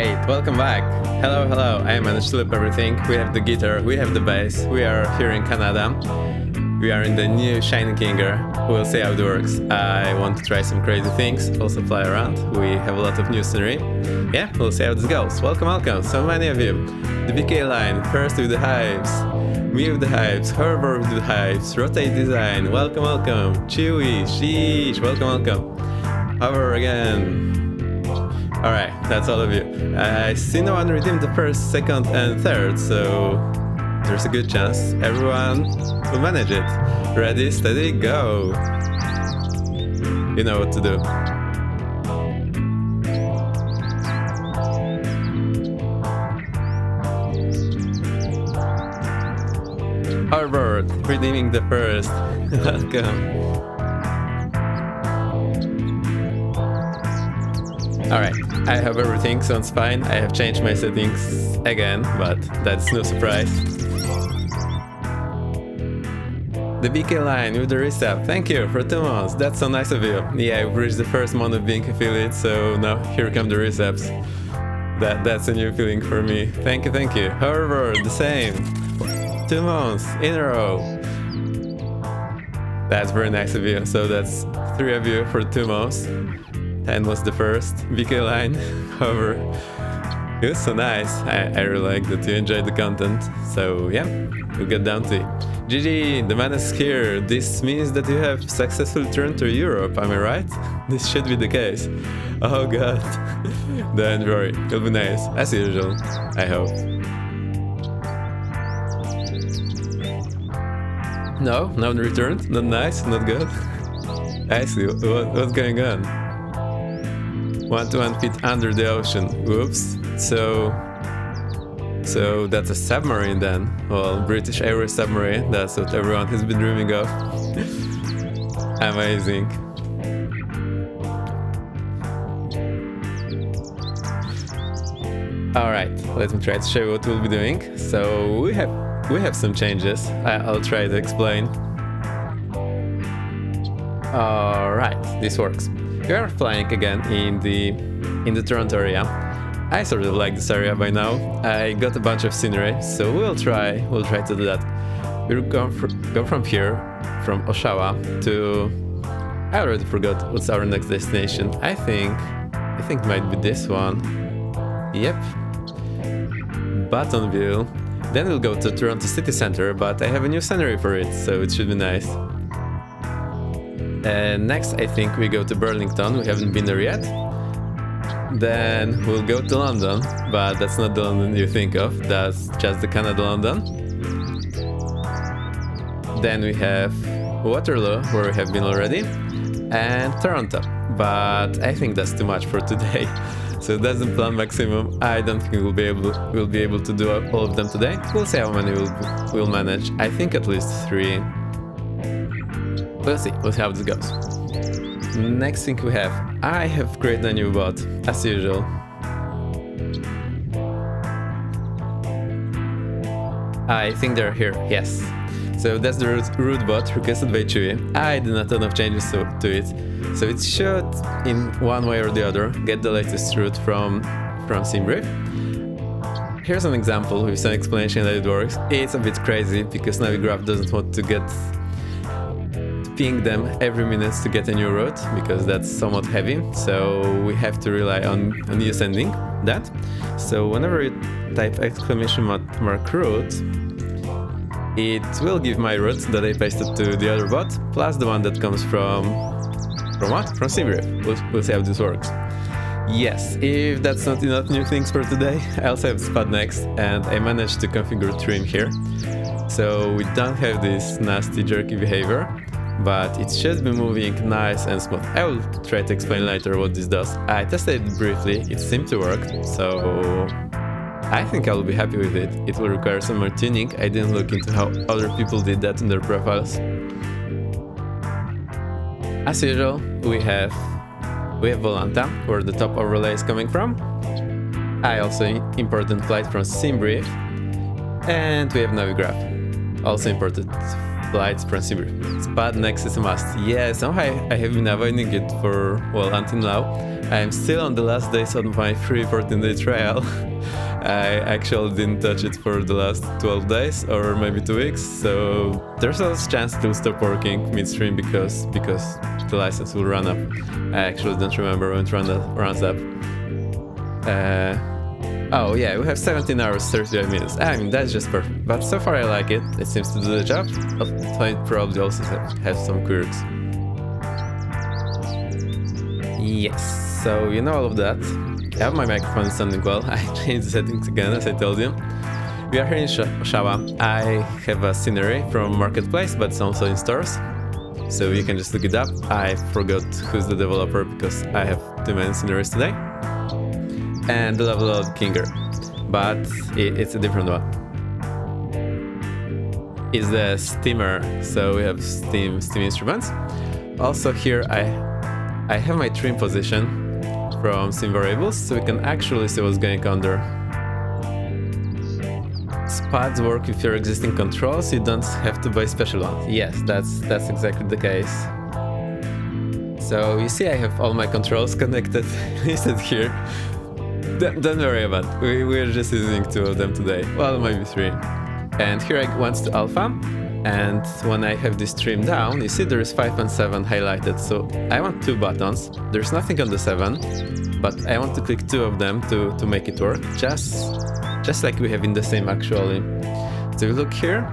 Alright, welcome back. Hello, hello, I managed to loop everything. We have the guitar, we have the bass, we are here in Canada. We are in the new Shiny Kinger. We'll see how it works. I want to try some crazy things, also fly around. We have a lot of new scenery. Yeah, we'll see how this goes. Welcome, welcome, so many of you. The BK line, first with the hypes. Me with the hypes, Herbert with the hypes, Rotate Design, welcome, welcome. Chewy, Sheesh, welcome, welcome. Hover again. Alright, that's all of you. I see no one redeemed the first, second and third, so there's a good chance everyone will manage it. Ready, steady, go! You know what to do. Harvard, redeeming the first. Welcome. Alright, I have everything, sounds fine. I have changed my settings again, but that's no surprise. The BK line with the resub, thank you for 2 months, that's so nice of you. Yeah, we've reached the first month of being affiliate, so now here come the resubs. That's a new feeling for me. Thank you, thank you. However, the same. 2 months in a row. That's very nice of you, so that's 3 of you for 2 months. 10 was the first BK line. However, it was so nice. I really like that you enjoyed the content. So yeah, we'll get down to it. GG, the man is here. This means that you have successfully turned to Europe, am I right? This should be the case. Oh god. Don't worry, it'll be nice, as usual, I hope. No, no one returned? Not nice, not good? I see, what's going on? 1 to 1 feet under the ocean. Whoops. So that's a submarine then. Well, British Airways submarine. That's what everyone has been dreaming of. Amazing. Alright, let me try to show you what we'll be doing. So we have some changes. I'll try to explain. Alright, this works. We are flying again in the Toronto area. I sort of like this area by now. I got a bunch of scenery, so we'll try to do that. We'll go from here, from Oshawa to... I already forgot what's our next destination. I think it might be this one. Yep. Buttonville. Then we'll go to Toronto City Center, but I have a new scenery for it, so it should be nice. Next, I think we go to Burlington. We haven't been there yet. Then we'll go to London, but that's not the London you think of. That's just the Canada London. Then we have Waterloo, where we have been already, and Toronto. But I think that's too much for today. So that's the plan maximum. I don't think we'll be able to do all of them today. We'll see how many we'll manage. I think at least 3. We'll see how this goes. Next thing we have, I have created a new bot, as usual. I think they're here, yes. So that's the root bot requested by Chewy. I did not ton of changes to it, so it should, in one way or the other, get the latest route from SimBrief. Here's an example with some explanation that it works. It's a bit crazy because Navigraph doesn't want to ping them every minute to get a new route, because that's somewhat heavy, so we have to rely on you sending that. So whenever you type exclamation mark route, it will give my route that I pasted to the other bot, plus the one that comes from what? From SimBrief. We'll see how this works. Yes, if that's not enough new things for today, I also have Spot next, and I managed to configure trim here. So we don't have this nasty jerky behavior, but it should be moving nice and smooth. I will try to explain later what this does. I tested it briefly, it seemed to work, so I think I will be happy with it. It will require some more tuning. I didn't look into how other people did that in their profiles. As usual, we have Volanta, where the top overlay is coming from. I also imported flight from SimBrief, and we have Navigraph, also imported Lights transceiver. Spot next is a must. Yeah, somehow I have been avoiding it for, well, until now. I'm still on the last days of my free 14-day trial. I actually didn't touch it for the last 12 days or maybe 2 weeks, so there's a chance it will stop working midstream because the license will run up. I actually don't remember when it runs up. Oh yeah, we have 17 hours 35 minutes. I mean, that's just perfect. But so far I like it. It seems to do the job. Although it probably also has some quirks. Yes, so you know all of that. I have my microphone sounding well. I changed the settings again, as I told you. We are here in Shawa. I have a scenery from Marketplace, but it's also in stores. So you can just look it up. I forgot who's the developer because I have too many sceneries today. And the level of Kinger, but it's a different one. It's the Steamer, so we have Steam instruments. Also here I have my trim position from Steam variables, so we can actually see what's going on there. Spots work with your existing controls, you don't have to buy special ones. Yes, that's exactly the case. So you see I have all my controls connected listed here. Don't worry about it. We're just using 2 of them today. Well, maybe 3. And here I went to alpha, and when I have this trim down, you see there is 5 and 7 highlighted. So I want 2 buttons. There's nothing on the 7, but I want to click 2 of them to make it work. Just like we have in the same actually. So you look here.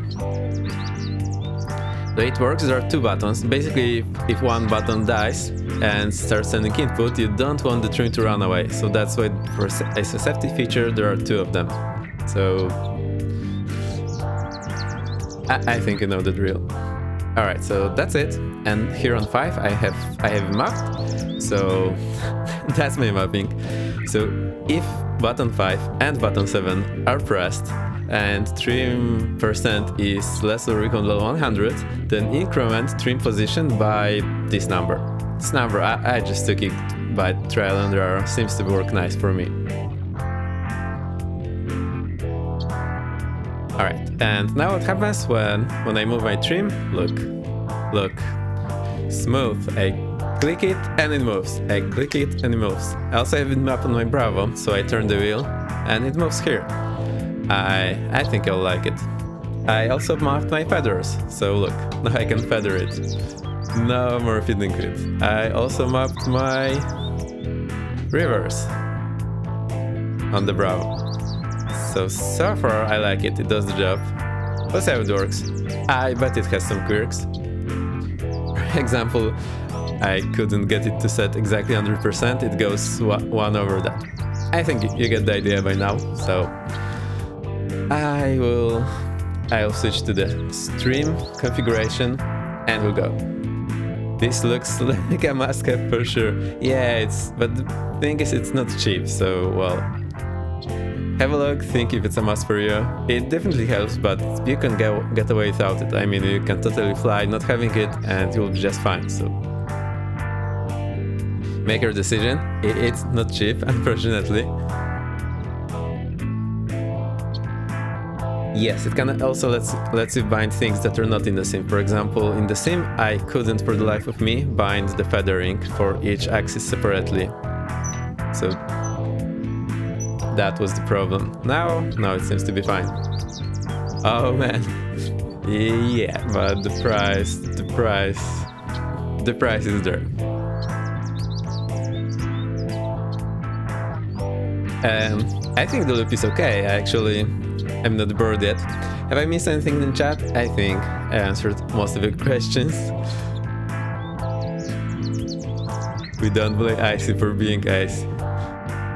The way it works, there are 2 buttons. Basically, if one button dies and starts sending input, you don't want the trim to run away. So that's why, as a safety feature, there are 2 of them. So I think you know the drill. Alright, so that's it. And here on 5, I have mapped. So that's my mapping. So if button 5 and button 7 are pressed, and trim percent is less or equal to 100, then increment trim position by this number. This number, I just took it by trial and error, seems to work nice for me. Alright, and now what happens when I move my trim? Look, smooth, I click it and it moves, I click it and it moves. I also have it mapped on my Bravo, so I turn the wheel and it moves here. I think I'll like it. I also mapped my feathers, so look, now I can feather it. No more feeding it. I also mapped my rivers on the Bravo. So far I like it, it does the job. Let's see how it works. I bet it has some quirks. For example, I couldn't get it to set exactly 100%, it goes 1 over that. I think you get the idea by now, so I'll switch to the stream configuration and we'll go. This looks like a must-have for sure. Yeah, but the thing is it's not cheap, so well, have a look, think if it's a must for you. It definitely helps, but you can get away without it. I mean, you can totally fly not having it and you'll be just fine, so make your decision. It's not cheap, unfortunately. Yes, it can also lets you bind things that are not in the sim. For example, in the sim, I couldn't for the life of me bind the feathering for each axis separately. So that was the problem. Now it seems to be fine. Oh man. Yeah, but the price is there. I think the loop is okay, I'm not bored yet. Have I missed anything in the chat? I think I answered most of your questions. We don't blame Icy for being Icy.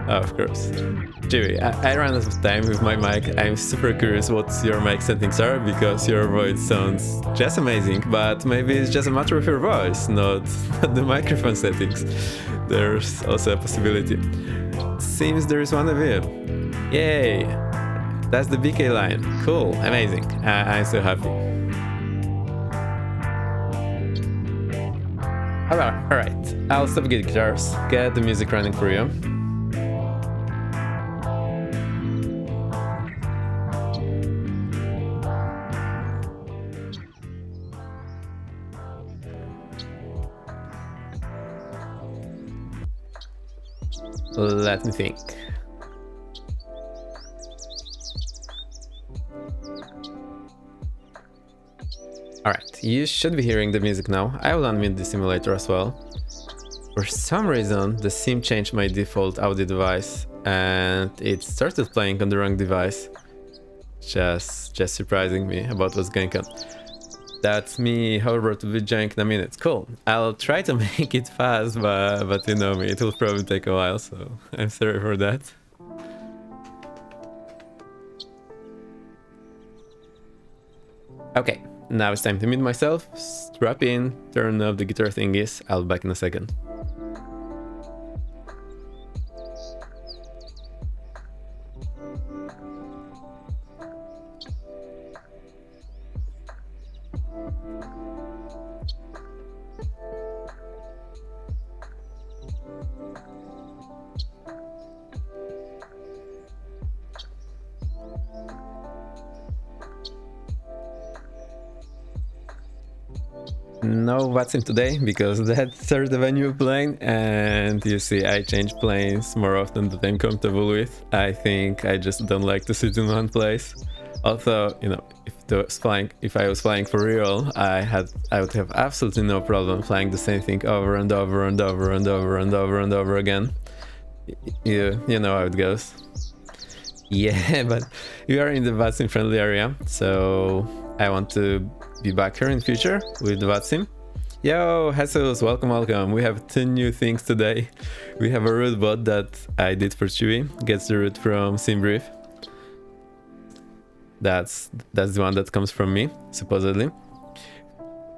Oh, of course. Jimmy, I ran out of time with my mic. I'm super curious what your mic settings are, because your voice sounds just amazing, but maybe it's just a matter of your voice, not the microphone settings. There's also a possibility. Seems there is one of you. Yay! That's the BK line. Cool, amazing. I'm so happy. Alright, I'll stop getting guitars, get the music running for you. Let me think. Alright, you should be hearing the music now. I will unmute the simulator as well. For some reason, the sim changed my default audio device and it started playing on the wrong device. Just surprising me about what's going on. That's me, however, to be joining in a minute. Cool. I'll try to make it fast, but you know me, it will probably take a while, so I'm sorry for that. Okay, now it's time to mute myself, strap in, turn off the guitar thingies. I'll be back in a second. No VATSIM today because that's the venue plane, and you see I change planes more often than I'm comfortable with. I think I just don't like to sit in one place. Also, you know, if I was flying for real, I would have absolutely no problem flying the same thing over and over and over and over and over and over again. You know how it goes. Yeah, but we are in the VATSIM friendly area, so I want to be back here in future with VATSIM. Yo, Jesus, welcome. We have 2 new things today. We have a root bot that I did for Chewy, gets the root from SimBrief. That's the one that comes from me, supposedly.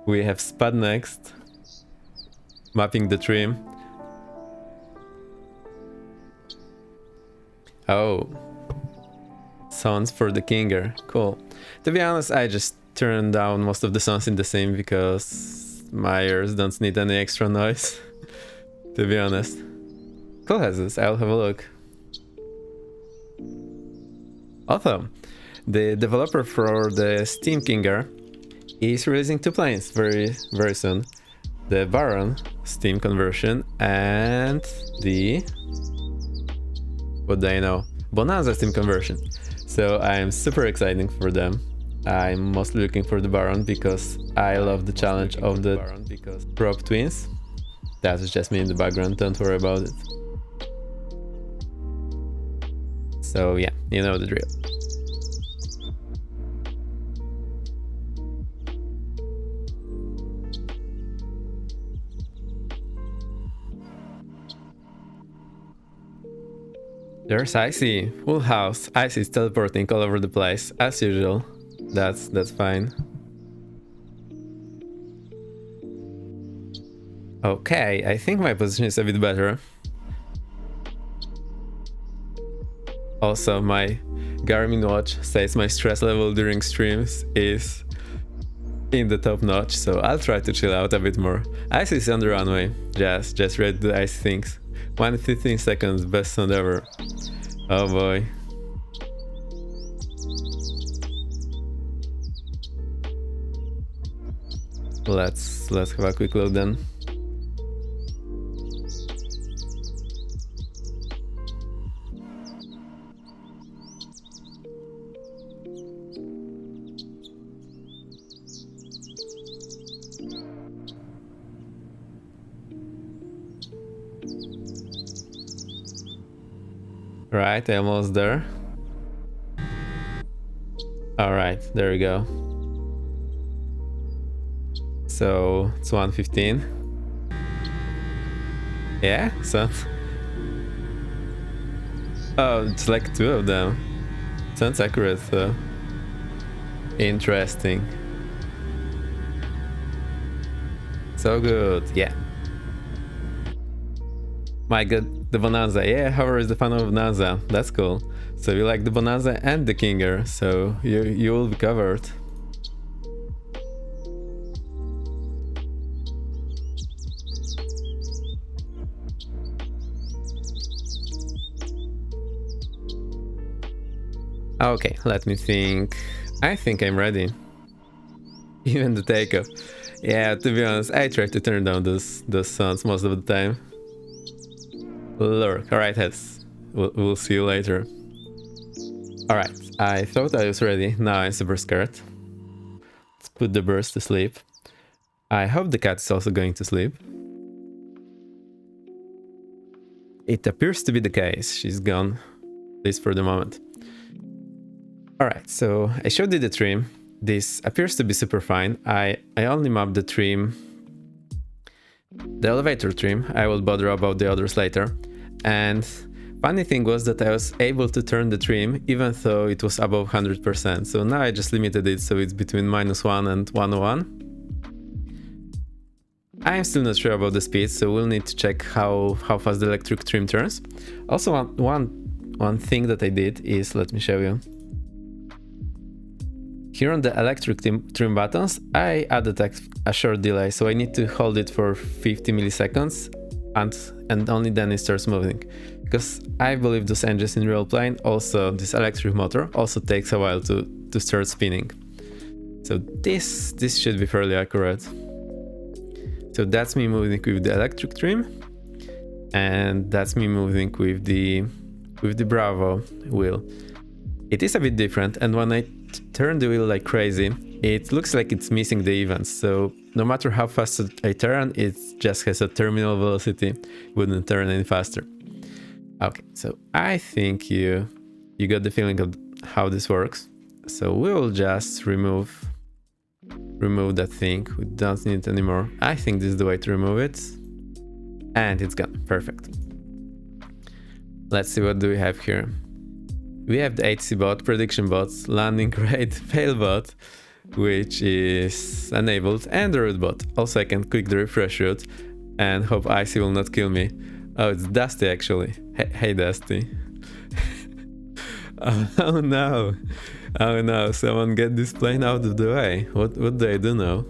We have Spud next, mapping the trim. Oh, sounds for the Kinger, cool. To be honest, I just turned down most of the sounds in the sim because my ears don't need any extra noise, to be honest. Cool has this, I'll have a look. Also, the developer for the Steam Kinger is releasing 2 planes very soon. The Baron Steam conversion and the, what do I know, Bonanza Steam conversion. So I'm super excited for them. I'm mostly looking for the Baron because I love the challenge of the prop twins. That's just me in the background, don't worry about it. So yeah, you know the drill. There's Icy, full house. Icy is teleporting all over the place, as usual. That's fine. Okay, I think my position is a bit better. Also, my Garmin watch says my stress level during streams is in the top notch, so I'll try to chill out a bit more. Ice is on the runway. Just read the ice things. 1:15 seconds, best sound ever. Oh boy. Let's have a quick look then. Right, I'm almost there. All right, there we go. So it's 1:15. Yeah, so oh, it's like 2 of them. Sounds accurate though. Interesting. So good, yeah. My god, the Bonanza. Yeah, however is the fan of Bonanza. That's cool. So you like the Bonanza and the Kinger, so you will be covered. Okay, let me think. I think I'm ready. Even the takeoff. Yeah, to be honest, I try to turn down those sounds most of the time. Lurk. Alright, heads. We'll see you later. Alright, I thought I was ready. Now I'm super scared. Let's put the birds to sleep. I hope the cat is also going to sleep. It appears to be the case. She's gone. At least for the moment. Alright, so I showed you the trim. This appears to be super fine. I only mapped the trim. The elevator trim. I will bother about the others later. And funny thing was that I was able to turn the trim even though it was above 100%. So now I just limited it so it's between -1 and 101. I am still not sure about the speed, so we'll need to check how fast the electric trim turns. Also, one thing that I did is, let me show you. Here on the electric trim buttons, I added a short delay, so I need to hold it for 50 milliseconds and only then it starts moving. Because I believe those engines in real plane, also this electric motor, also takes a while to start spinning. So this should be fairly accurate. So that's me moving with the electric trim, and that's me moving with the Bravo wheel. It is a bit different, and when I turn the wheel like crazy, it looks like it's missing the events. So no matter how fast I turn, it just has a terminal velocity, wouldn't turn any faster. Okay, so I think you got the feeling of how this works. So we will just remove that thing. We don't need it anymore. I think this is the way to remove it. And it's gone. Perfect. Let's see, what do we have here? We have the HC bot, prediction bots, landing rate, fail bot, which is enabled, and the root bot. Also, I can click the refresh route and hope Icy will not kill me. Oh, it's Dusty actually. Hey Dusty. Oh no. Oh no, someone get this plane out of the way. What do I do now?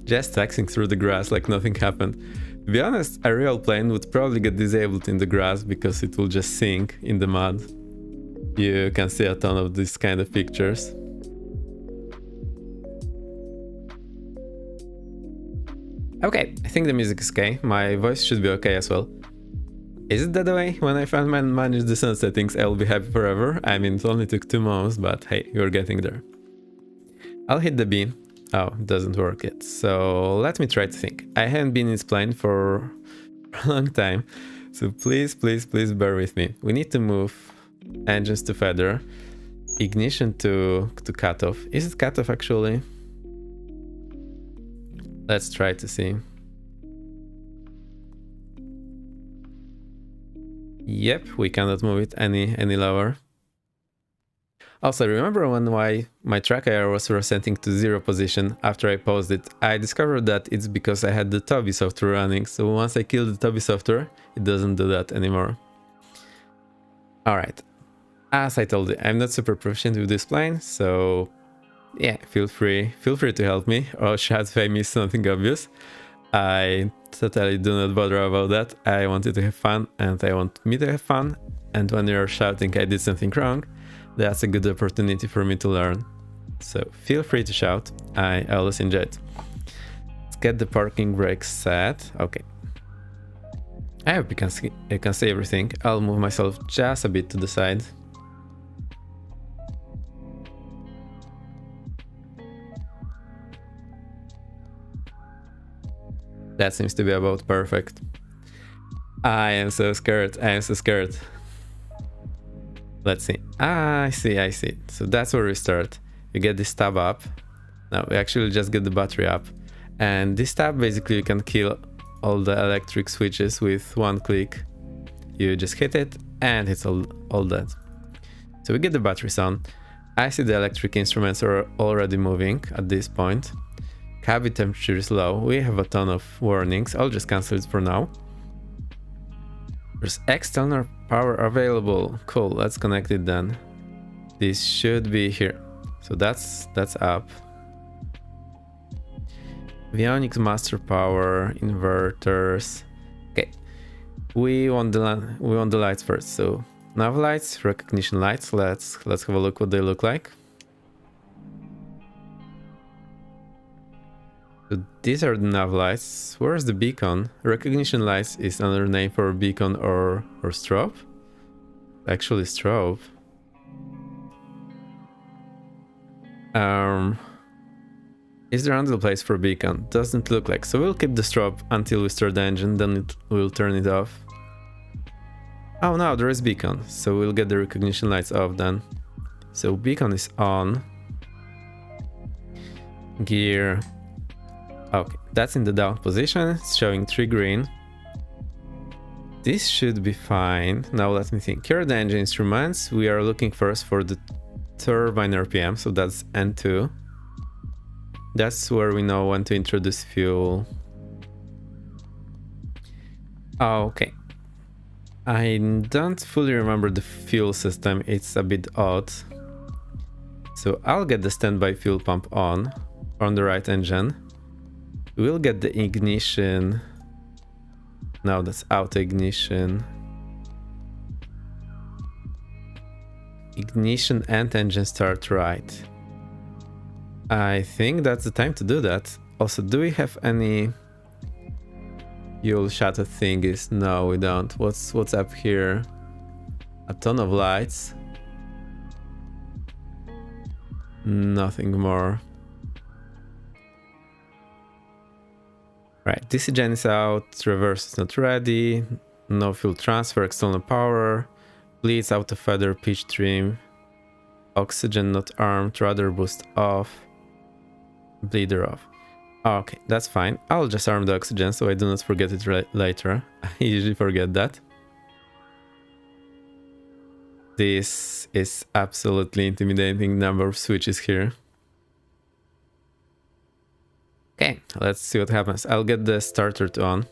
Just taxing through the grass like nothing happened. To be honest, a real plane would probably get disabled in the grass because it will just sink in the mud. You can see a ton of these kind of pictures. Okay, I think the music is okay. My voice should be okay as well. Is it that way? When I finally manage the sun settings, I'll be happy forever. I mean, it only took 2 months, but hey, you're getting there. I'll hit the B. Oh, it doesn't work yet. So let me try to think. I haven't been in this plane for a long time. So please, please, please bear with me. We need to move engines to feather, ignition to cutoff. Is it cutoff actually? Let's try to see. Yep, we cannot move it any lower. Also, remember why my track error was resetting to 0 position after I paused it? I discovered that it's because I had the Toby software running, so once I kill the Toby software, it doesn't do that anymore. Alright, as I told you, I'm not super proficient with this plane, so yeah, feel free to help me, or shout if I miss something obvious. I totally do not bother about that. I wanted to have fun, and I want me to have fun, and when you're shouting I did something wrong, that's a good opportunity for me to learn. So feel free to shout, I always enjoy it. Let's get the parking brakes set. Okay. I hope you can see everything. I'll move myself just a bit to the side. That seems to be about perfect. I am so scared. I am so scared. Let's see. I see. So that's where we start. You get this tab up. Now we actually just get the battery up. And this tab, basically you can kill all the electric switches with one click. You just hit it and it's all dead. So we get the batteries on. I see the electric instruments are already moving at this point. Cabin temperature is low. We have a ton of warnings. I'll just cancel it for now. There's external power available. Cool, let's connect it then. This should be here. So that's up. Avionics, master power, inverters. Okay, we want the lights first. So nav lights, recognition lights. Let's have a look what they look like. So these are the nav lights. Where's the beacon? Recognition lights is another name for beacon or strobe. Actually, strobe. Is there another place for beacon? Doesn't look like. So we'll keep the strobe until we start the engine, then we'll turn it off. Oh no, there is beacon. So we'll get the recognition lights off then. So beacon is on. Gear. Okay, that's in the down position. It's showing 3 green. This should be fine. Now let me think. Here are the engine instruments. We are looking first for the turbine RPM, so that's N2. That's where we know when to introduce fuel. Okay. I don't fully remember the fuel system. It's a bit odd. So I'll get the standby fuel pump on the right engine. We'll get the ignition. No, that's auto ignition. Ignition and engine start right. I think that's the time to do that. Also, do we have any fuel shutter thingies? No, we don't. What's up here? A ton of lights. Nothing more. Right, DC gen is out, reverse is not ready, no fuel transfer, external power, bleeds, auto feather, pitch trim, oxygen not armed, rudder boost off, bleeder off. Okay, that's fine. I'll just arm the oxygen so I do not forget it later. I usually forget that. This is absolutely intimidating number of switches here. Okay, let's see what happens. I'll get the starter to on.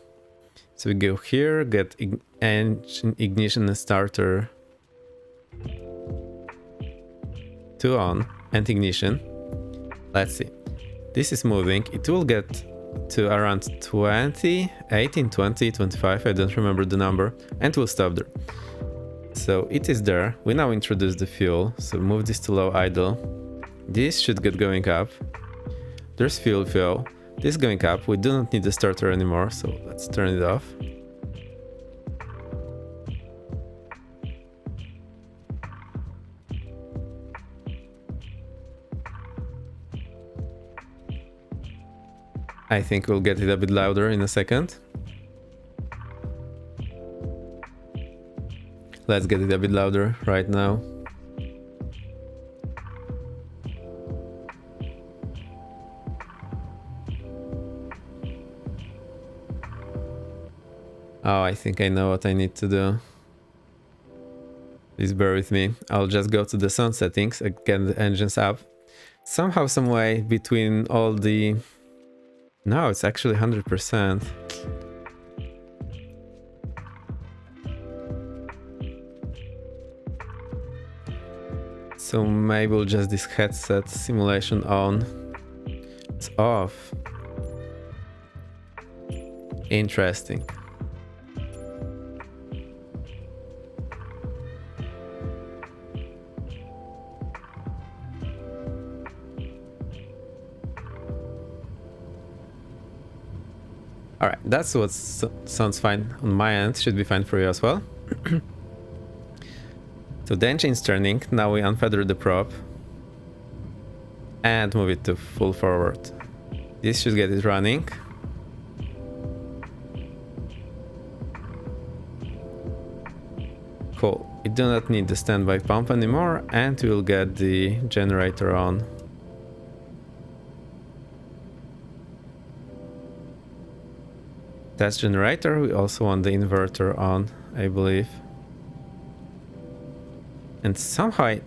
So we go here, get engine ignition and starter to on and ignition. Let's see. This is moving. It will get to around 20, 18, 20, 25. I don't remember the number. And we'll stop there. So it is there. We now introduce the fuel. So move this to low idle. This should get going up. There's fuel. This is going up. We do not need the starter anymore, so let's turn it off. I think we'll get it a bit louder in a second. Let's get it a bit louder right now. Oh, I think I know what I need to do. Please bear with me. I'll just go to the sound settings, again the engines up. Somehow, some way between all the... No, it's actually 100%. So maybe we'll just this headset simulation on. It's off. Interesting. Alright, that's what sounds fine on my end, should be fine for you as well. So the engine's turning, now we unfeather the prop and move it to full forward. This should get it running. Cool, we do not need the standby pump anymore and we'll get the generator on. That's generator. We also want the inverter on, I believe. And somehow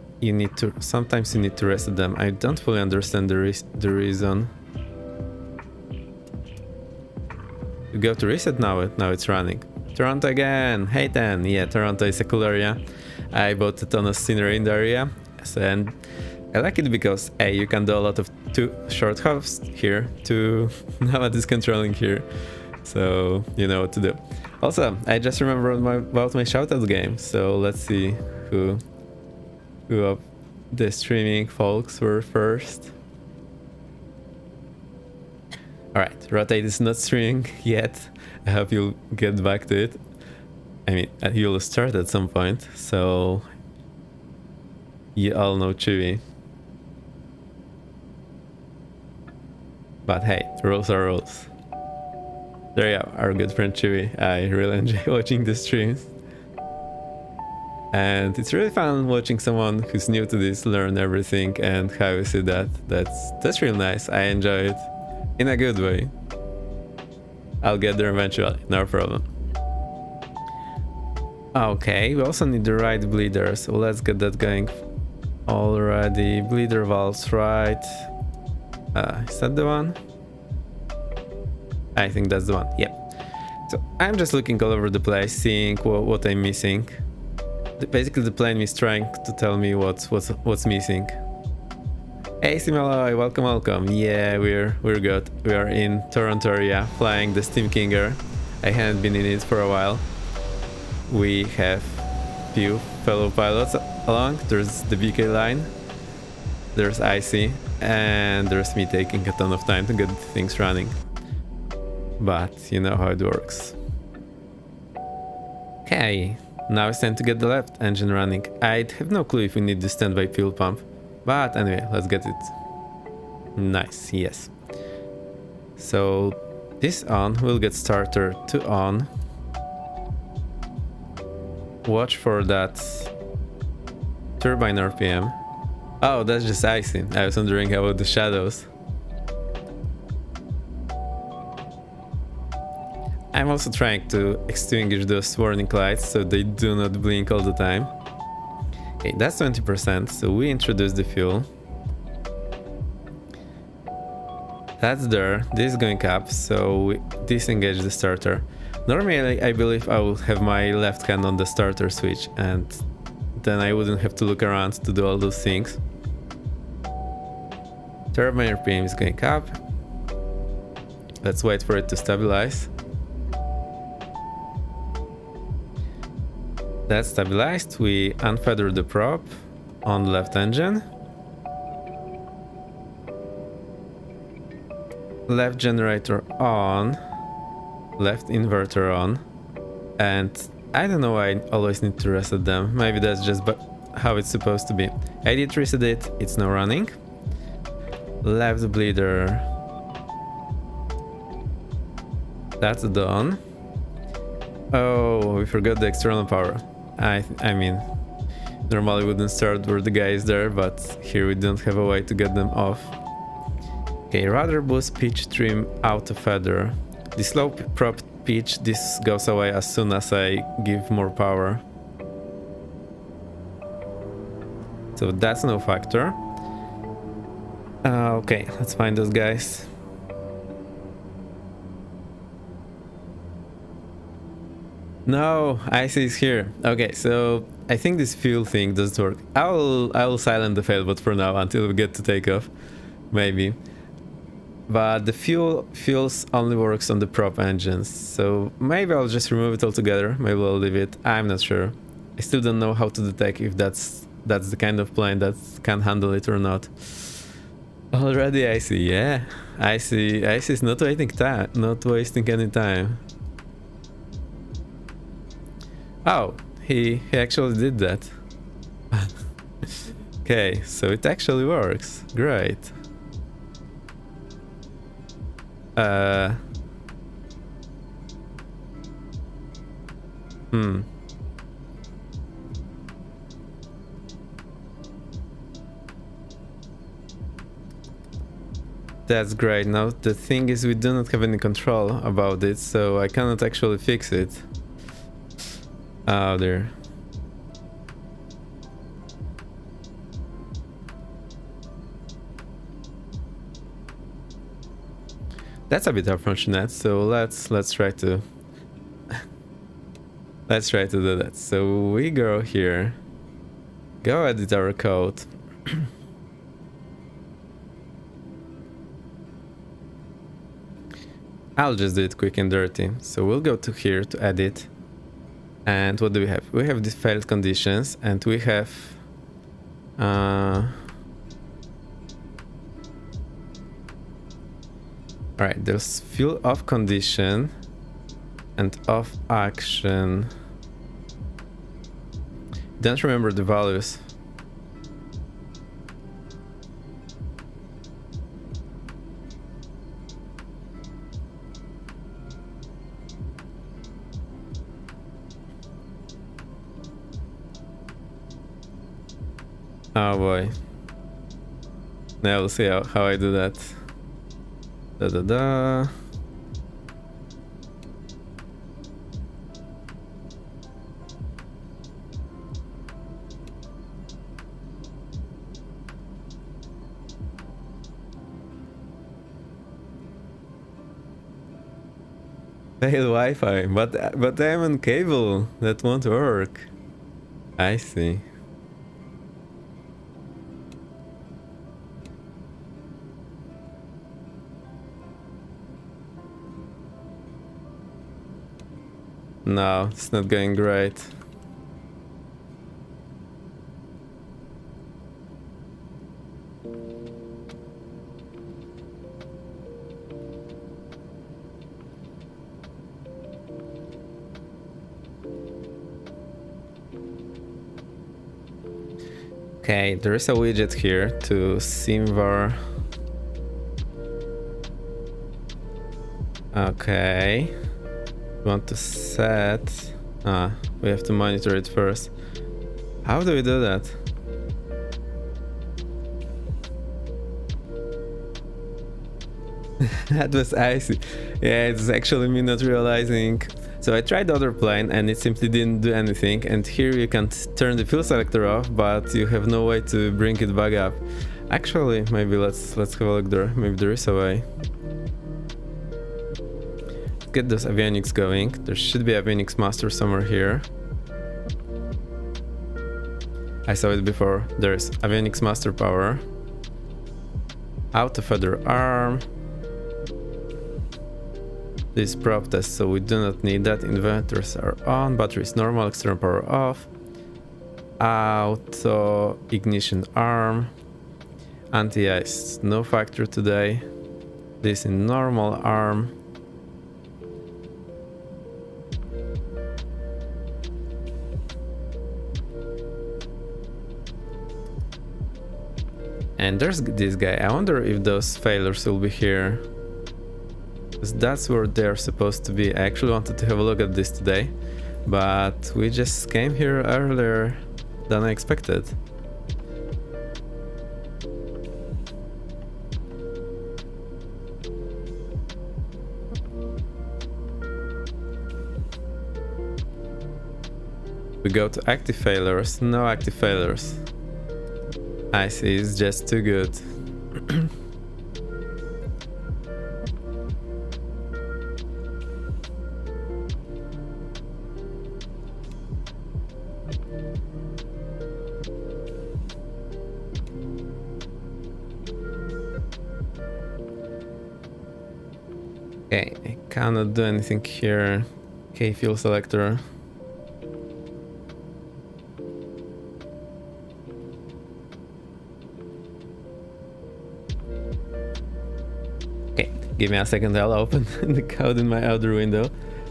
sometimes you need to reset them. I don't fully understand the reason. You go to reset now it's running. Toronto again. Hey then. Yeah, Toronto is a cool area. I bought a ton of scenery in the area. And I like it because A, you can do a lot of two short hops here. Now it is controlling here. So you know what to do. Also, I just remembered about my shoutout game. So let's see who of the streaming folks were first. Alright, rotate is not streaming yet. I hope you'll get back to it. I mean, you'll start at some point, so you all know Chewy. But hey, rules are rules. There you are, our good friend Chewy. I really enjoy watching the streams. And it's really fun watching someone who's new to this learn everything and how you see that. That's real nice. I enjoy it in a good way. I'll get there eventually, no problem. Okay, we also need the right bleeder, so let's get that going already. Bleeder valves, right? Is that the one? I think that's the one, yep. So I'm just looking all over the place, seeing what I'm missing. Basically the plane is trying to tell me what's missing. Hey Simaloi, welcome. Yeah, we're good. We are in Toronto area, flying the Steam Kinger. I haven't been in it for a while. We have few fellow pilots along. There's the BK line, there's Icy, and there's me taking a ton of time to get things running. But you know how it works. Okay, now it's time to get the left engine running. I have no clue if we need the standby fuel pump. But anyway, let's get it. Nice, yes. So this on, we'll get starter to on. Watch for that turbine RPM. Oh, that's just Icy. I was wondering about the shadows. I'm also trying to extinguish those warning lights so they do not blink all the time. Okay, that's 20%, so we introduce the fuel. That's there, this is going up, so we disengage the starter. Normally, I believe I will have my left hand on the starter switch, and then I wouldn't have to look around to do all those things. Turbine RPM is going up. Let's wait for it to stabilize. That's stabilized. We unfeather the prop on the left engine. Left generator on. Left inverter on. And I don't know why I always need to reset them. Maybe that's just how it's supposed to be. I did reset it. It's now running. Left bleeder. That's done. Oh, we forgot the external power. I mean, normally wouldn't start where the guy is there, but here we don't have a way to get them off. Okay, rudder boost, pitch, trim, auto feather. The slow prop pitch, this goes away as soon as I give more power. So that's no factor. Okay, let's find those guys. No, Icy is here. Okay, so I think this fuel thing doesn't work. I will silent the failbot for now until we get to takeoff, maybe. But the fuels only works on the prop engines, so maybe I'll just remove it altogether. Maybe I'll leave it. I'm not sure. I still don't know how to detect if that's the kind of plane that can handle it or not. Already Icy, yeah. Icy is not wasting any time. Oh, he actually did that. Okay, so it actually works. Great. That's great. Now the thing is we do not have any control about it, so I cannot actually fix it. Oh dear. That's a bit unfortunate, so let's try to let's try to do that. So we go here, go edit our code. I'll just do it quick and dirty. So we'll go to here to edit. And what do we have? We have these failed conditions, and we have Alright, there's fuel off condition and off action. Don't remember the values. Oh boy. Now we'll see how I do that. Da da da. Fail Wi-Fi, but I'm on cable. That won't work. I see. No, it's not going great. Okay, there is a widget here to SimVar. Okay. Want to set... we have to monitor it first. How do we do that? That was icy. Yeah, it's actually me not realizing. So I tried the other plane and it simply didn't do anything, and here you can turn the fuel selector off, but you have no way to bring it back up. Actually, maybe let's have a look there. Maybe there is a way. Get those avionics going. There should be avionics master somewhere here. I saw it before. There's avionics master power. Auto feather arm. This prop test, so we do not need that. Inverters are on, batteries normal, external power off. Auto ignition arm. Anti-ice, no factor today. This in normal arm. And there's this guy. I wonder if those failures will be here. Because that's where they're supposed to be. I actually wanted to have a look at this today, but we just came here earlier than I expected. We go to active failures. No active failures. I see, it's just too good. Okay, I cannot do anything here. Okay, fuel selector. Okay, give me a second, I'll open the code in my other window.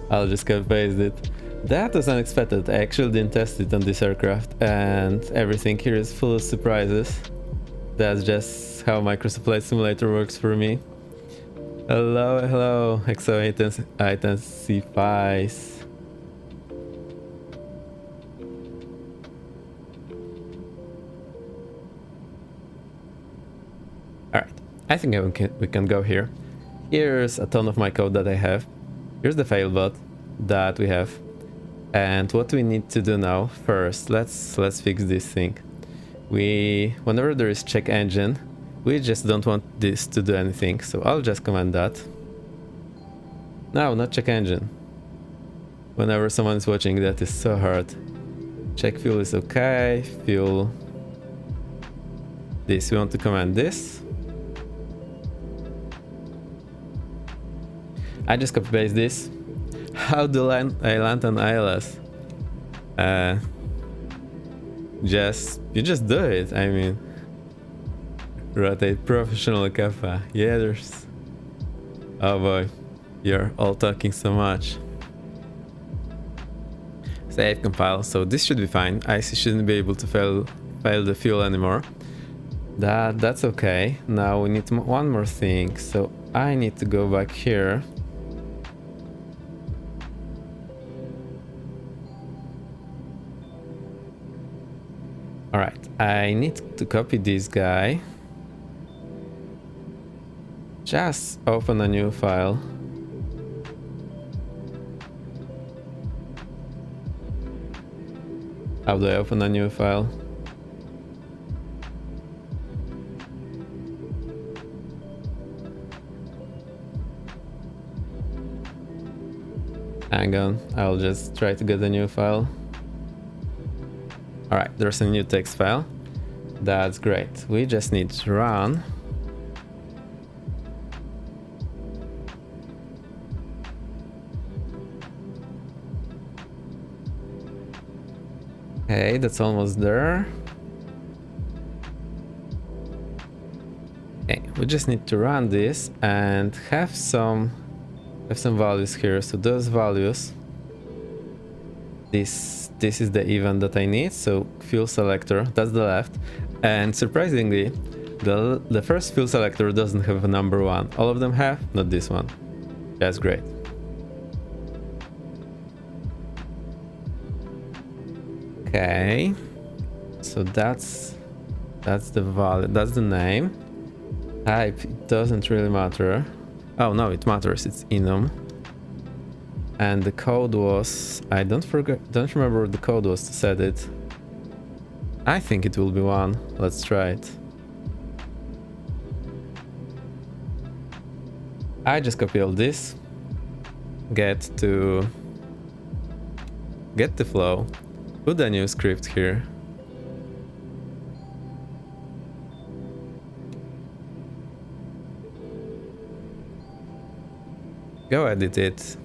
I'll just copy paste it. That was unexpected. I actually didn't test it on this aircraft, and everything here is full of surprises. That's just how Microsoft Flight Simulator works for me. Hello, hello, XO intensifies. Alright, I think we can go here. Here's a ton of my code that I have. Here's the failbot that we have. And what we need to do now, first, let's fix this thing. Whenever there is check engine, we just don't want this to do anything, so I'll just command that. No, not check engine. Whenever someone is watching, that is so hard. Check fuel is okay, fuel. This, we want to command this. I just copy paste this. How do I land on ILS? You just do it, I mean. Rotate professional kappa. Yeah, there's Oh boy, you're all talking so much. Save, compile, so this should be fine. I shouldn't be able to fail the fuel anymore. That's okay. Now we need one more thing, so I need to go back here. Alright, I need to copy this guy. Just open a new file. How do I open a new file? Hang on, I'll just try to get a new file. Alright, there's a new text file. That's great. We just need to run. Okay, that's almost there. Okay, we just need to run this and have some values here. So those values, this is the event that I need. So fuel selector, that's the left. And surprisingly, the first fuel selector doesn't have a number 1. All of them have, not this one. That's great. Okay, so that's the value, that's the name. Type, it doesn't really matter. Oh no, it matters, it's enum. And the code was, I don't remember what the code was to set it. I think it will be 1. Let's try it. I just copy all this, get the flow, put a new script here. Go edit it.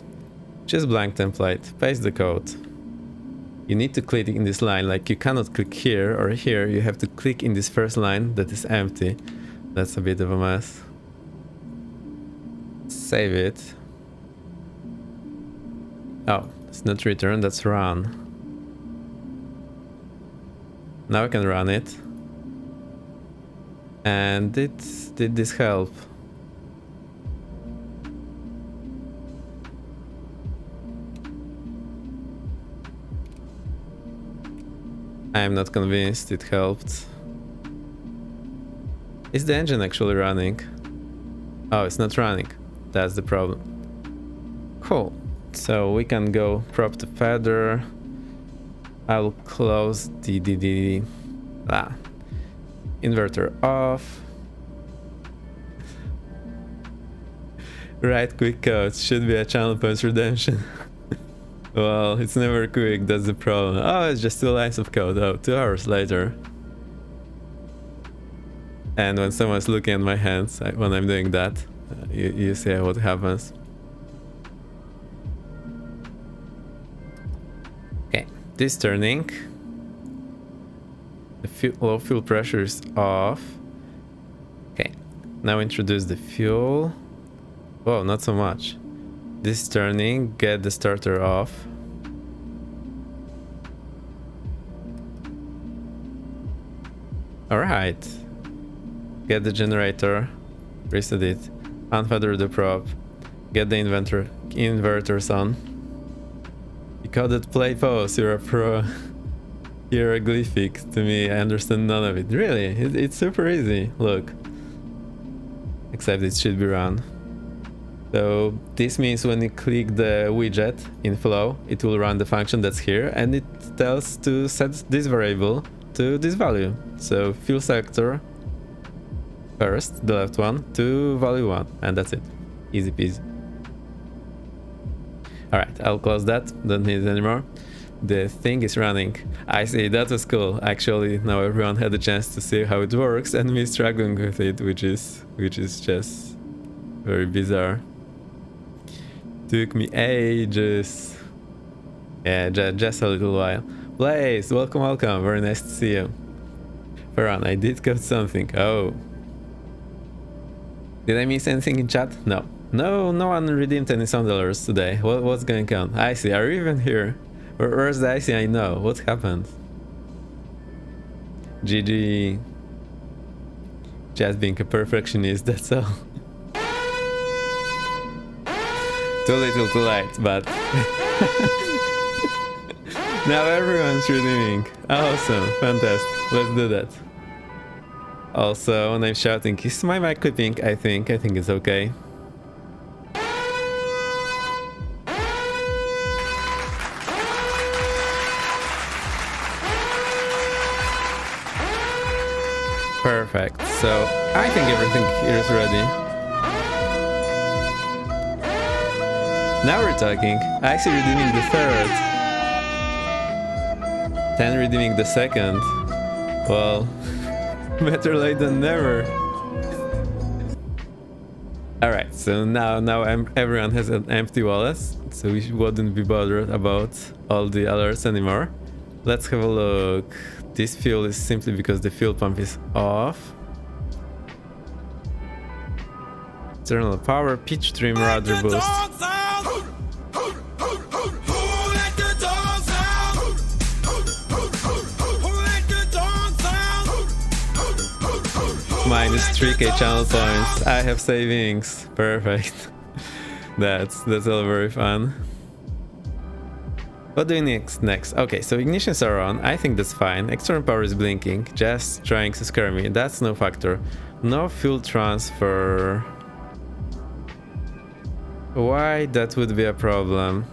Just blank template, paste the code. You need to click in this line, like you cannot click here or here, you have to click in this first line that is empty. That's a bit of a mess. Save it. Oh, it's not return, that's run. Now I can run it. And did this help? I am not convinced it helped. Is the engine actually running? Oh, it's not running. That's the problem. Cool. So we can go prop to feather. I'll close the inverter off. Right, quick code should be a channel post redemption. Well, it's never quick, that's the problem. Oh, it's just 2 lines of code. Oh, 2 hours later. And when someone's looking at my hands when I'm doing that, you see what happens. Okay, this turning. The low fuel pressure is off. Okay, now introduce the fuel. Whoa, not so much. This turning, get the starter off. Alright. Get the generator, reset it, unfeather the prop, get the inverters on. You coded play pause, you're a pro. Hieroglyphic to me, I understand none of it. Really, it's super easy, look. Except it should be run. So this means when you click the widget in flow, it will run the function that's here and it tells to set this variable to this value. So fuel selector first, the left one, to value 1, and that's it. Easy peasy. Alright, I'll close that, don't need it anymore. The thing is running. I see, that was cool. Actually, now everyone had a chance to see how it works and me struggling with it, which is just very bizarre. Took me ages. Yeah, just a little while. Blaze, welcome, very nice to see you. Ferran, I did code something. Oh. Did I miss anything in chat? No. No, no one redeemed any sound alerts today. What's going on? Icy, are you even here? Where's the Icy I know? What happened? GG. Just being a perfectionist, that's all. Too little too late, but... Now everyone's redeeming. Awesome, fantastic. Let's do that. Also, when I'm shouting, is my mic clipping? I think it's okay. Perfect. So I think everything here is ready. Now we're talking. Actually redeeming the third. Then redeeming the second. Well, better late than never. Alright, so now everyone has an empty wallet, so we wouldn't be bothered about all the alerts anymore. Let's have a look. This fuel is simply because the fuel pump is off. Internal power, pitch trim, rudder boost. Minus 3k channel points. I have savings. Perfect. That's all very fun. What do we next? Okay, so ignitions are on. I think that's fine. External power is blinking. Just trying to scare me. That's no factor. No fuel transfer. Why that would be a problem?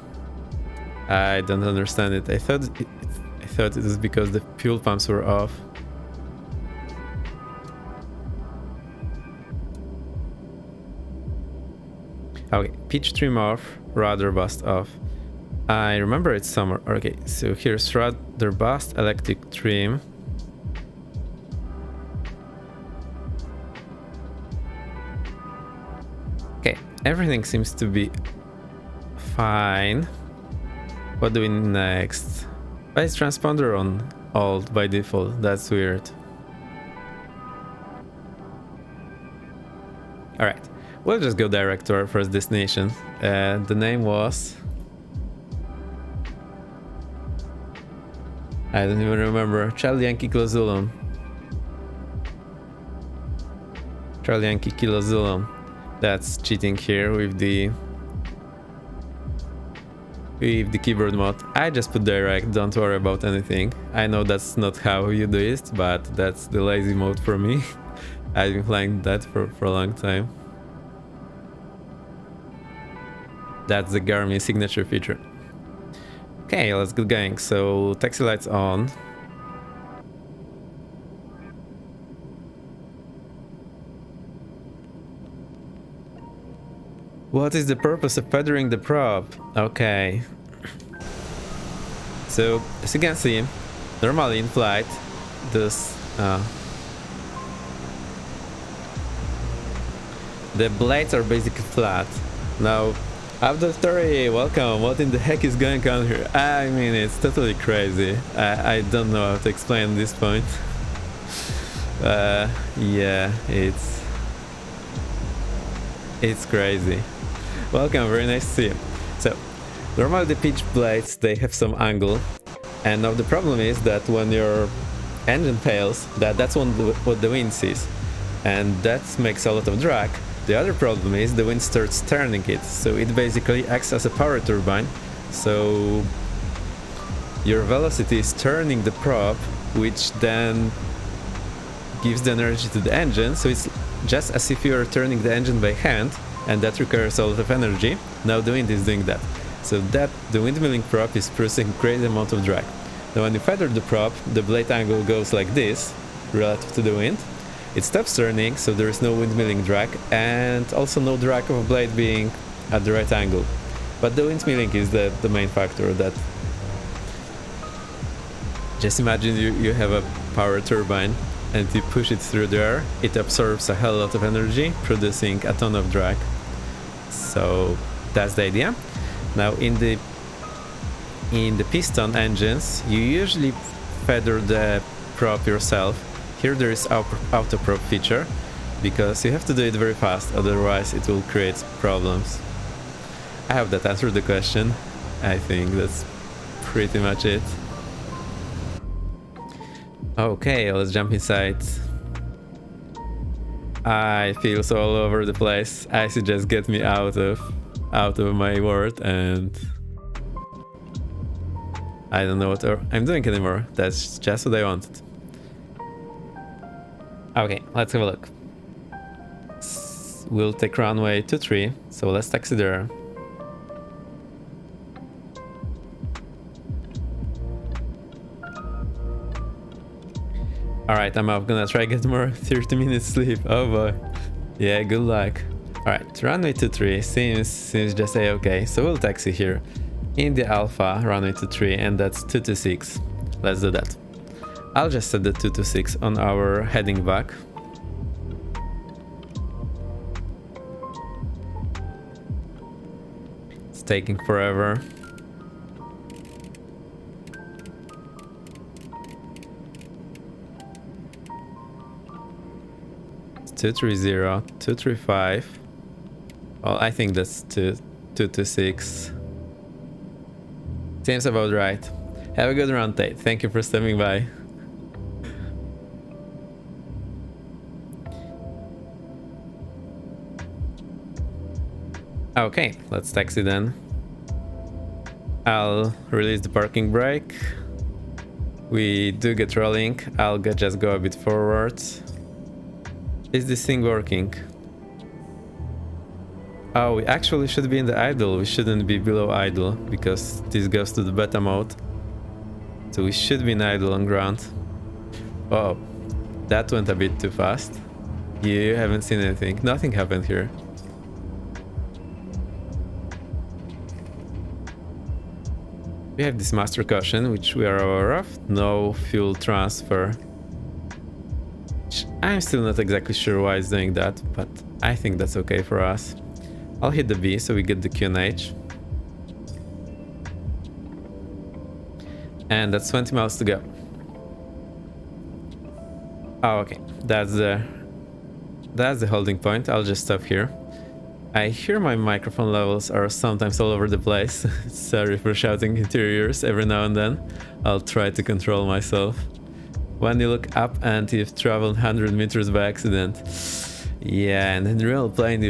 I don't understand it. I thought it was because the fuel pumps were off. Okay, pitch trim off, rudder bust off. I remember it's somewhere. Okay, so here's rudder bust, electric trim. Okay, everything seems to be fine. What do we need next? Why is transponder on alt by default? That's weird. Alright, we'll just go direct to our first destination. The name was... I don't even remember. Charlie Yankee Kilo Zulu. Charlie Yankee Kilo Zulu. That's cheating here with the keyboard mod. I just put direct, don't worry about anything. I know that's not how you do it, but that's the lazy mode for me. I've been playing that for a long time. That's the Garmin signature feature. Okay, let's get going. So, taxi lights on. What is the purpose of feathering the prop? Okay. So, as you can see, normally in flight, this the blades are basically flat. Now, Abdul-Tori, welcome. What in the heck is going on here? I mean, it's totally crazy. I don't know how to explain this point. Yeah, it's crazy. Welcome, very nice to see you. So, normally the pitch blades, they have some angle. And now the problem is that when your engine fails, that's what the wind sees. And that makes a lot of drag. The other problem is the wind starts turning it, so it basically acts as a power turbine. So your velocity is turning the prop, which then gives the energy to the engine. So it's just as if you are turning the engine by hand, and that requires a lot of energy. Now the wind is doing that. So that the windmilling prop is producing great amount of drag. Now when you feather the prop, the blade angle goes like this, relative to the wind. It stops turning, so there is no windmilling drag, and also no drag of a blade being at the right angle. But the windmilling is the main factor. That just imagine you have a power turbine and you push it through the air, it absorbs a hell lot of energy, producing a ton of drag. So that's the idea. Now in the piston engines, you usually feather the prop yourself. Here there is auto prop feature, because you have to do it very fast, otherwise it will create problems. I hope that answered the question. I think that's pretty much it. Okay, let's jump inside. I feel so all over the place. I suggest get me out of my world, and I don't know what I'm doing anymore. That's just what I wanted. Okay, let's have a look. We'll take runway 23, so let's taxi there. Alright, I'm gonna try get more 30 minutes sleep. Oh boy. Yeah, good luck. Alright, runway 23 seems just a-okay, so we'll taxi here. India Alpha, runway 23, and that's 226. Let's do that. I'll just set the 226 on our heading back. It's taking forever. It's 230, 235. Well, I think that's 226. Seems about right. Have a good run, Tate. Thank you for stopping by. Okay, let's taxi then. I'll release the parking brake. We do get rolling. I'll just go a bit forward. Is this thing working? Oh, we actually should be in the idle. We shouldn't be below idle because this goes to the beta mode. So we should be in idle on ground. Oh, that went a bit too fast. You haven't seen anything. Nothing happened here. We have this master caution, which we are aware of. No fuel transfer. I'm still not exactly sure why it's doing that, but I think that's okay for us. I'll hit the B so we get the QNH. And that's 20 miles to go. Oh, okay. That's the holding point. I'll just stop here. I hear my microphone levels are sometimes all over the place. Sorry for shouting into your ears every now and then. I'll try to control myself. When you look up and you've traveled 100 meters by accident. Yeah, and in real plane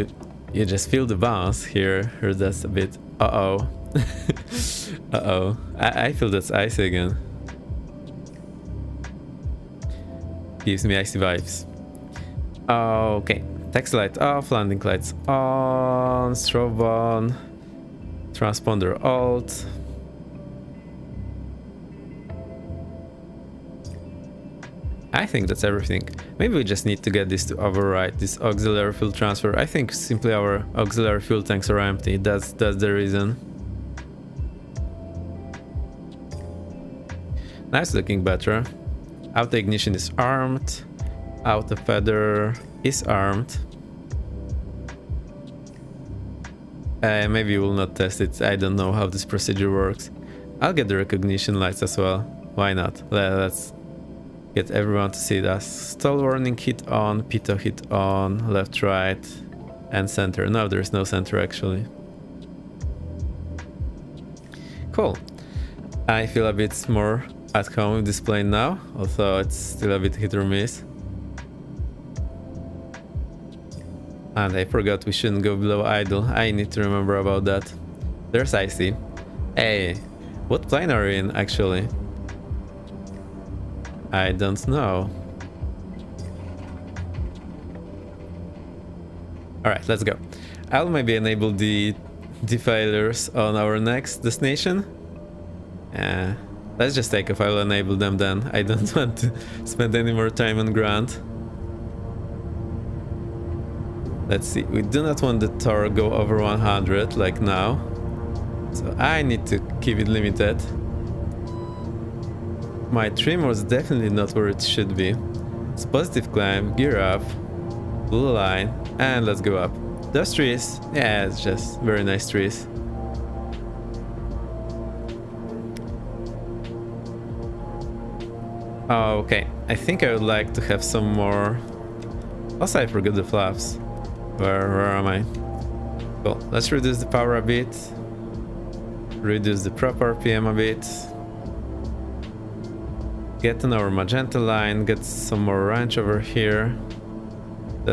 you just feel the bounce here. That's a bit... Uh-oh. Uh-oh. I feel that's icy again. Gives me icy vibes. Okay. Taxi light off, landing lights on, strobe on, transponder alt. I think that's everything. Maybe we just need to get this to override this auxiliary fuel transfer. I think simply our auxiliary fuel tanks are empty. That's the reason. Now it's looking better. Auto ignition is armed. Auto feather is armed. Maybe we'll not test it. I don't know how this procedure works. I'll get the recognition lights as well. Why not? Let's get everyone to see us. Stall warning hit on, pitot hit on, left, right, and center. No, there's no center actually. Cool. I feel a bit more at home with this plane now, although it's still a bit hit or miss. And I forgot we shouldn't go below idle. I need to remember about that. There's icy. Hey, what plane are we in actually? I don't know. Alright, let's go. I'll maybe enable the defailers on our next destination. Let's just take off. I'll enable them then. I don't want to spend any more time on ground. Let's see, we do not want the torque go over 100 like now. So I need to keep it limited. My trim was definitely not where it should be. It's positive climb, gear up, blue line, and let's go up. Those trees, yeah, it's just very nice trees. Okay, I think I would like to have some more Also, I forgot the flaps. Where am I? Cool. Let's reduce the power a bit. Reduce the prop RPM a bit. Get on our magenta line. Get some more range over here.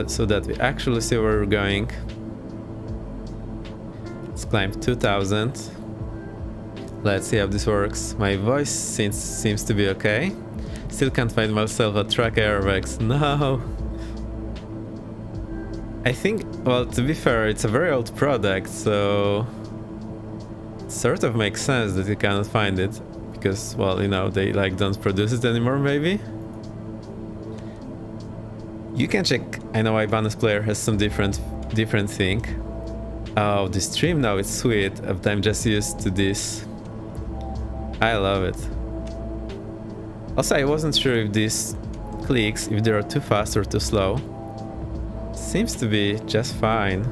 So that we actually see where we're going. Let's climb 2000. Let's see how this works. My voice seems to be okay. Still can't find myself a track airbags. No! I think, well, to be fair, it's a very old product, so it sort of makes sense that you cannot find it. Because, well, you know, they like don't produce it anymore, maybe? You can check. I know Ibanez Player has some different thing. Oh, the stream now is sweet, but I'm just used to this. I love it. Also, I wasn't sure if these clicks, if they are too fast or too slow. Seems to be just fine.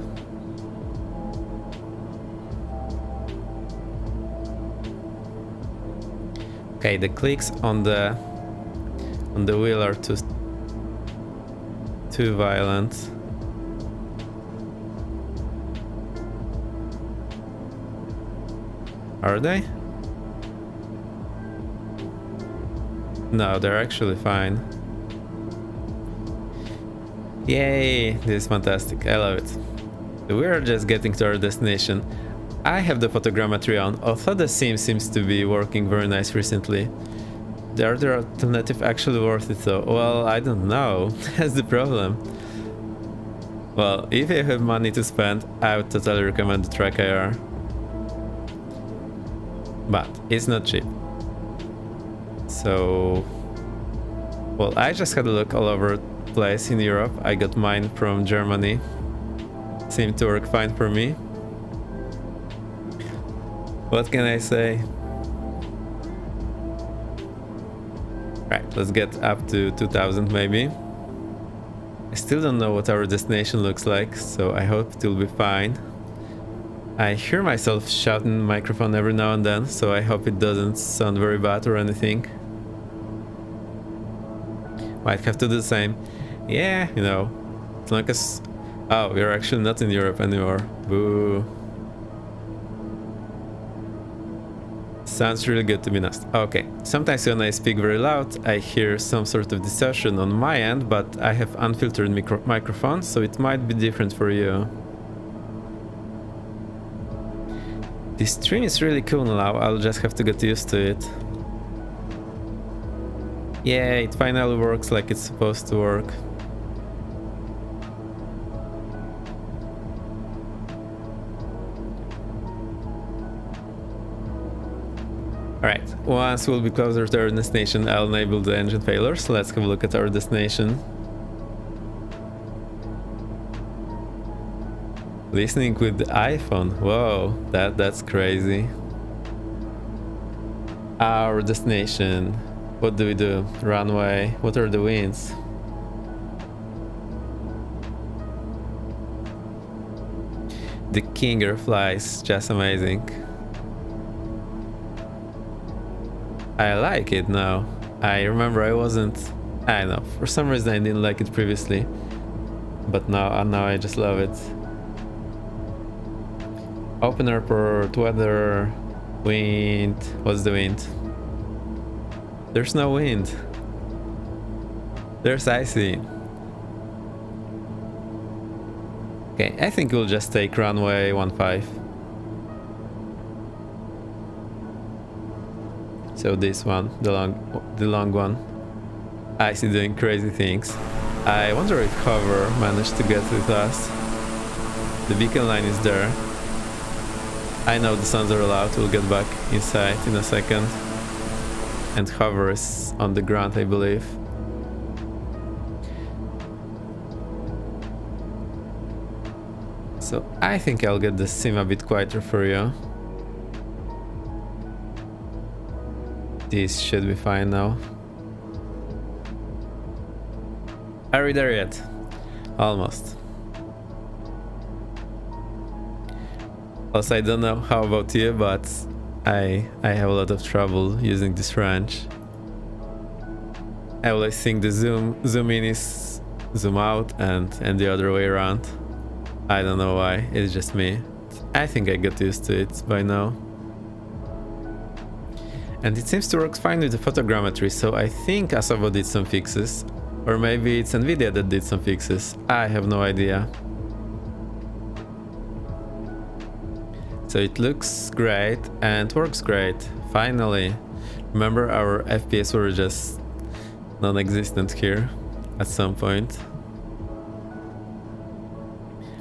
Okay, the clicks on the wheel are too violent. Are they? No, they're actually fine. Yay, this is fantastic. I love it. We are just getting to our destination. I have the photogrammetry on, although the sim seems to be working very nice recently. The other alternative actually worth it though? Well, I don't know. That's the problem. Well, if you have money to spend, I would totally recommend the Track IR. But it's not cheap. So, well, I just had a look all over the place in Europe. I got mine from Germany. Seemed to work fine for me. What can I say? Right, let's get up to 2000 maybe. I still don't know what our destination looks like, so I hope it will be fine. I hear myself shouting in the microphone every now and then, so I hope it doesn't sound very bad or anything. Might have to do the same. Yeah, you know, as long as... Oh, we're actually not in Europe anymore. Boo. Sounds really good to be honest. Okay, sometimes when I speak very loud, I hear some sort of distortion on my end, but I have unfiltered microphone, so it might be different for you. This stream is really cool now, I'll just have to get used to it. Yeah, it finally works like it's supposed to work. Alright, once we'll be closer to our destination, I'll enable the engine failures. Let's have a look at our destination. Listening with the iPhone. Whoa, that's crazy. Our destination. What do we do? Runway. What are the winds? The King Air flies. Just amazing. I like it now. I remember I wasn't... I don't know. For some reason I didn't like it previously. But now I just love it. Open airport, weather, wind. What's the wind? There's no wind. There's icy. Okay, I think we'll just take runway 15. So this one, the long one. Icy doing crazy things. I wonder if Hover managed to get with us. The beacon line is there. I know the suns are allowed, we'll get back inside in a second. And Hover is on the ground, I believe. So I think I'll get the sim a bit quieter for you. This should be fine now. Are we there yet? Almost. Also, I don't know how about you, but I have a lot of trouble using this range. I always think the zoom in is zoom out and the other way around. I don't know why, it's just me. I think I got used to it by now. And it seems to work fine with the photogrammetry, so I think Asobo did some fixes. Or maybe it's Nvidia that did some fixes. I have no idea. So it looks great and works great, finally. Remember, our FPS were just non-existent here at some point.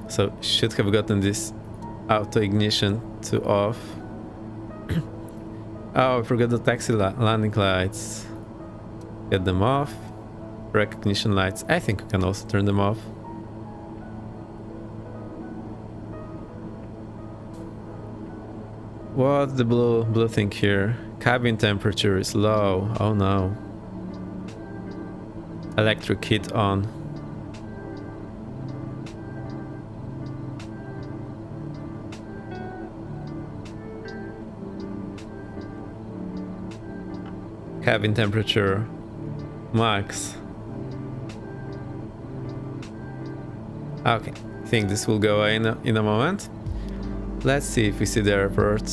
So should have gotten this auto ignition to off. Oh, I forgot the taxi landing lights. Get them off. Recognition lights, I think we can also turn them off. What's the blue thing here? Cabin temperature is low. Oh no. Electric heat on. Cabin temperature max. Okay, I think this will go away in a moment. Let's see if we see the airport.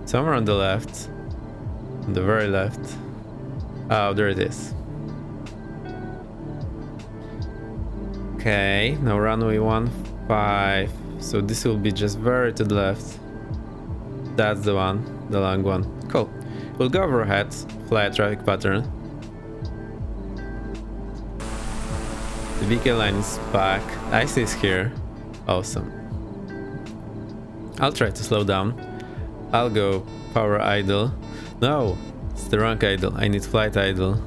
Somewhere on the left. On the very left. Oh, there it is. Okay, now runway 15. So this will be just very to the left. That's the one, the long one. Cool. We'll go overhead, fly a traffic pattern. The BK line is back. IC is here. Awesome. I'll try to slow down. I'll go power idle. No, it's the wrong idle. I need flight idle.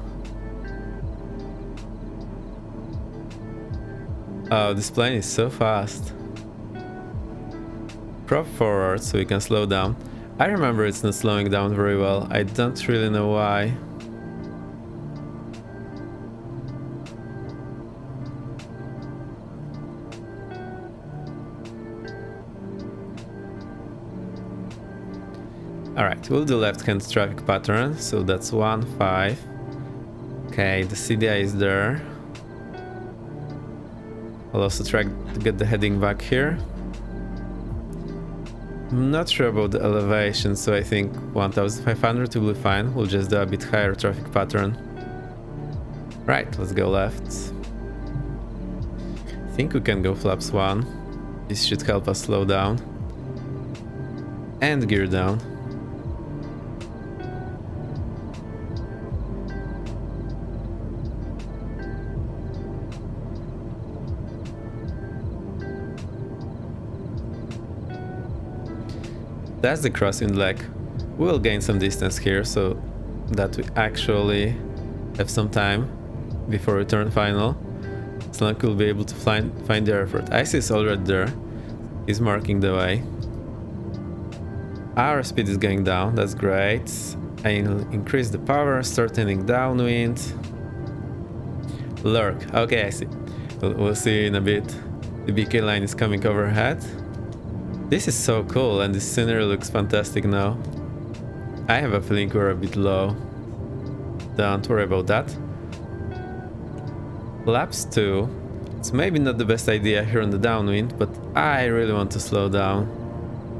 Oh, this plane is so fast. Prop forward so we can slow down. I remember it's not slowing down very well. I don't really know why. Alright, we'll do left-hand traffic pattern, so that's 15. Okay, the CDI is there. I'll also try to get the heading back here. I'm not sure about the elevation, so I think 1500 will be fine. We'll just do a bit higher traffic pattern. Right, let's go left. I think we can go flaps 1. This should help us slow down. And gear down. That's the crosswind leg. We'll gain some distance here so that we actually have some time before we turn final. So long we'll be able to find the airport. IC is already there. He's marking the way. Our speed is going down, that's great. I'll increase the power, start turning downwind. Lurk, okay, I see. We'll see in a bit. The BK line is coming overhead. This is so cool and the scenery looks fantastic now. I have a feeling we're a bit low. Don't worry about that. Laps 2. It's maybe not the best idea here on the downwind, but I really want to slow down.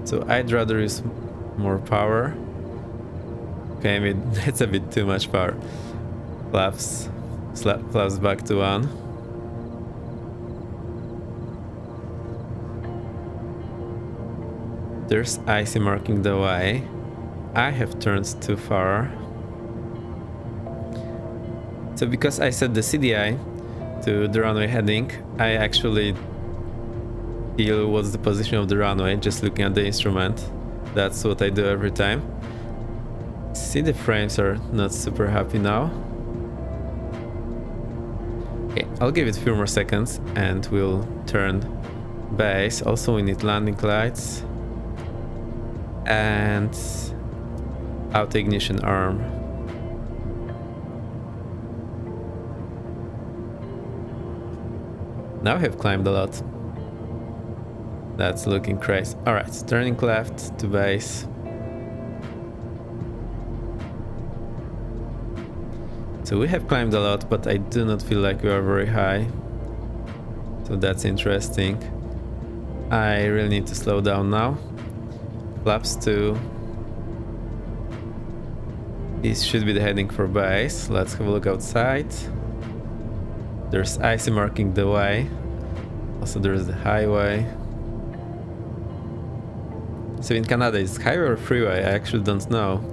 So I'd rather use more power. Okay, I mean, it's a bit too much power. Flaps back to 1. There's IC marking the way. I have turned too far. So because I set the CDI to the runway heading, I actually feel what's the position of the runway just looking at the instrument. That's what I do every time. See, the frames are not super happy now. Okay, I'll give it a few more seconds and we'll turn base. Also we need landing lights. And auto ignition arm. Now we have climbed a lot. That's looking crazy. Alright, turning left to base. So we have climbed a lot, but I do not feel like we are very high. So that's interesting. I really need to slow down now. Flaps 2. This should be the heading for base. Let's have a look outside. There's icy marking the way. Also there's the highway. So in Canada, is highway or freeway? I actually don't know.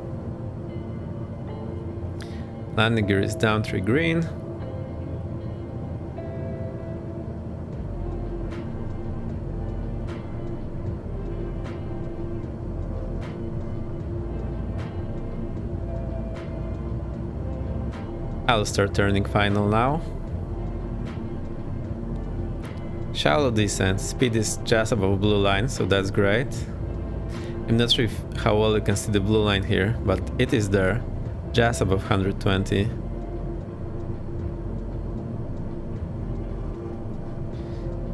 Landing gear is down 3 green. I'll start turning final now. Shallow descent, speed is just above blue line, so that's great. I'm not sure how well you can see the blue line here, but it is there, just above 120.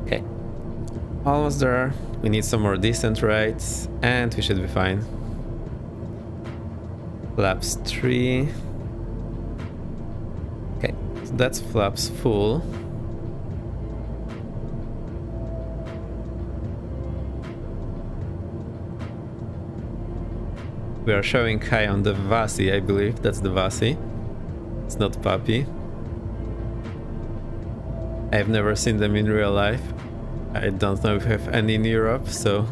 Okay, almost there. We need some more descent rates, and we should be fine. Flaps 3. Okay, so that's flaps full. We are showing high on the Vasi, I believe. That's the Vasi. It's not Puppy. I've never seen them in real life. I don't know if we have any in Europe, so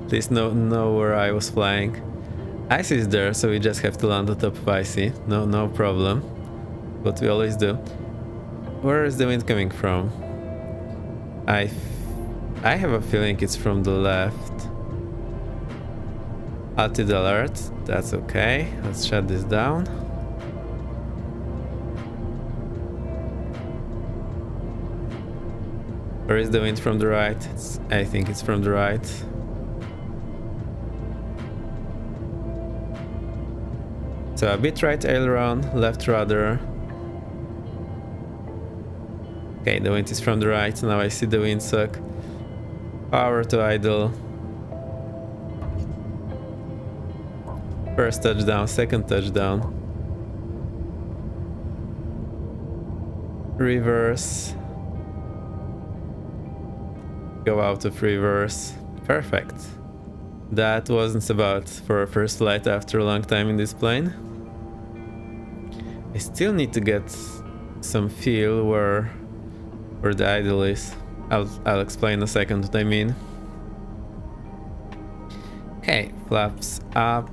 at least know where I was flying. Ice is there, so we just have to land on top of Icy. No problem. What we always do. Where is the wind coming from? I have a feeling it's from the left. Altitude alert, that's okay. Let's shut this down. Where is the wind from the right? I think it's from the right. So a bit right aileron, left rudder. Okay, the wind is from the right. Now I see the windsock. Power to idle. First touchdown, second touchdown. Reverse. Go out of reverse. Perfect. That wasn't so bad for a first flight after a long time in this plane. I still need to get some feel where the idle is. I'll explain in a second what I mean. Okay, flaps up.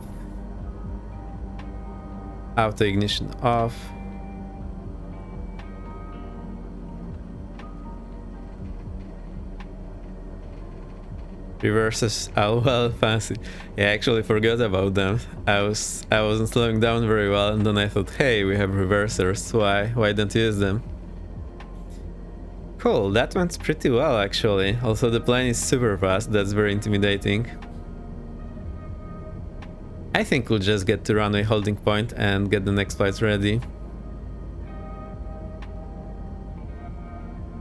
Auto ignition off. Reverses, oh well, fancy. Yeah, I actually forgot about them. I wasn't slowing down very well, and then I thought, hey, we have reversers. Why don't use them? Cool, that went pretty well actually. Also, the plane is super fast. That's very intimidating. I think we'll just get to runway holding point and get the next flight ready.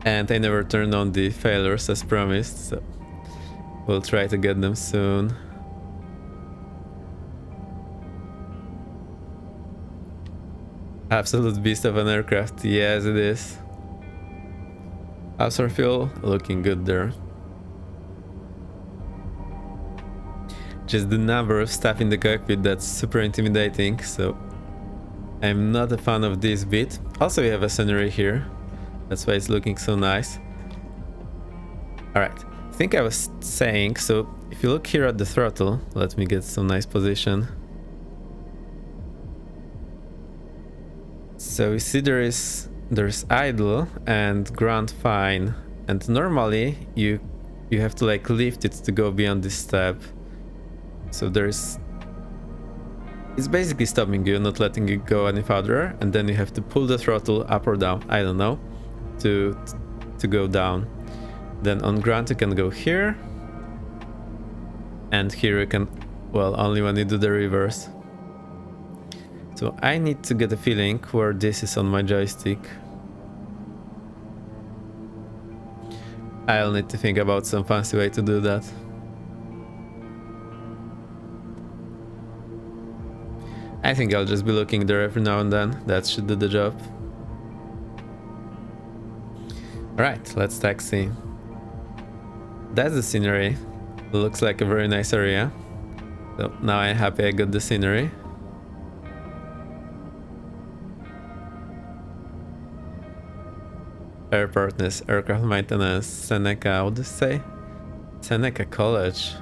And I never turned on the failures as promised, so we'll try to get them soon. Absolute beast of an aircraft, yes it is. Absorb fuel, looking good there. Just the number of stuff in the cockpit, that's super intimidating, so I'm not a fan of this bit. Also we have a scenery here, that's why it's looking so nice. Alright, I think I was saying, so if you look here at the throttle, let me get some nice position. So you see there's idle and ground fine, and normally you have to like lift it to go beyond this step. So it's basically stopping you, not letting you go any further, and then you have to pull the throttle up or down, I don't know, to go down. Then on ground you can go here, and here you can, well, only when you do the reverse. So I need to get a feeling where this is on my joystick. I'll need to think about some fancy way to do that. I think I'll just be looking there every now and then. That should do the job. Right, let's taxi. That's the scenery. Looks like a very nice area. So now I'm happy I got the scenery. Airportness, aircraft maintenance, Seneca, what do you say? Seneca College.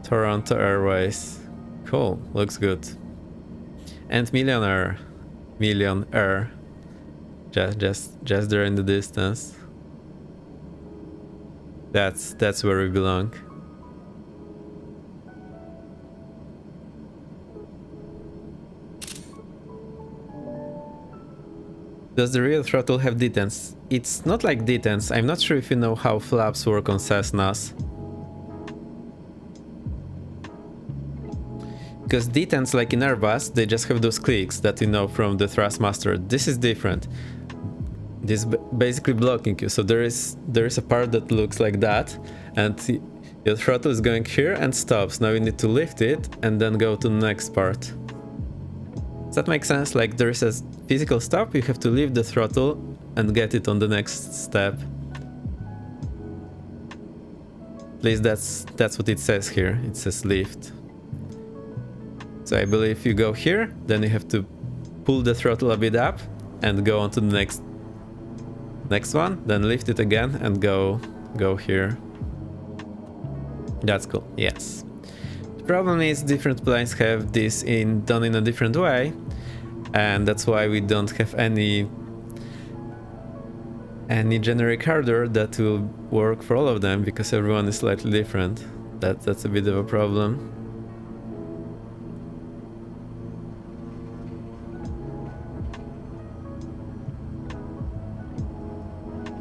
Toronto Airways. Cool, looks good. And Millionaire. Millionaire. Just there in the distance. That's where we belong. Does the real throttle have detents? It's not like detents. I'm not sure if you know how flaps work on Cessnas. Because detents, like in Airbus, they just have those clicks that you know from the Thrustmaster. This is different. This is basically blocking you. So there is a part that looks like that, and your throttle is going here and stops. Now you need to lift it and then go to the next part. Does that make sense? Like there is a physical stop, you have to lift the throttle and get it on the next step. At least that's what it says here. It says lift. So I believe you go here, then you have to pull the throttle a bit up and go on to the next one, then lift it again and go here. That's cool. Yes. The problem is different planes have this done in a different way, and that's why we don't have any generic hardware that will work for all of them, because everyone is slightly different. That's a bit of a problem.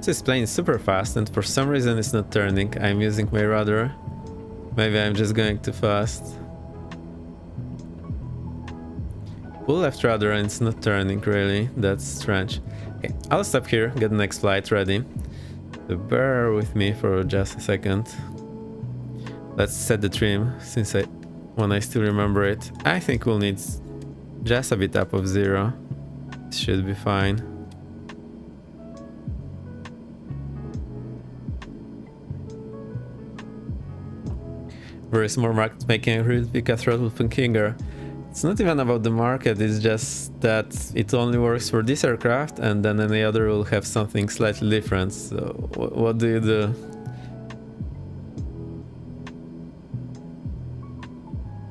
This plane is super fast and for some reason it's not turning. I'm using my rudder. Maybe I'm just going too fast. Pull left rudder and it's not turning really. That's strange. Okay, I'll stop here, get the next flight ready. So bear with me for just a second. Let's set the trim when I still remember it. I think we'll need just a bit up of 0. It should be fine. Very small market making a replica throttle Funkinger. It's not even about the market, it's just that it only works for this aircraft and then any other will have something slightly different. So what do you do?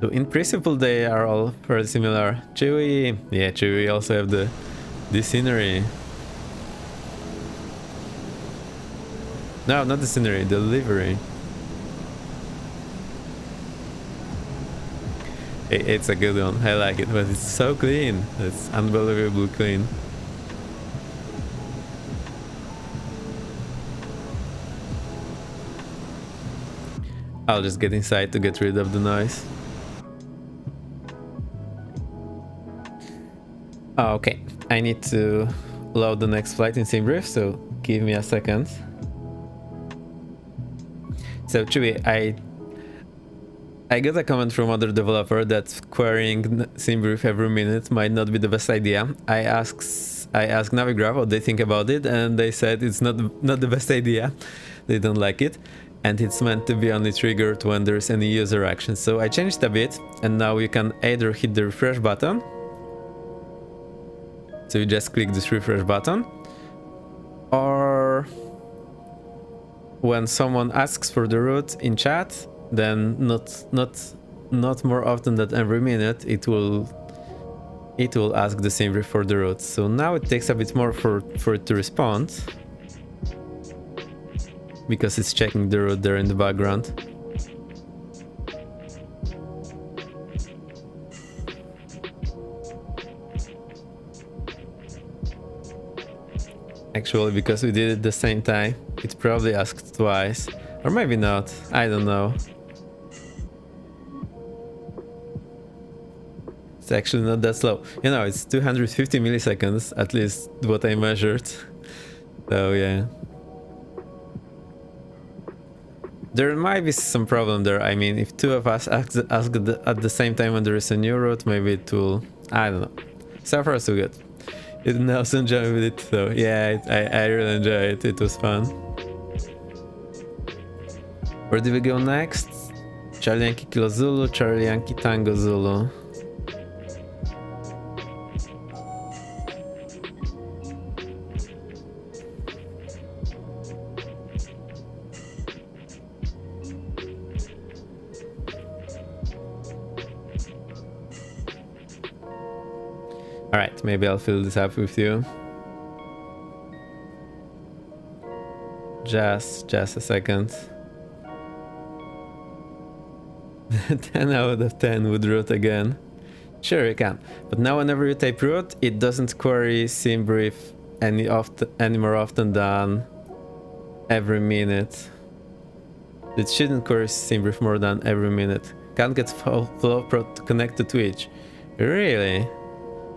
So in principle they are all very similar. Chewy, yeah, Chewy also have the scenery. No, not the scenery, the livery. It's a good one, I like it, but it's so clean. It's unbelievably clean. I'll just get inside to get rid of the noise. Okay, I need to load the next flight in SimBrief, so give me a second. So Chewy, I got a comment from other developer that querying SimBrief every minute might not be the best idea. I asked Navigraph what they think about it, and they said it's not the best idea. They don't like it, and it's meant to be only triggered when there's any user action. So I changed a bit, and now you can either hit the refresh button. So you just click this refresh button, or when someone asks for the route in chat, then not more often than every minute it will ask the SimBrief for the route. So now it takes a bit more for it to respond, because it's checking the route there in the background. Actually, because we did it the same time, it probably asked twice, or maybe not, I don't know. It's actually not that slow. You know, it's 250 milliseconds, at least what I measured. So yeah. There might be some problem there. I mean, if two of us ask at the same time when there is a new route, maybe it will... I don't know. So far so good. It also enjoyed with it, so yeah, I really enjoyed it. It was fun. Where do we go next? Charlie Yankee Kilo Zulu, Charlie Yankee Tango Zulu. Alright, maybe I'll fill this up with you. Just a second. 10 out of 10 would root again. Sure, you can. But now whenever you type root, it doesn't query SymBrief any more often than every minute. It shouldn't query SymBrief more than every minute. Can't get FlowPro to connect to Twitch. Really?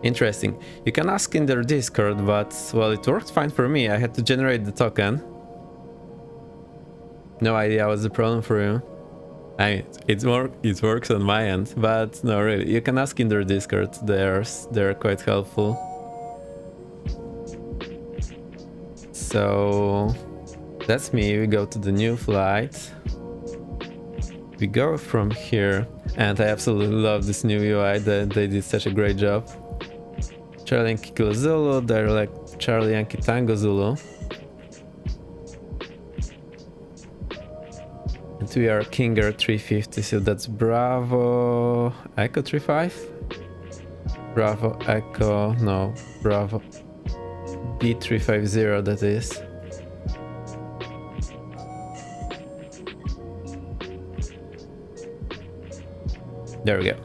Interesting. You can ask in their Discord, but well, it worked fine for me. I had to generate the token. No idea what's the problem for you. I mean, it works on my end, but no, really, you can ask in their Discord. They're quite helpful. So that's me. We go to the new flight. We go from here, and I absolutely love this new UI. They did such a great job. Charlie Yankee Kilo Zulu, they're like Charlie Yankee Tango Zulu. And we are King Air 350, so that's Bravo Echo 35? Bravo Echo, no, Bravo B350 that is. There we go.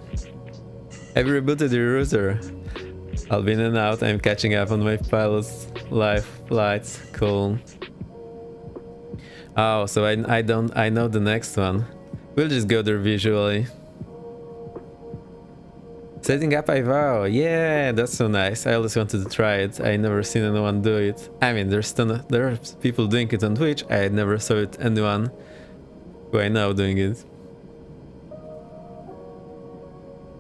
Have you rebooted your router? I'll be in and out. I'm catching up on my pilot's live flights. Cool. Oh, so I know the next one. We'll just go there visually. Setting up IVO. Yeah, that's so nice. I always wanted to try it. I never seen anyone do it. I mean, there are people doing it on Twitch. I never saw it anyone who I know doing it.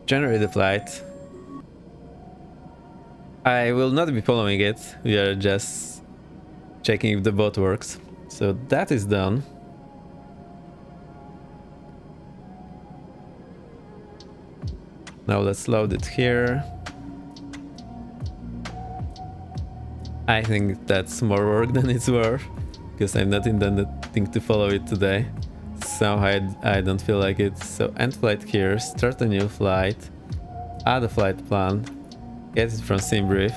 Generate the flight. I will not be following it. We are just checking if the bot works. So that is done. Now let's load it here. I think that's more work than it's worth, because I'm not intending to follow it today. Somehow I don't feel like it. So end flight here, start a new flight, add a flight plan, get it from SymBrief,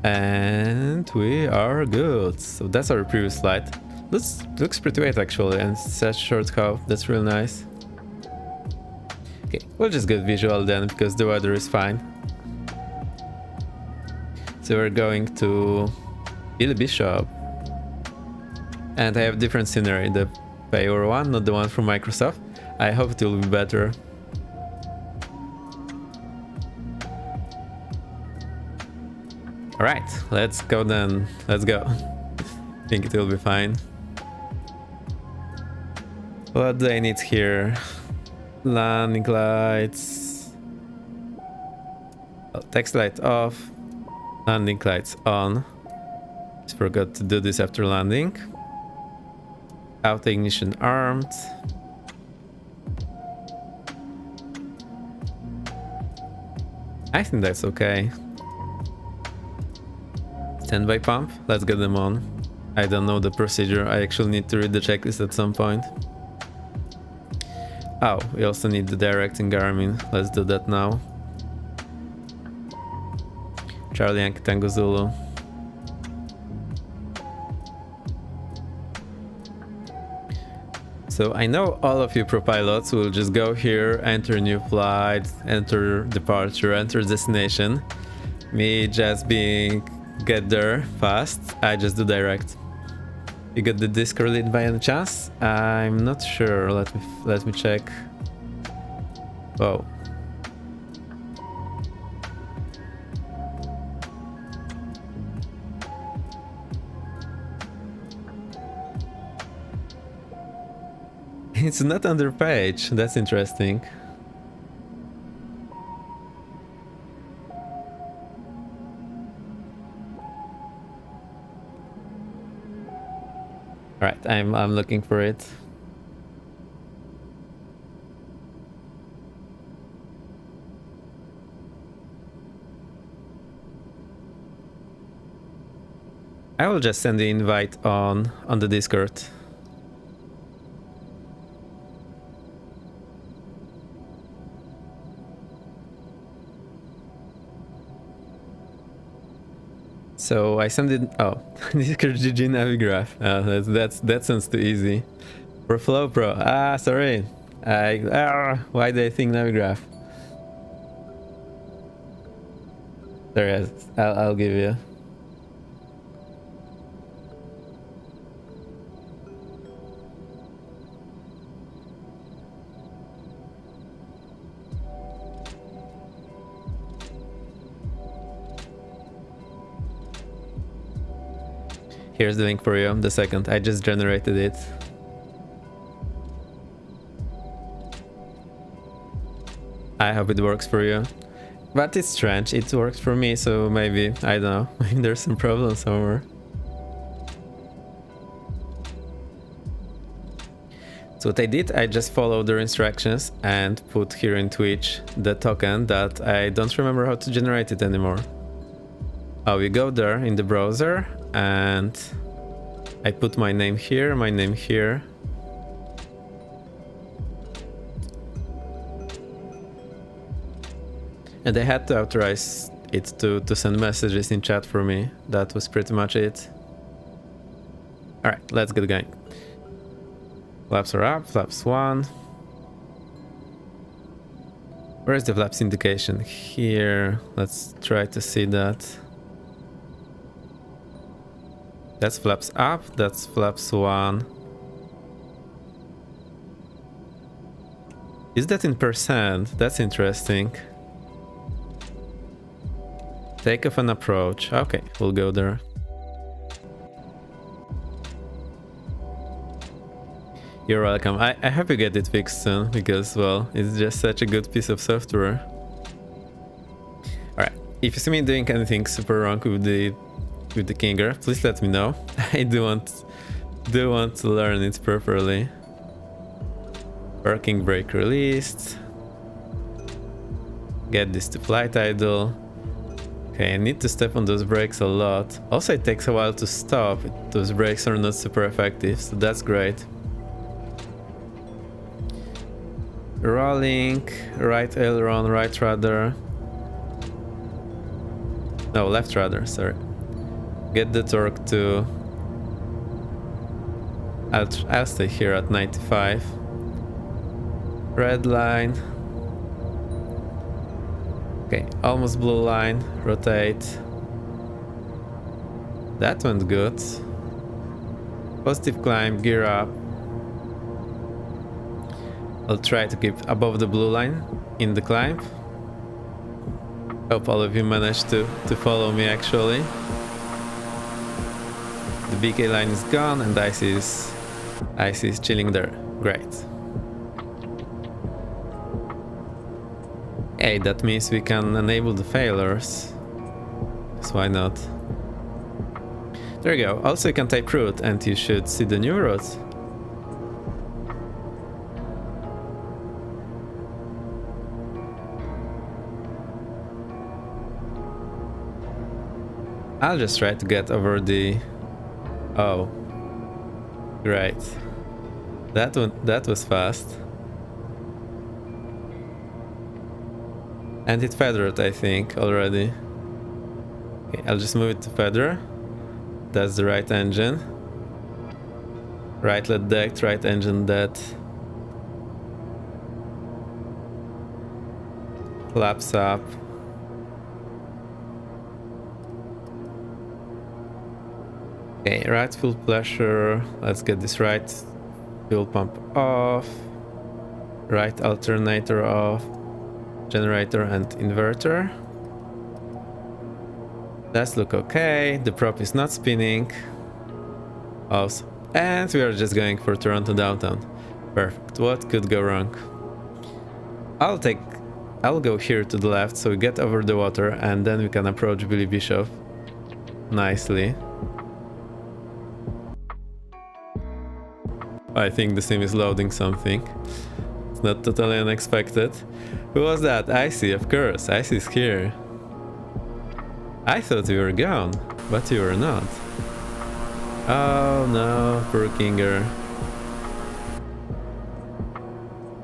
and we are good. So that's our previous flight. Looks pretty great actually, and such short hop. That's real nice. Okay, we'll just get visual then, because the weather is fine. So we're going to Billy Bishop, and I have different scenery, the payor one, not the one from Microsoft. I hope it will be better. Alright, let's go then. Let's go. I think it will be fine. What do I need here? Landing lights. Oh, text light off. Landing lights on. Just forgot to do this after landing. Auto ignition armed. I think that's okay. Standby pump, let's get them on. I don't know the procedure. I actually need to read the checklist at some point. Oh, we also need the directing Garmin. Let's do that now. Charlie Yankee Tango Zulu. So I know all of you pro pilots will just go here, enter new flight, enter departure, enter destination. Me just being get there fast, I just do direct. You got the Discord lead by any chance? I'm not sure. Let me check. Whoa. It's not on their page. That's interesting. Alright, I'm looking for it. I will just send the invite on the Discord. So I sent it. Oh, Discord GG Navigraph. That sounds too easy. For Flow Pro. Sorry. Why did I think Navigraph? Sorry, I'll give you. Here's the link for you, the second. I just generated it. I hope it works for you. But it's strange, it works for me, so maybe, I don't know, maybe there's some problem somewhere. So what I did, I just followed their instructions and put here in Twitch the token that I don't remember how to generate it anymore. Oh, you go there in the browser and I put my name here, my name here. And I had to authorize it to send messages in chat for me. That was pretty much it. Alright, let's get going. Flaps are up, flaps 1. Where is the flaps indication? Here, let's try to see that. That's flaps up, that's flaps 1. Is that in percent? That's interesting. Take off an approach. Okay, we'll go there. You're welcome. I hope you get it fixed soon, because, well, it's just such a good piece of software. Alright, if you see me doing anything super wrong with the Kinger, please let me know. I do want to learn it properly. Working brake released. Get this to flight idle. Okay, I need to step on those brakes a lot. Also, it takes a while to stop. Those brakes are not super effective, so that's great. Rolling, right aileron, right rudder. No, left rudder, sorry. Get the torque to... I'll stay here at 95. Red line. Okay, almost blue line. Rotate. That went good. Positive climb, gear up. I'll try to keep above the blue line in the climb. Hope all of you managed to follow me actually. The BK line is gone and icy is chilling there. Great. Hey, that means we can enable the failures. So why not? There you go. Also you can type route and you should see the new route. I'll just try to get over the... Oh. Great. That was fast. And it feathered, I think, already. Okay, I'll just move it to feather. That's the right engine. Right let decked, right engine dead. Flaps up. Okay, right fuel pressure. Let's get this right fuel pump off. Right alternator off. Generator and inverter. Does look okay. The prop is not spinning. Awesome. And we are just going for Toronto downtown. Perfect. What could go wrong? I'll go here to the left so we get over the water and then we can approach Billy Bishop nicely. I think the sim is loading something. It's not totally unexpected. Who was that? Icy, of course. Icy's here. I thought you were gone, but you were not. Oh no, poor Kinger.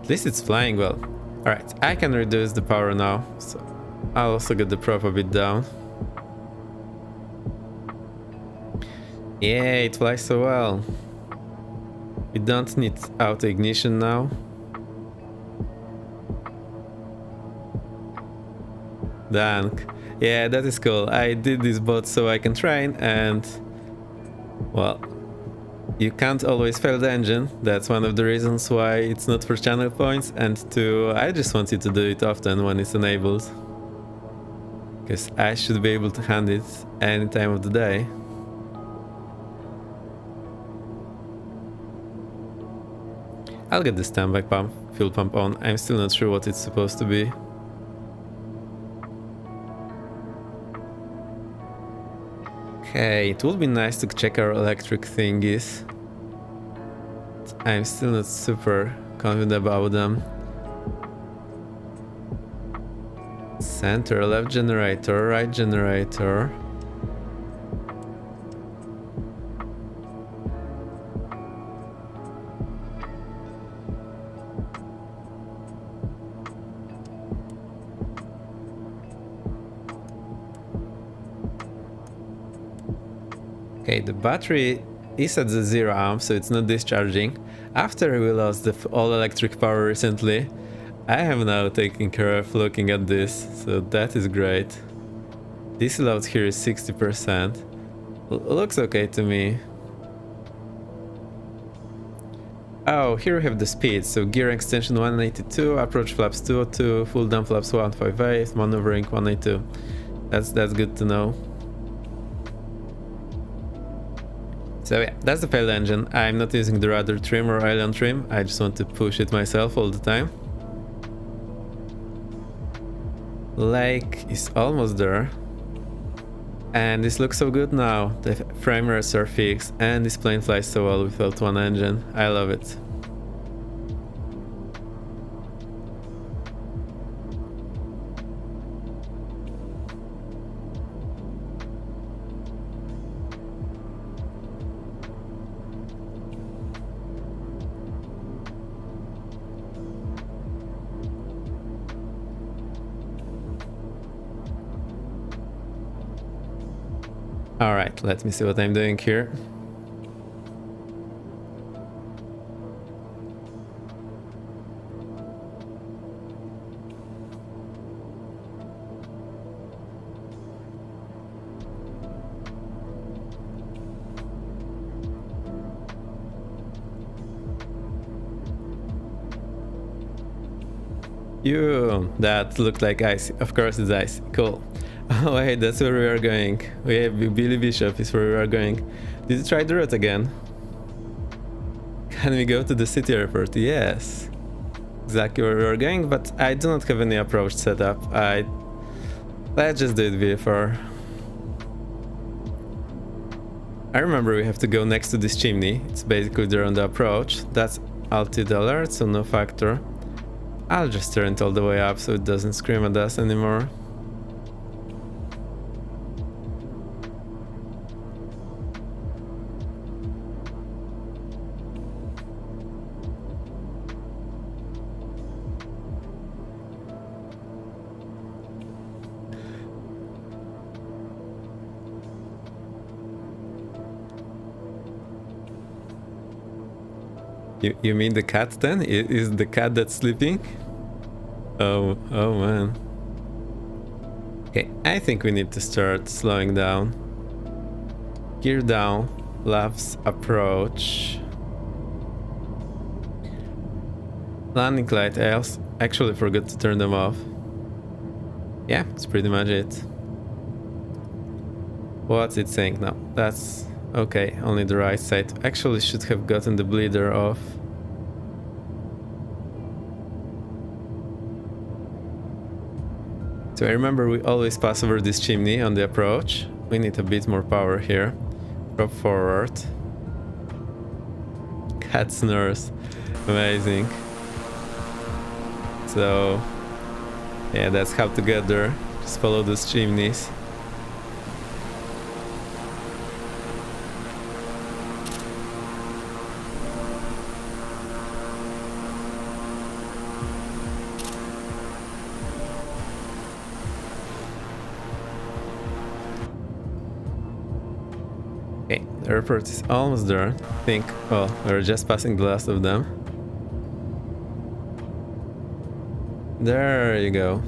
At least it's flying well. Alright, I can reduce the power now, so I'll also get the prop a bit down. Yeah, it flies so well. We don't need auto ignition now. Dank. Yeah, that is cool. I did this bot so I can train, and well, you can't always fail the engine. That's one of the reasons why it's not for channel points, and two, I just want you to do it often when it's enabled, because I should be able to hand it any time of the day. I'll get the standby pump, fuel pump on. I'm still not sure what it's supposed to be. Okay, it would be nice to check our electric thingies. I'm still not super confident about them. Center, left generator, right generator. Okay, the battery is at the 0 amp, so it's not discharging. After we lost the all electric power recently, I have now taken care of looking at this, so that is great. DC load here is 60%. Looks okay to me. Oh, here we have the speed, so gear extension 182, approach flaps 202, full down flaps 158, maneuvering 182. That's good to know. So yeah, that's the failed engine. I'm not using the rudder trim or island trim, I just want to push it myself all the time. Lake is almost there. And this looks so good now. The frame rails are fixed and this plane flies so well without one engine. I love it. Alright, let me see what I'm doing here. That looked like ice. Of course it's ice. Cool. Oh wait, that's where we are going. We have Billy Bishop is where we are going. Did you try the route again? Can we go to the city airport? Yes. Exactly where we are going, but I do not have any approach set up. Let's just do it VFR. I remember we have to go next to this chimney. It's basically there on the approach. That's altitude alert, so no factor. I'll just turn it all the way up so it doesn't scream at us anymore. You mean the cat then? Is the cat that's sleeping? Oh man. Okay, I think we need to start slowing down. Gear down, flaps approach. Landing light, I actually forgot to turn them off. Yeah, that's pretty much it. What's it saying now? That's okay, only the right side. Actually should have gotten the bleeder off. So I remember we always pass over this chimney on the approach. We need a bit more power here. Drop forward. cat snores. Amazing. So yeah, that's how to get there. Just follow those chimneys. Okay, the airport is almost there. I think, well, we're just passing the last of them. There you go.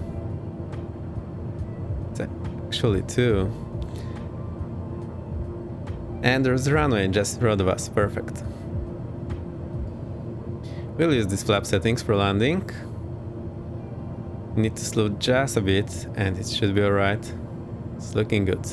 It's actually two. And there's the runway just in front of us. Perfect. We'll use these flap settings for landing. Need to slow just a bit and it should be alright. It's looking good.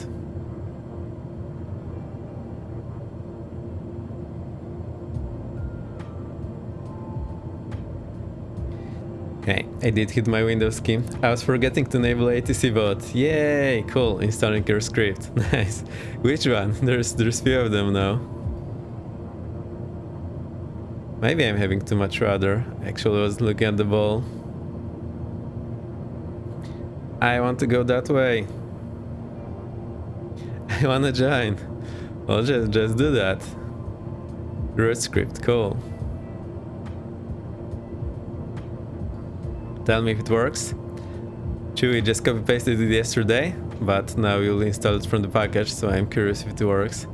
Okay, I did hit my Windows key. I was forgetting to enable ATC bot. Yay! Cool, installing your script. Nice. Which one? There's few of them now. Maybe I'm having too much rudder. Actually, I was looking at the ball. I want to go that way. I wanna join. Well, just do that. Root script, cool. Tell me if it works. Chewy just copy pasted it yesterday, but now you'll install it from the package, so I'm curious if it works.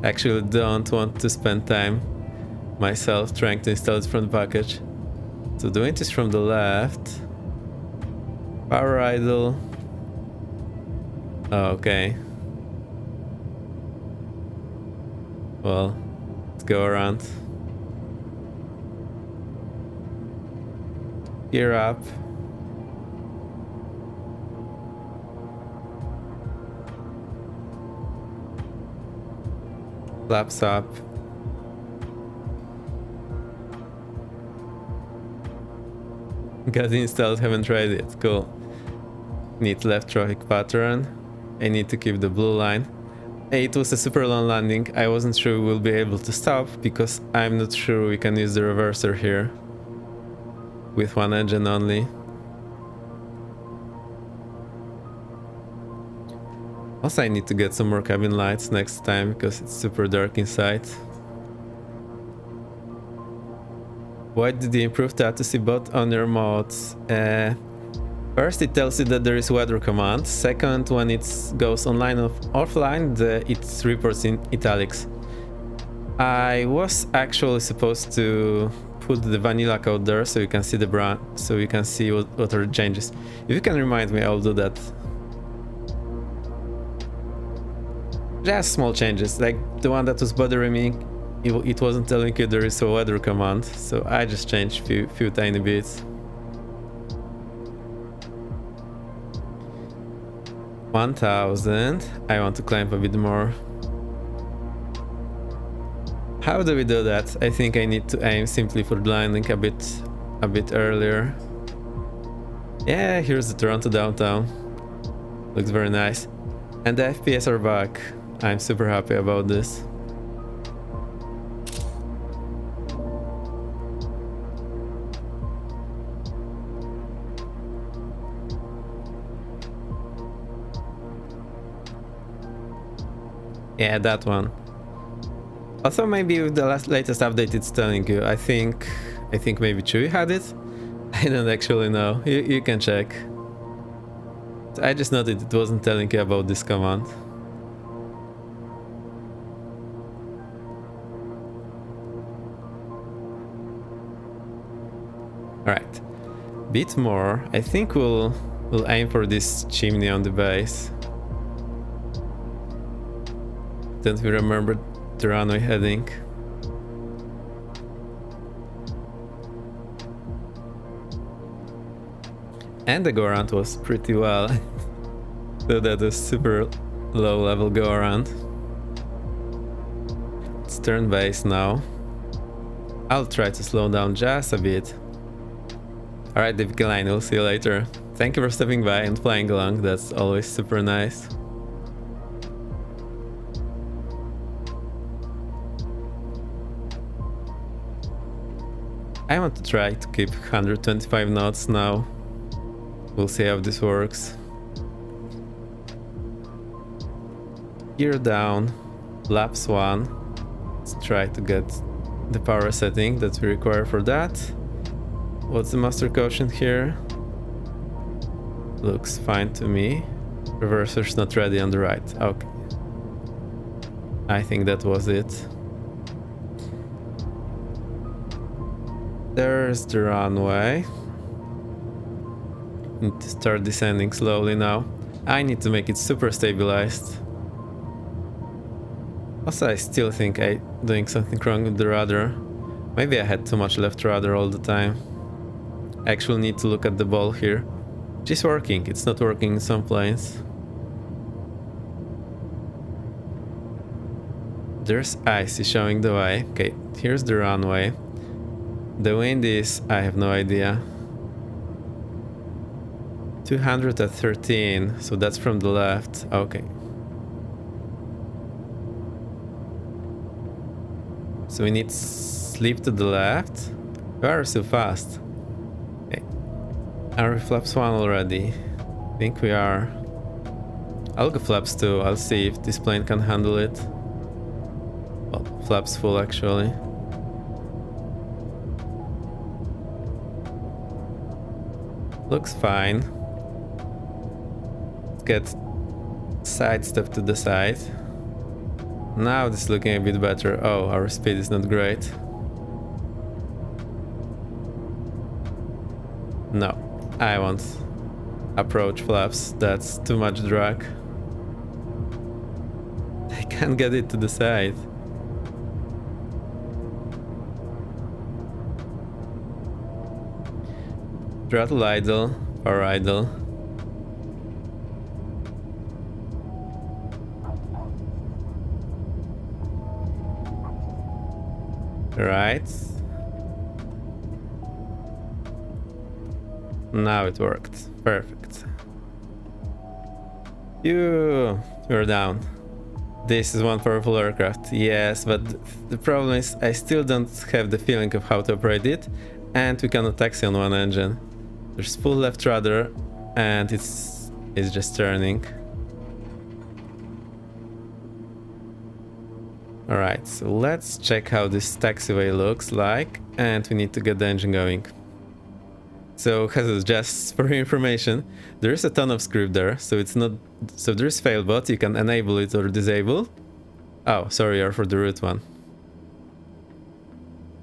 Actually, don't want to spend time myself trying to install it from the package. So doing this from the left. Power idle. Oh, okay. Well, let's go around. Gear up. Flaps up. Got installed, haven't tried it. Cool. Need left traffic pattern. I need to keep the blue line. It was a super long landing. I wasn't sure we'll be able to stop because I'm not sure we can use the reverser here. With one engine only. Also, I need to get some more cabin lights next time because it's super dark inside. Why did you improve the ATC bot on your mods? First, it tells you that there is weather command. Second, when it goes online or offline, it reports in italics. I was actually supposed to put the vanilla code there so you can see the brand, so you can see what are the changes. If you can remind me, I'll do that. Just small changes, like the one that was bothering me, it wasn't telling you there is a weather command, so I just changed few tiny bits. 1000. I want to climb a bit more. How do we do that? I think I need to aim simply for landing a bit earlier. Yeah, here's the Toronto downtown. Looks very nice. And the FPS are back. I'm super happy about this. Yeah, that one. Also, maybe with the latest update it's telling you. I think maybe Chewy had it. I don't actually know. You can check. I just noted it wasn't telling you about this command. Alright. Bit more. I think we'll aim for this chimney on the base. Don't we remember the runway heading? And the go around was pretty well. So that was super low level go around. It's turn base now. I'll try to slow down just a bit. Alright, DPK line, we'll see you later. Thank you for stopping by and flying along, that's always super nice. I want to try to keep 125 knots now. We'll see how this works. Gear down, flaps 1. Let's try to get the power setting that we require for that. What's the master quotient here? Looks fine to me. Reverser's not ready on the right. Okay. I think that was it. There's the runway. Need to start descending slowly now. I need to make it super stabilized. Also, I still think I'm doing something wrong with the rudder. Maybe I had too much left rudder all the time. I actually need to look at the ball here. She's working, it's not working in some planes. There's ice showing the way. Okay, here's the runway. The wind is, I have no idea. 200 at 13, so that's from the left. Okay. So we need slip to the left. We are so fast. Okay. Are we flaps 1 already? I think we are. I'll go flaps 2. I'll see if this plane can handle it. Well, flaps full actually. Looks fine. Let's get side step to the side. Now this is looking a bit better. Oh, our speed is not great. No, I won't approach flaps. That's too much drag. I can't get it to the side. Throttle idle, power idle. Right. Now it worked. Perfect. You're down. This is one powerful aircraft. Yes, but the problem is I still don't have the feeling of how to operate it, and we cannot taxi on one engine. There's full left rudder, and it's just turning. Alright, so let's check how this taxiway looks like, and we need to get the engine going. So, just for your information, there is a ton of script there, so it's not... So there's failbot, you can enable it or disable. Oh, sorry, you're for the root one.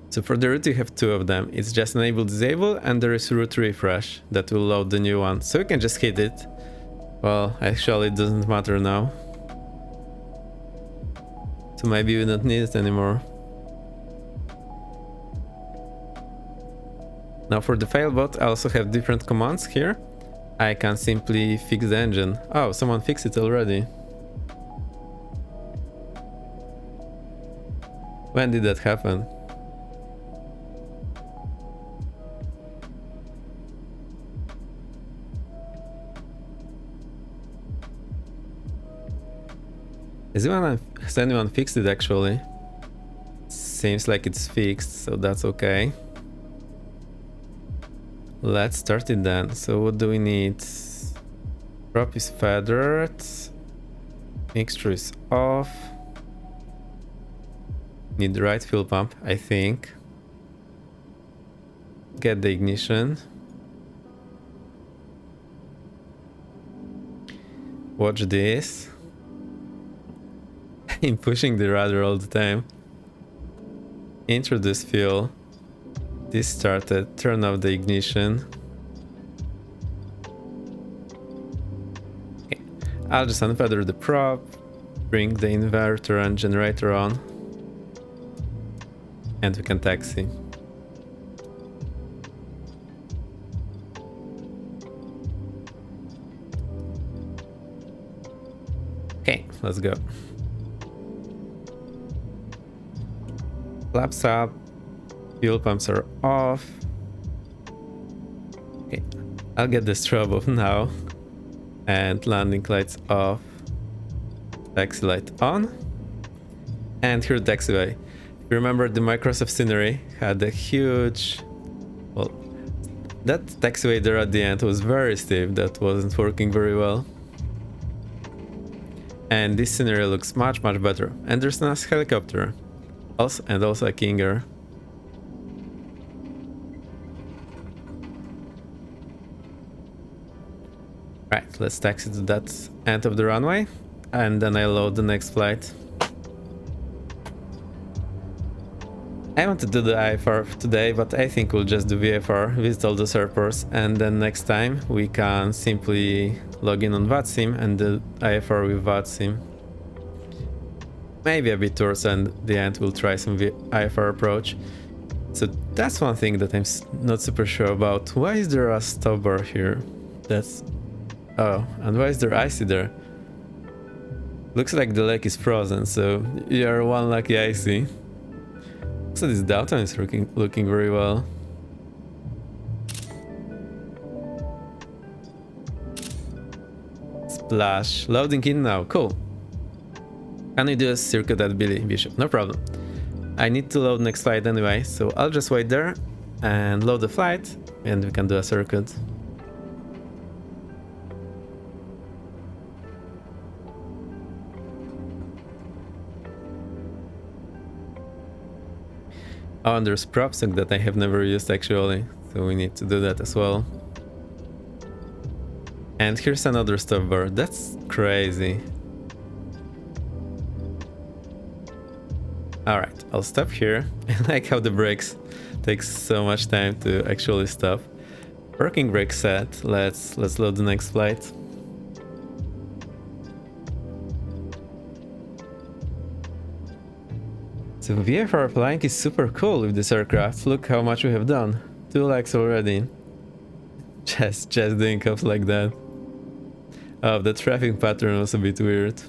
So for the root you have 2 of them. It's just enable, disable, and there is root refresh that will load the new one. So you can just hit it. Well, actually it doesn't matter now. So maybe we don't need it anymore. Now for the failbot, I also have different commands here. I can simply fix the engine. Oh, someone fixed it already. When did that happen? Has anyone fixed it actually? Seems like it's fixed, so that's okay. Let's start it then. So what do we need? Prop is feathered. Mixture is off. Need the right fuel pump, I think. Get the ignition. Watch this. I'm pushing the rudder all the time. Introduce fuel. This started. Turn off the ignition. Okay. I'll just unfeather the prop. Bring the inverter and generator on. And we can taxi. Okay, let's go. Flaps up. Fuel pumps are off. Okay, I'll get the strobe off now. And landing lights off. Taxi light on. And here taxiway. If you remember, the Microsoft scenery had a huge That taxiway there at the end was very steep, that wasn't working very well. And this scenario looks much better. And there's a nice helicopter. Also a Kinger. Right, let's taxi to that end of the runway. And then I load the next flight. I want to do the IFR today, but I think we'll just do VFR, visit all those airports, and then next time we can simply log in on VATSIM and do IFR with VATSIM. Maybe a bit towards the end we'll try some IFR approach. So that's one thing that I'm not super sure about. Why is there a stop bar here? That's... oh, and why is there icy there? Looks like the lake is frozen, so you're one lucky icy. So this downtown is looking very well. Splash. Loading in now. Cool. Can we do a circuit at Billy Bishop? No problem. I need to load next flight anyway, so I'll just wait there and load the flight and we can do a circuit. Oh, and there's PropSec that I have never used actually, so we need to do that as well. And here's another stop bar. That's crazy. Alright, I'll stop here. I like how the brakes takes so much time to actually stop. Working brake set. Let's load the next flight. So VFR flying is super cool with this aircraft. Look how much we have done. 2 lakhs already. Just doing cups like that. Oh, the traffic pattern was a bit weird.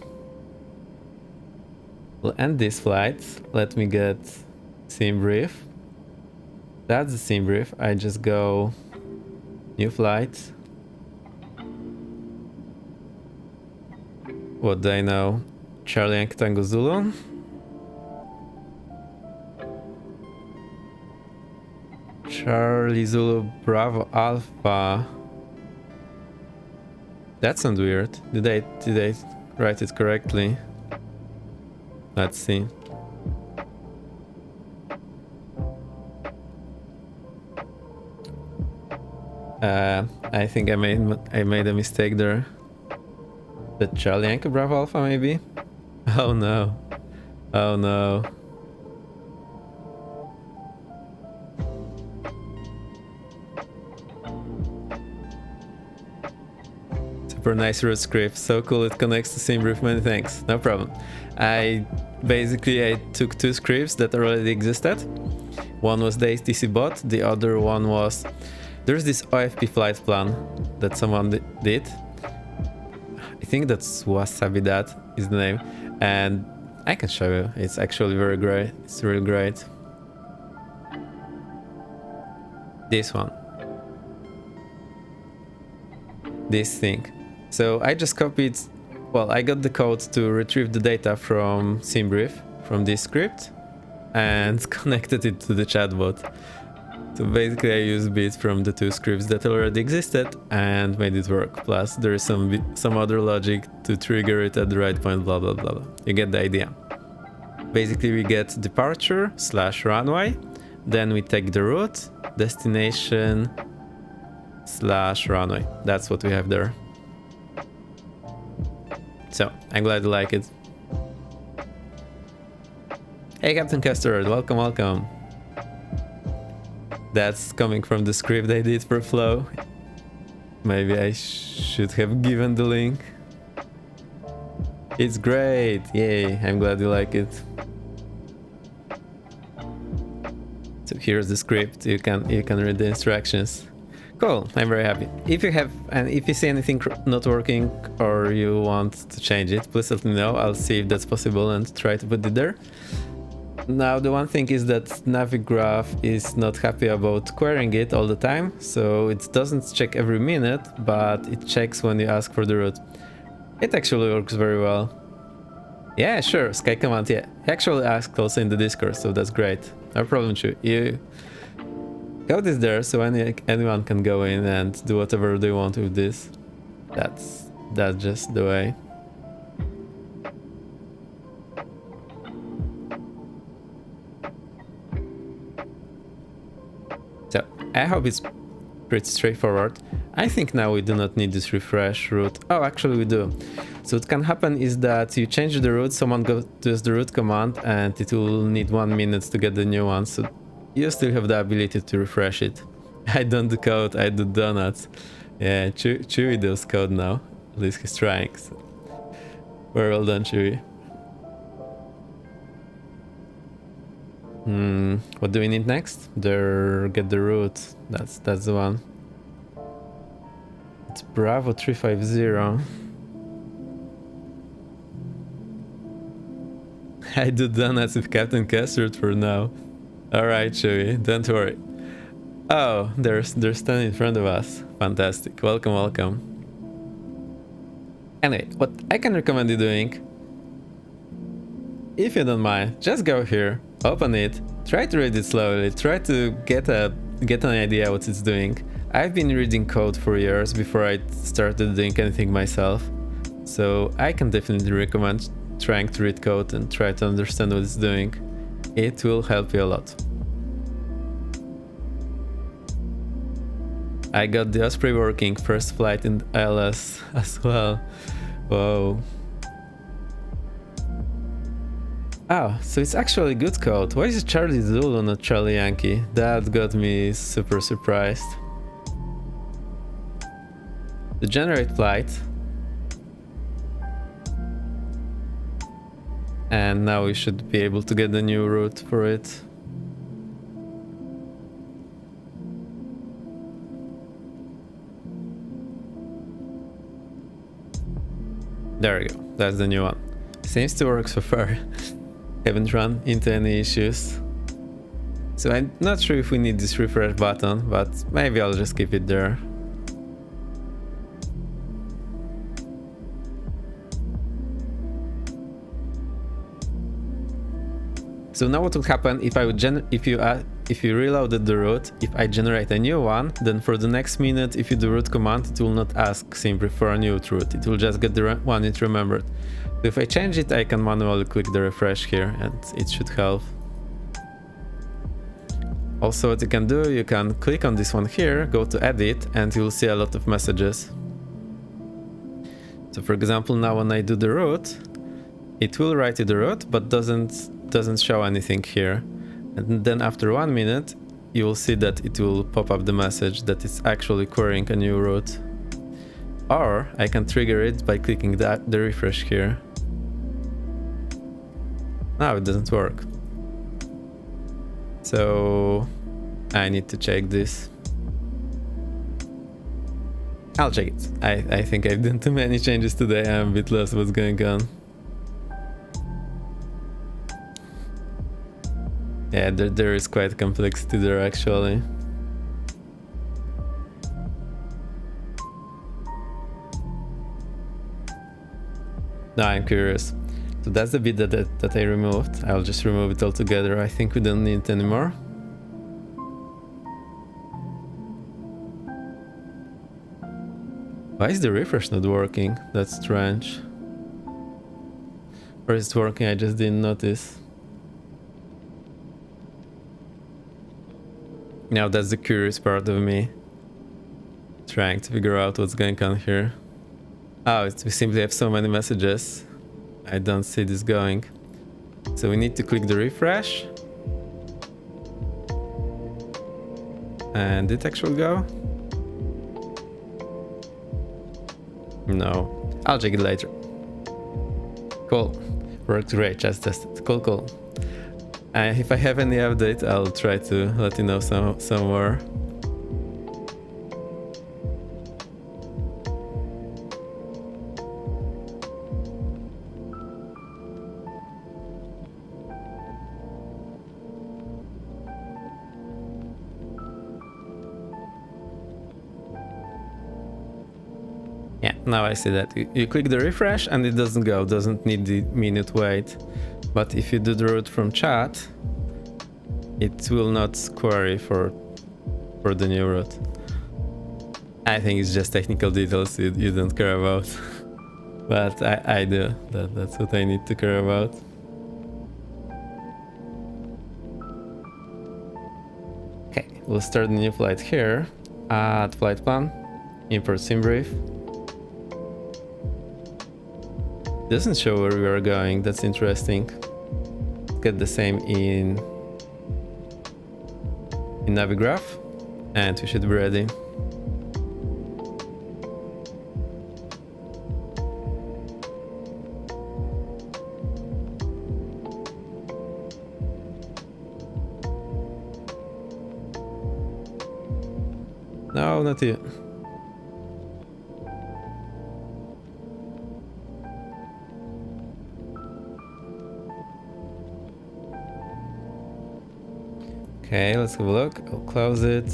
We'll end this flight. Let me get sim brief. That's the sim brief. I just go new flight. What do I know? Charlie Yankee Tango Zulu. Charlie Zulu Bravo Alpha. That sounds weird. Did I write it correctly? Let's see. I think I made a mistake there. The Charlie Yankee Bravo Alpha maybe? Oh no. Oh no. Super nice root script, so cool it connects to SimBrief, many thanks, no problem. I took 2 scripts that already existed. One was the HTC bot, the other one was... There's this OFP flight plan that someone did. I think that's Wasabi, that is the name. And I can show you, it's actually very great, it's really great. This one. This thing. So I just copied, well, I got the code to retrieve the data from SimBrief, from this script, and connected it to the chatbot. So basically I used bits from the 2 scripts that already existed and made it work. Plus there is some other logic to trigger it at the right point, blah blah blah blah. You get the idea. Basically we get departure / runway, then we take the route, destination / runway. That's what we have there. So, I'm glad you like it. Hey Captain Custard, welcome, welcome. That's coming from the script I did for Flow. Maybe I should have given the link. It's great, yay, I'm glad you like it. So here's the script, you can read the instructions. Cool, I'm very happy. If you see anything not working or you want to change it, please let me know. I'll see if that's possible and try to put it there. Now the one thing is that Navigraph is not happy about querying it all the time, so it doesn't check every minute, but it checks when you ask for the route. It actually works very well. Yeah, sure, Sky Command, yeah. He actually asked also in the Discord, so that's great. No problem, Code is there, so anyone can go in and do whatever they want with this. That's just the way. So I hope it's pretty straightforward. I think now we do not need this refresh root. Oh, actually we do. So what can happen is that you change the root, someone does the root command, and it will need 1 minute to get the new one. So you still have the ability to refresh it. I don't do code, I do donuts. Yeah, Chewy does code now. At least he's trying. So. Well done, Chewy. What do we need next? Get the root. That's the one. It's Bravo 350. I do donuts with Captain Custard for now. Alright, Chewy, don't worry. Oh, they're standing in front of us. Fantastic. Welcome, welcome. Anyway, what I can recommend you doing, if you don't mind, just go here, open it, try to read it slowly, try to get an idea what it's doing. I've been reading code for years before I started doing anything myself, so I can definitely recommend trying to read code and try to understand what it's doing. It will help you a lot. I got the Osprey working, first flight in ILS as well. Whoa. Oh, so it's actually good code. Why is it Charlie Zulu, not Charlie Yankee? That got me super surprised. The generate flight. And now we should be able to get the new route for it. There we go, that's the new one. Seems to work so far. Haven't run into any issues. So I'm not sure if we need this refresh button, but maybe I'll just keep it there. So now what would happen if if you reloaded the root, if I generate a new one, then for the next minute, if you do root command, it will not ask simply for a new root. It will just get the one it remembered. So if I change it, I can manually click the refresh here, and it should help. Also, what you can do, you can click on this one here, go to edit, and you'll see a lot of messages. So for example, now when I do the root, it will write you the root, but doesn't show anything here. And then after 1 minute, you will see that it will pop up the message that it's actually querying a new route. Or I can trigger it by clicking the refresh here. Now it doesn't work. So I need to check this. I'll check it. I think I've done too many changes today. I'm a bit lost what's going on. Yeah, there is quite complexity there actually. Now I'm curious. So that's the bit that I removed. I'll just remove it altogether. I think we don't need it anymore. Why is the refresh not working? That's strange. Or is it working? I just didn't notice. Now that's the curious part of me, trying to figure out what's going on here. Oh, we simply have so many messages. I don't see this going. So we need to click the refresh. And did it actually go? No. I'll check it later. Cool. Worked great, just tested. Cool. If I have any update, I'll try to let you know some more. Yeah, now I see that. You click the refresh and it doesn't go, doesn't need the minute wait. But if you do the route from chat, it will not query for for the new route. I think it's just technical details you don't care about. But I do. That's what I need to care about. Okay, we'll start the new flight here. Add flight plan. Import sim brief. Doesn't show where we are going. That's interesting. Get the same in Navigraph, and we should be ready. No, not you. Okay, let's have a look. I'll close it.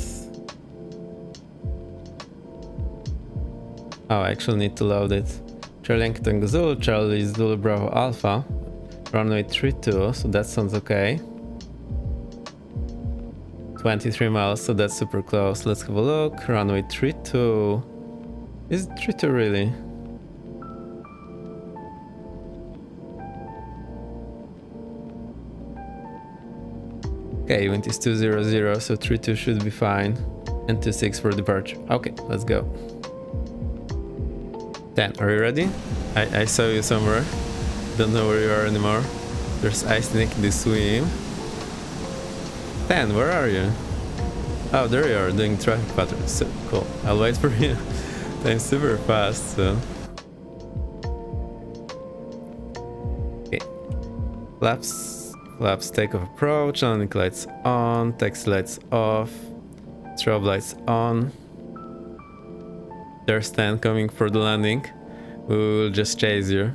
Oh, I actually need to load it. Charlie Yankee Tango Zulu, Charlie Zulu Bravo Alpha. Runway 32, so that sounds okay. 23 miles, so that's super close. Let's have a look. Runway 32. Is it 32 really? Okay, wind is 200, so 32 should be fine. And 26 for departure. Okay, let's go. 10, are you ready? I saw you somewhere. Don't know where you are anymore. There's ice in the swim. 10, where are you? Oh, there you are, doing traffic patterns. So cool. I'll wait for you. Time's super fast, so. Okay. Flaps takeoff approach, landing lights on, taxi lights off, strobe lights on. There's 10 coming for the landing. We will just chase you.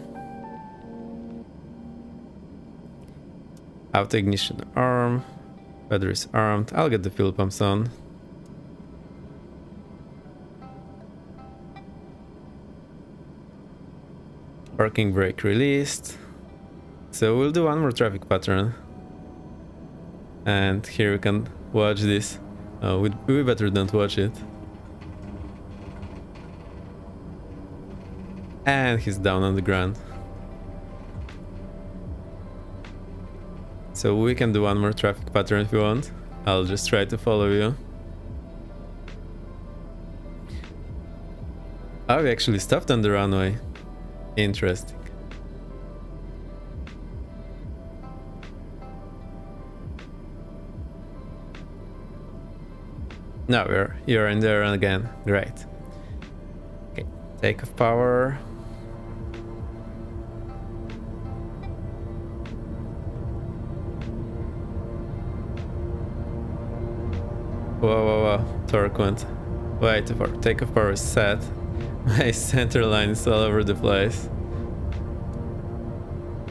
Auto ignition arm. Battery is armed. I'll get the fuel pumps on. Parking brake released. So we'll do one more traffic pattern. And here we can watch this. We better don't watch it. And he's down on the ground. So we can do one more traffic pattern if you want. I'll just try to follow you. Oh, we actually stopped on the runway. Interesting. No, you're in there again. Great. Okay, takeoff power. Whoa. Torque went way too far. Takeoff power is set. My center line is all over the place.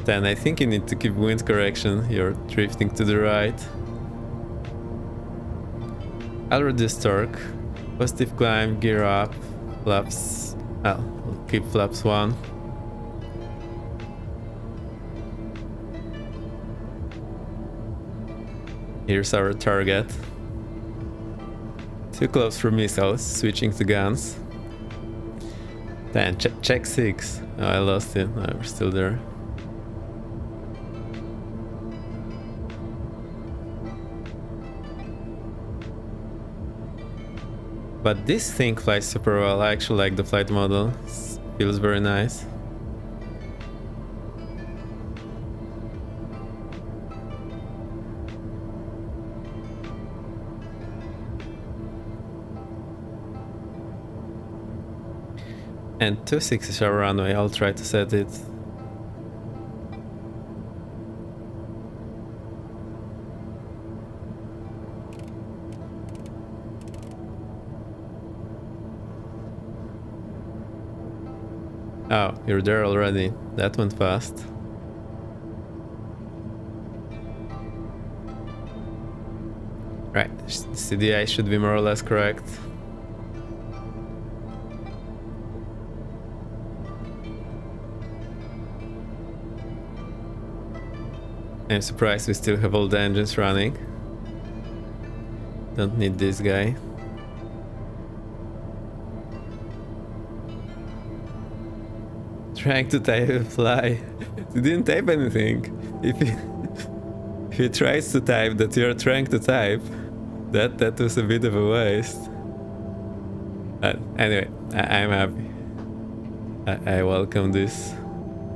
Then I think you need to keep wind correction. You're drifting to the right. I'll reduce torque. Positive climb, gear up, flaps. Well, we'll keep flaps 1. Here's our target. Too close for missiles, switching to guns. Then check 6. Oh, I lost it. No, we're still there. But this thing flies super well. I actually like the flight model. It feels very nice. And 26 is our runway. I'll try to set it. Oh, you're there already. That went fast. Right, CDI should be more or less correct. I'm surprised we still have all the engines running. Don't need this guy. trying to fly. You didn't type anything. If he tries to type that you're trying to type, that was a bit of a waste. Anyway, I'm happy. I welcome this.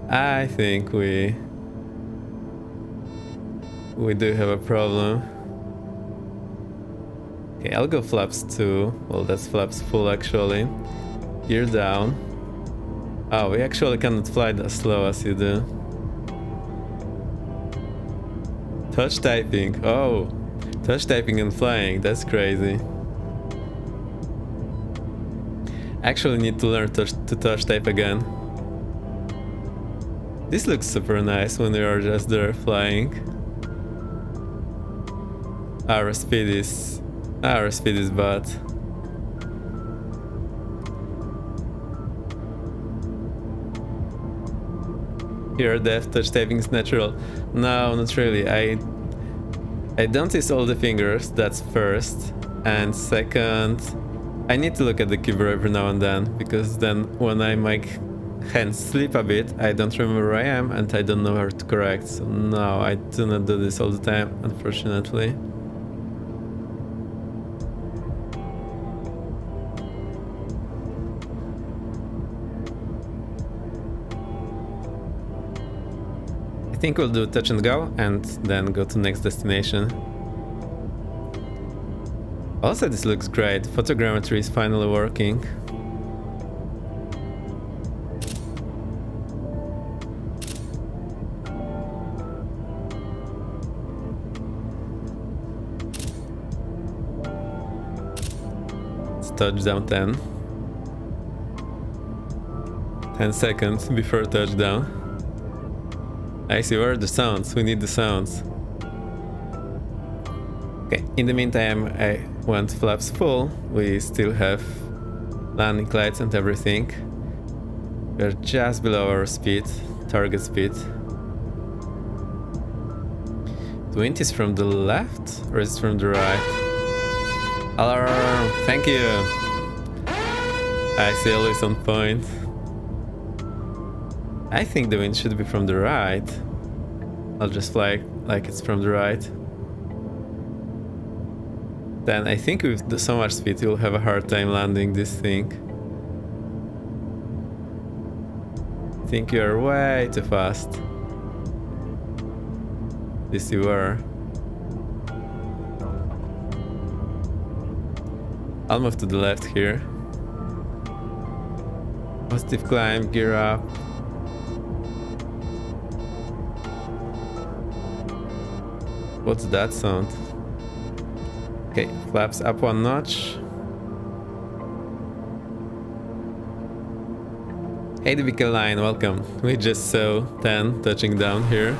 I think we do have a problem. Okay, I'll go flaps 2. Well, that's flaps full actually. Gear down. Oh, we actually cannot fly as slow as you do. Touch typing. Oh, touch typing and flying. That's crazy. Actually need to learn to touch type again. This looks super nice when you are just there flying. Our speed is bad. Here, depth touch typing is natural. No, not really. I don't use all the fingers. That's first, and second, I need to look at the keyboard every now and then, because then when my hands slip a bit, I don't remember where I am and I don't know where to correct. So no, I do not do this all the time, unfortunately. I think we'll do touch and go and then go to next destination. Also, this looks great. Photogrammetry is finally working. It's touchdown 10. 10 seconds before touchdown. I see, where are the sounds? We need the sounds. Okay, in the meantime, I went flaps full. We still have landing lights and everything. We're just below our speed, target speed. The wind is from the left or is it from the right? Alarm! Thank you! I see, always on point. I think the wind should be from the right. I'll just fly like it's from the right. Then I think with so much speed you'll have a hard time landing this thing. I think you are way too fast. This you are. I'll move to the left here. Positive climb, gear up. What's that sound? Okay, flaps up one notch. Hey DBK Line, welcome. We just saw 10 touching down here.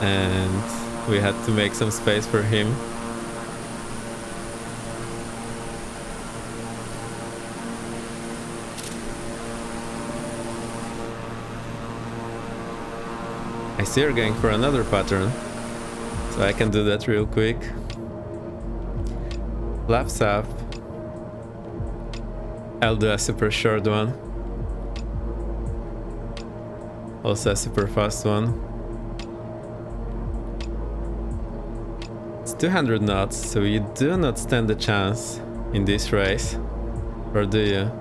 And we had to make some space for him. I see you're going for another pattern. So I can do that real quick. Flaps up. I'll do a super short one. Also a super fast one. It's 200 knots, so you do not stand a chance in this race. Or do you?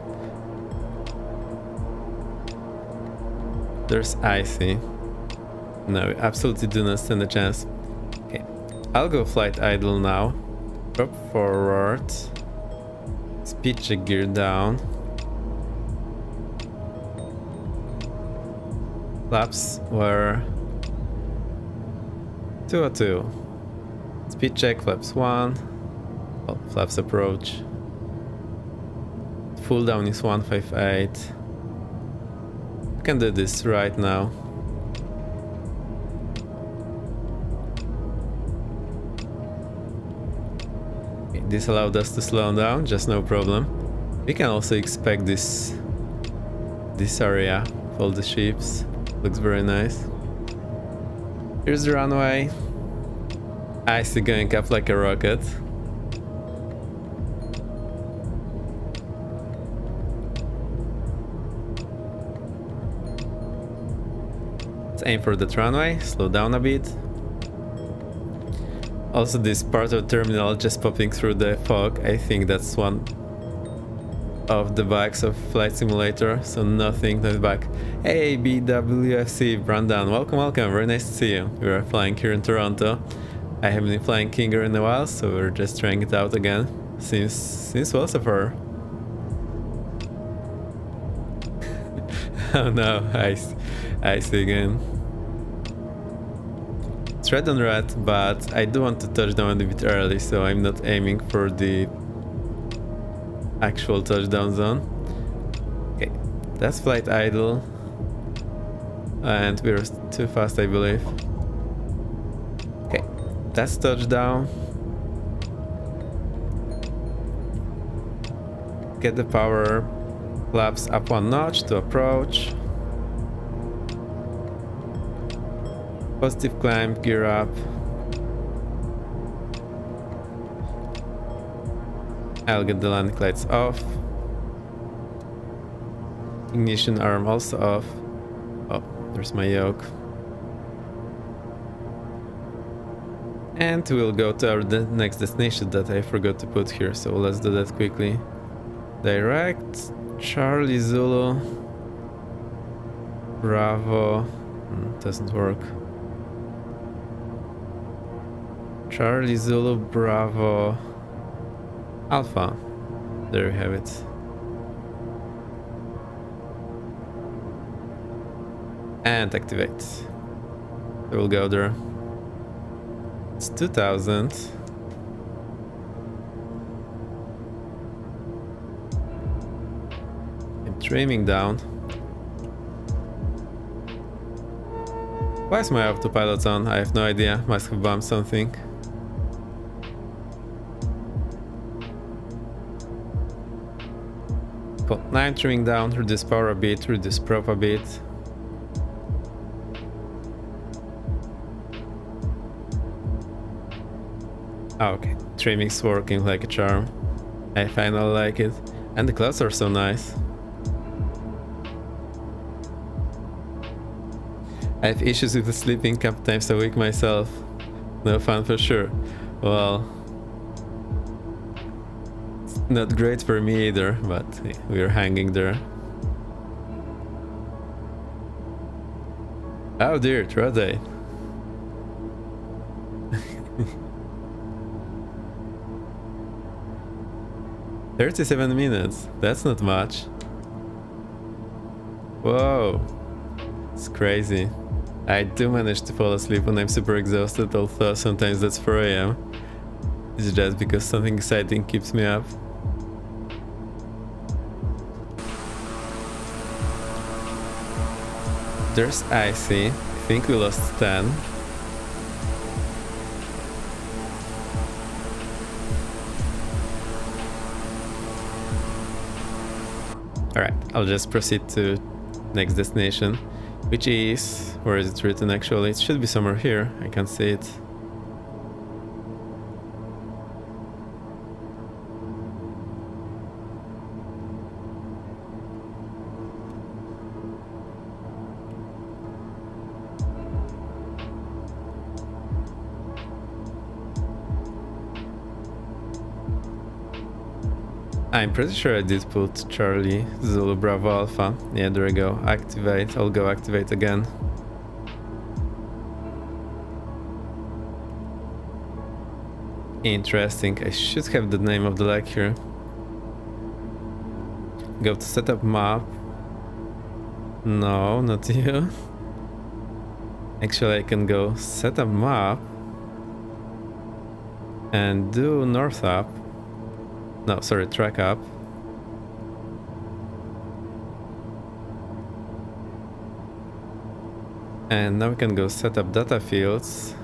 There's icy. No, we absolutely do not stand a chance. Okay, I'll go flight idle now. Drop forward. Speed check, gear down. Flaps were 202. Speed check, flaps 1. Oh, flaps approach. Full down is 158. I can do this right now. This allowed us to slow down, just no problem. We can also expect this area of all the ships. Looks very nice. Here's the runway. I see going up like a rocket. Let's aim for that runway, slow down a bit. Also, this part of the terminal just popping through the fog, I think that's one of the bugs of Flight Simulator, so nothing, no bug. Hey BWFC, Brandon, welcome, very nice to see you. We are flying here in Toronto. I haven't been flying Kinger in a while, so we're just trying it out again. Seems well so far. Oh no, I see again. It's red on red, but I do want to touch down a bit early, so I'm not aiming for the actual touchdown zone. Okay, that's flight idle. And we're too fast, I believe. Okay, that's touchdown. Get the power flaps up one notch to approach. Positive climb, gear up. I'll get the landing lights off. Ignition arm also off. Oh, there's my yoke. And we'll go to our next destination that I forgot to put here, so let's do that quickly. Direct, Charlie Zulu, Bravo, doesn't work. Charlie Zulu, Bravo, Alpha. There you have it. And activate. We'll go there. It's 2000. I'm trimming down. Why is my autopilot on? I have no idea. Must have bumped something. Cool. Now I'm trimming down, reduce power a bit, reduce prop a bit. Oh, okay, trimming's working like a charm. I finally like it. And the clouds are so nice. I have issues with sleeping a couple times a week myself. No fun for sure. Well, it's not great for me either, but we're hanging there. Oh dear, Troday. 37 minutes, that's not much. Whoa, it's crazy. I do manage to fall asleep when I'm super exhausted, although sometimes that's 4 AM. It's just because something exciting keeps me up. There's Icy. I think we lost 10. Alright, I'll just proceed to next destination, which is... where is it written actually? It should be somewhere here, I can't see it. I'm pretty sure I did put Charlie Zulu Bravo Alpha. Yeah, there we go. Activate. I'll go activate again. Interesting. I should have the name of the leg here. Go to setup map. No, not you. Actually, I can go setup map and do north up. No, sorry, track up. And now we can go set up data fields.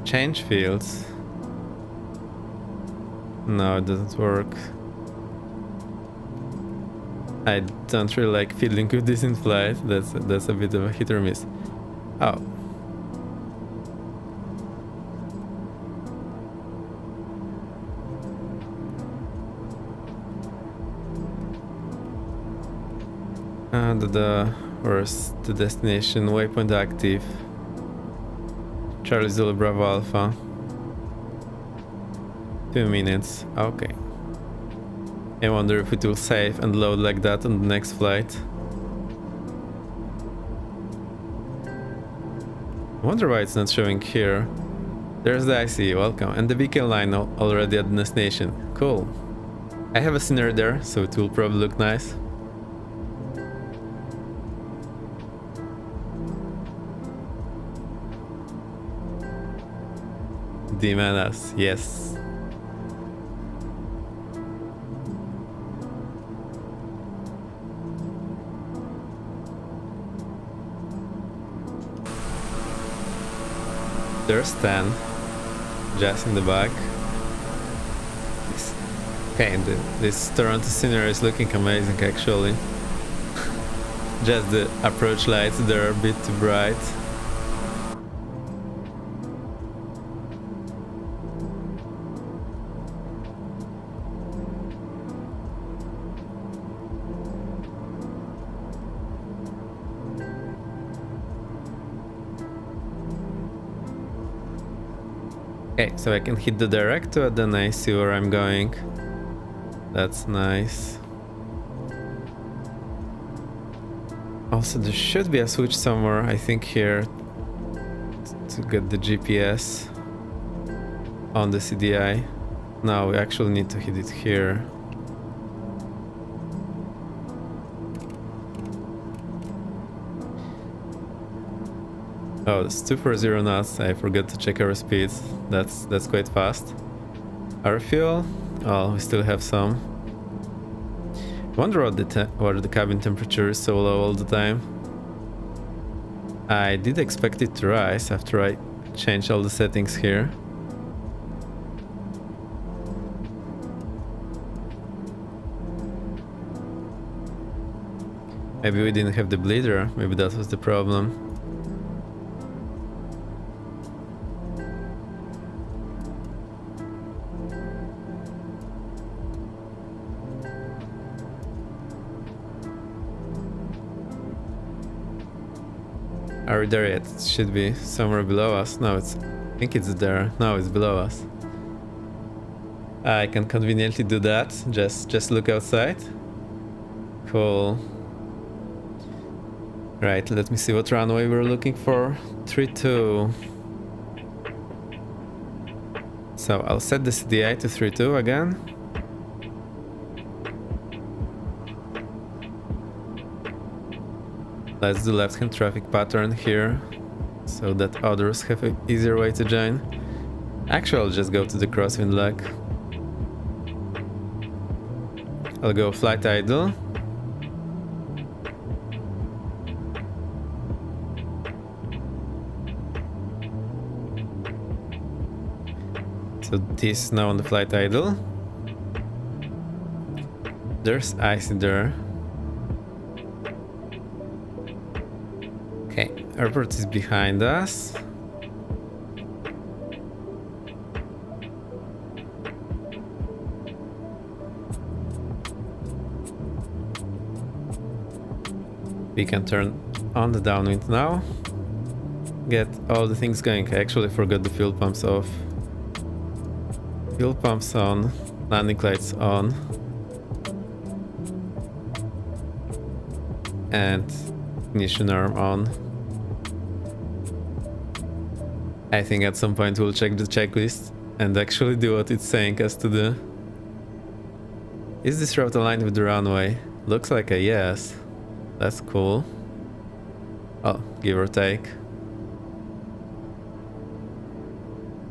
Change fields. No, it doesn't work. I don't really like fiddling with this in flight. That's a bit of a hit or miss. Oh. And where's the destination? Waypoint active. Charlie Zulu Bravo Alpha. 2 minutes. Okay. I wonder if it will save and load like that on the next flight. I wonder why it's not showing here. There's the IC, welcome. And the beacon line already at the destination. Cool. I have a scenery there, so it will probably look nice. Dimanas, yes. There's 10, just in the back. Okay, this Toronto scenery is looking amazing actually. Just the approach lights, they're a bit too bright. Okay, so I can hit the director and then I see where I'm going. That's nice. Also, there should be a switch somewhere, I think here, to get the GPS on the CDI. No, we actually need to hit it here. Oh, it's 240 knots. I forgot to check our speeds. That's quite fast. Our fuel? Oh, we still have some. Wonder why the cabin temperature is so low all the time. I did expect it to rise after I changed all the settings here. Maybe we didn't have the bleeder. Maybe that was the problem. Are we there yet? It should be somewhere below us. No, I think it's there. No, it's below us. I can conveniently do that. Just look outside. Cool. Right, let me see what runway we're looking for. 32. So I'll set the CDI to 32 again. Let's do left-hand traffic pattern here, so that others have an easier way to join. Actually, I'll just go to the crosswind leg. I'll go flight idle. So this is now on the flight idle. There's ice there. Okay, airport is behind us. We can turn on the downwind now. Get all the things going. I actually forgot the fuel pumps off. Fuel pumps on, landing lights on. And ignition arm on. I think at some point we'll check the checklist and actually do what it's saying us to do. Is this route aligned with the runway? Looks like a yes. That's cool. Oh, give or take.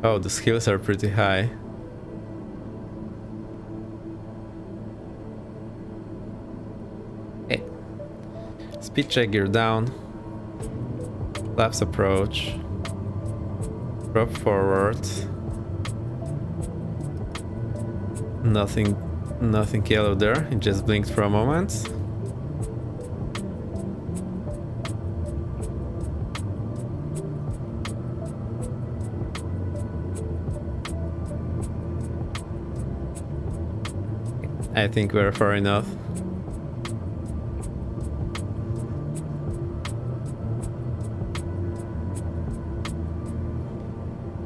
Oh, the hills are pretty high. Hey. Speed check gear down. Flaps approach. Drop forward. Nothing yellow there. It just blinked for a moment. I think we're far enough.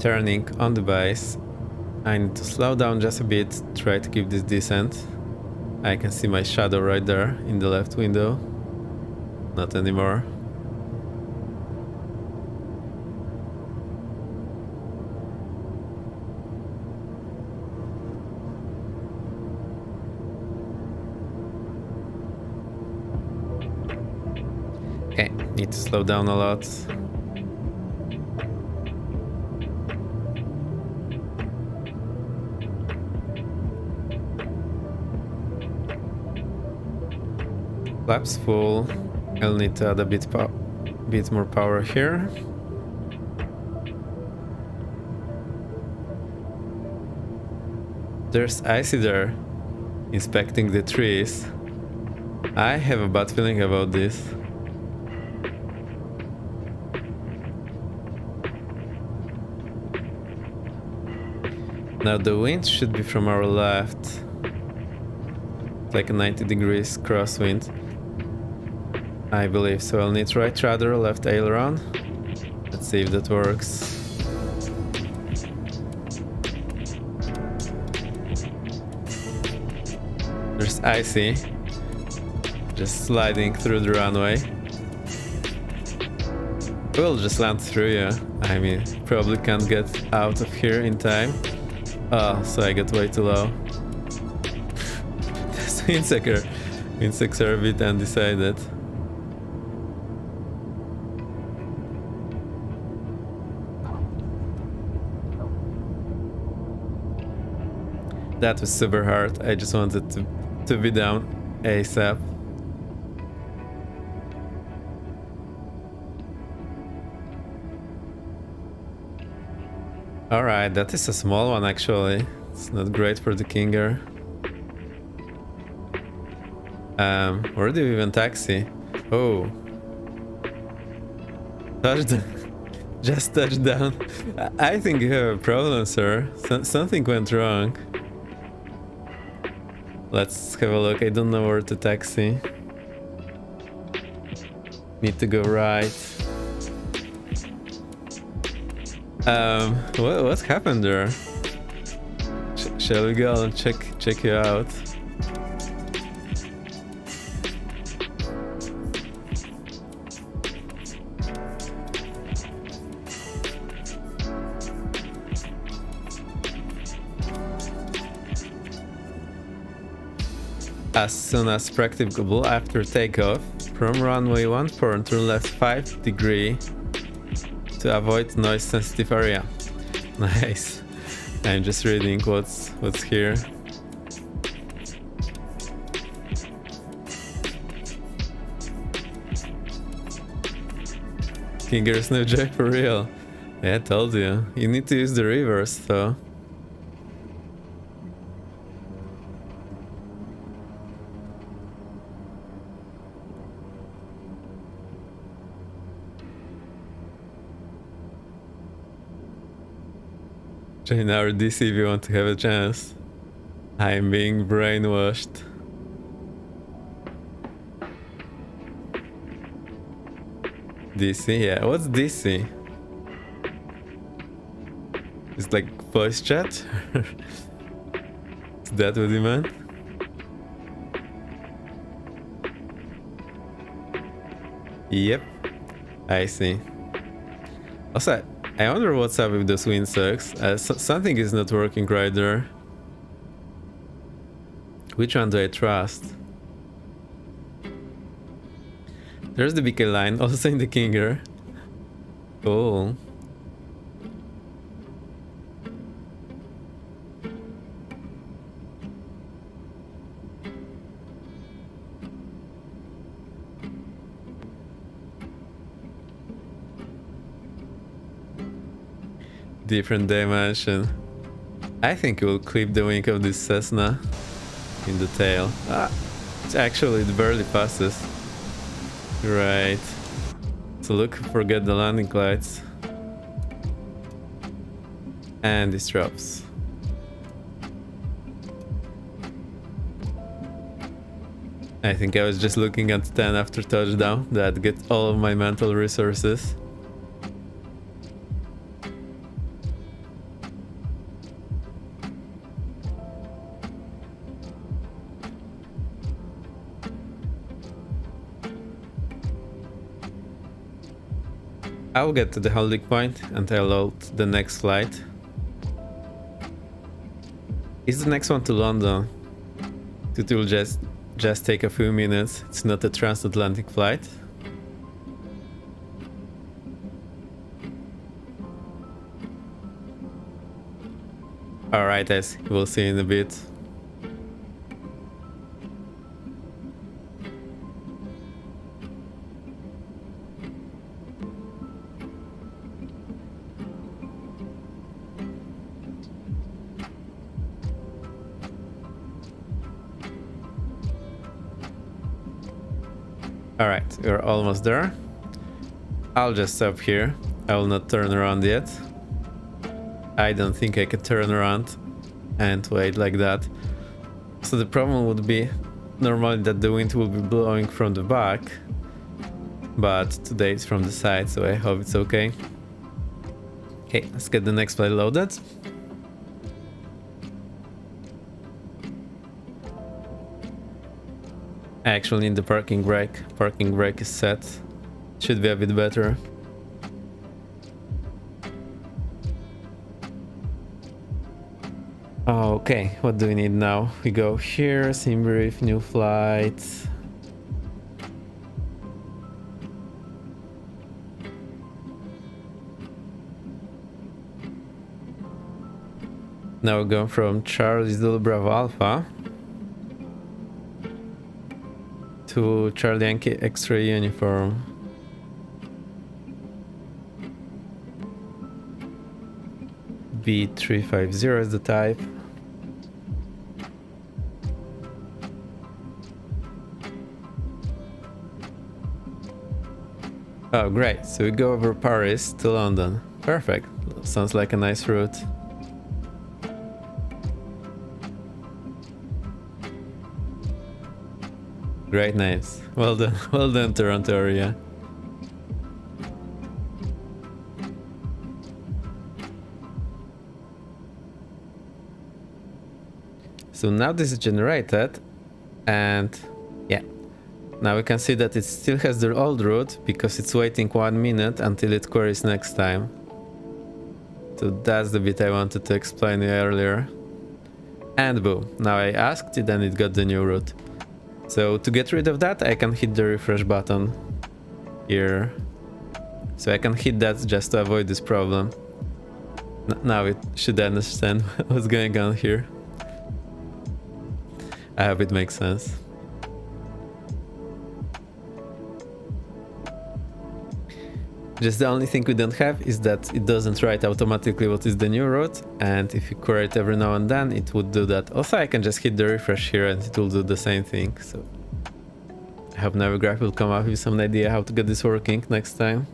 turning on the base. I need to slow down just a bit, try to keep this decent. I can see my shadow right there in the left window. Not anymore. Okay, need to slow down a lot. Flaps full. I'll need to add a bit more power here. There's Icy there, inspecting the trees. I have a bad feeling about this. Now the wind should be from our left. Like a 90 degrees crosswind. I believe so. I'll need right rudder, left aileron. Let's see if that works. There's Icy. Just sliding through the runway. We'll just land through, yeah. I mean, probably can't get out of here in time. Oh, so I got way too low. Insects are a bit undecided. That was super hard. I just wanted to be down ASAP. Alright, that is a small one actually. It's not great for the Kinger. Where do we even taxi? Oh. Touchdown. Just touched down. I think you have a problem, sir. Something went wrong. Let's have a look. I don't know where to taxi. Need to go right. What happened there? Shall we go and check you out? As soon as practicable after takeoff, from runway 1 turn left 5 degree to avoid noise sensitive area. Nice. I'm just reading what's here. Kinger's no joke for real. Yeah, I told you. You need to use the reverse though. Join our DC if you want to have a chance. I'm being brainwashed. DC? Yeah, what's DC? It's like voice chat? Is that what you meant? Yep, I see. Also, I wonder what's up with those windsocks. Something is not working right there. Which one do I trust? There's the BK line, also in the Kinger. Cool. Different dimension. I think we'll clip the wing of this Cessna in the tail. Actually it barely passes. Right. So look, forget the landing lights. And this drops. I think I was just looking at 10 after touchdown. That gets all of my mental resources. I'll get to the holding point and I'll load the next flight. Is the next one to London? It will just take a few minutes. It's not a transatlantic flight. Alright guys, we'll see in a bit. Alright, we're almost there. I'll just stop here. I will not turn around yet. I don't think I can turn around and wait like that. So the problem would be normally that the wind will be blowing from the back, but today it's from the side, so I hope it's okay. Okay, let's get the next flight loaded. I actually need the parking brake. Parking brake is set. Should be a bit better. Okay, what do we need now? We go here, sim brief, new flight. Now we're going from Charlie Zulu Bravo Alpha to Charlie Yankee X-ray uniform. B350 is the type. Oh great, so we go over Paris to London. Perfect, sounds like a nice route. Great names, well done Toronto area. So now this is generated, and yeah, now we can see that it still has the old route because it's waiting 1 minute until it queries next time. So that's the bit I wanted to explain earlier. And boom, now I asked it and it got the new route. So to get rid of that, I can hit the refresh button here. So I can hit that just to avoid this problem. Now it should understand what's going on here. I hope it makes sense. Just the only thing we don't have is that it doesn't write automatically what is the new route, and if you query it every now and then, it would do that. Also, I can just hit the refresh here and it will do the same thing. So I hope Navigraph will come up with some idea how to get this working next time.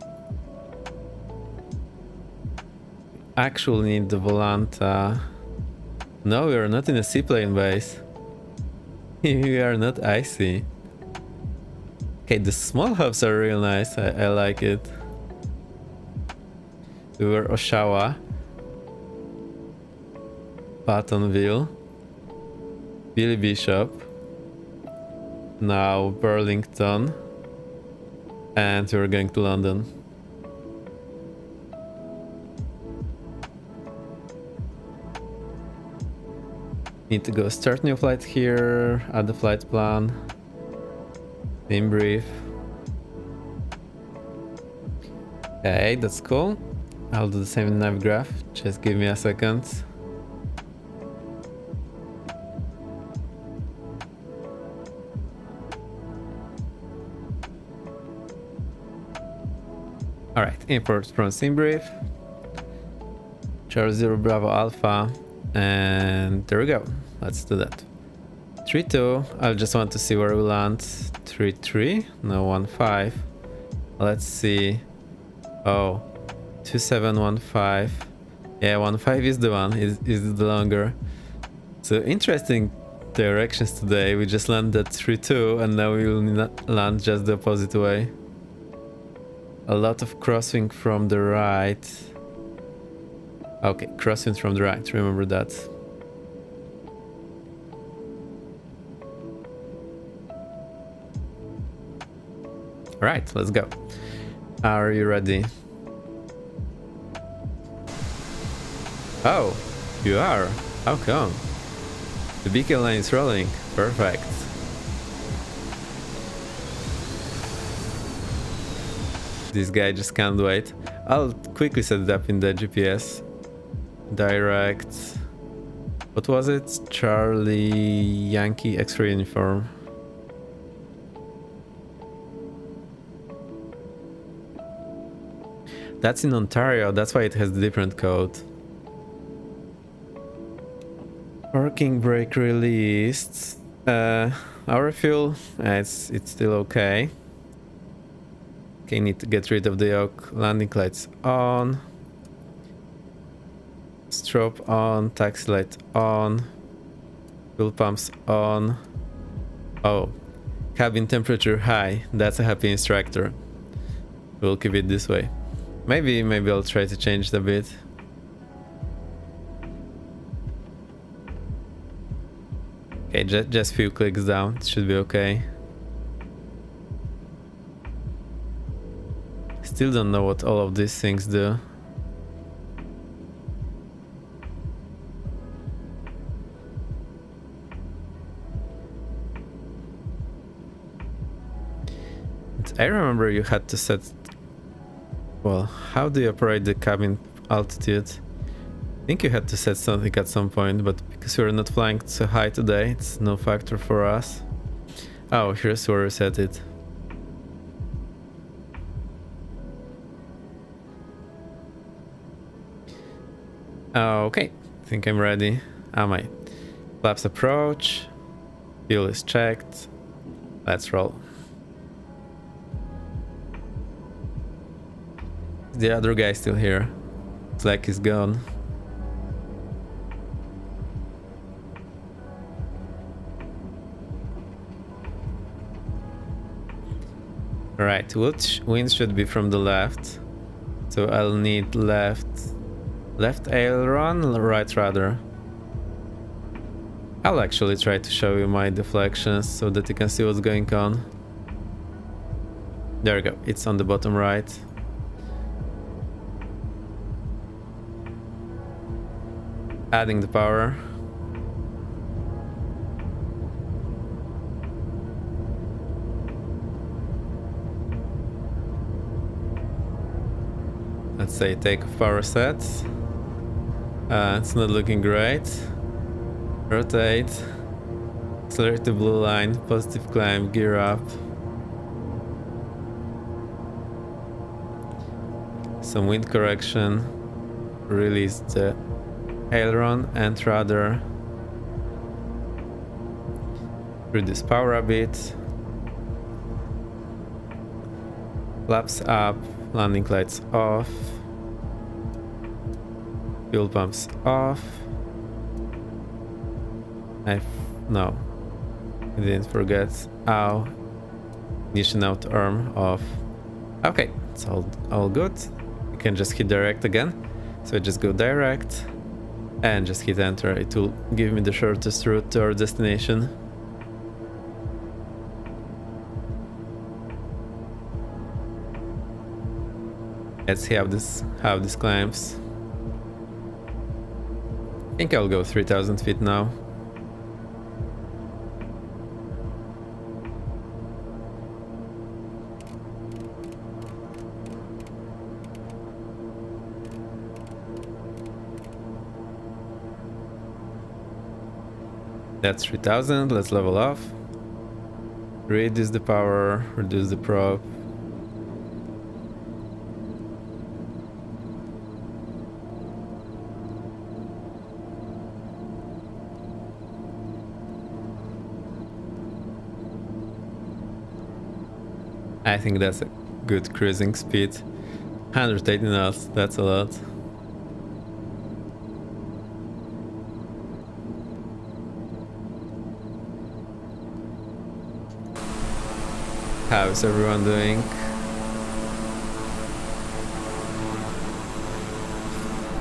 Actually need the Volanta. No, we are not in a seaplane base. We are not icy. Okay, the small hubs are real nice. I like it. We were Oshawa, Pattonville, Billy Bishop, now Burlington, and we're going to London. Need to go start new flight here, add the flight plan, sim brief. Okay, that's cool. I'll do the same in Navigraph, just give me a second. Alright, import from SimBrief, Charlie Zero Bravo Alpha, and there we go. Let's do that. 3-2, I just want to see where we land. 3-3, no 1-5. Let's see. Oh, 2715. Yeah, 15 is the one, is the longer. So interesting directions today. We just landed at 3-2 and now we will land just the opposite way. A lot of crossing from the right. Okay, crossing from the right, remember that. Alright, let's go. Are you ready? Oh, you are? How come? The beacon line is rolling. Perfect. This guy just can't wait. I'll quickly set it up in the GPS. Direct. What was it? Charlie Yankee X-ray uniform. That's in Ontario, that's why it has a different code. Parking brake released. Our fuel, it's still okay. Okay, need to get rid of the yoke. Landing lights on. Strobe on, taxi light on. Fuel pumps on. Oh, cabin temperature high. That's a happy instructor. We'll keep it this way. Maybe I'll try to change it a bit. Okay, just few clicks down. It should be okay. Still don't know what all of these things do. I remember you had to set... Well, how do you operate the cabin altitude? I think you had to set something at some point, but because we're not flying so high today, it's no factor for us. Oh, here's where we set it. Okay, I think I'm ready. Am I? Flaps approach. Fuel is checked. Let's roll. The other guy still here. It's like he's gone. Alright, which wind should be from the left? So I'll need left aileron, right rudder. I'll actually try to show you my deflections so that you can see what's going on. There we go, it's on the bottom right. Adding the power. Let's say take off power sets. It's not looking great. Rotate. Select the blue line. Positive climb. Gear up. Some wind correction. Release the aileron and rudder. Reduce power a bit. Flaps up. Landing lights off. Fuel pumps off. No, I didn't forget. Ow. Ignition out arm off. Okay, it's all good. You can just hit direct again. So I just go direct and just hit enter. It will give me the shortest route to our destination. Let's see how this climbs. I think I'll go 3000 feet now. That's 3000. Let's level off. Reduce the power, reduce the prop. I think that's a good cruising speed. 180 knots, that's a lot. How's everyone doing?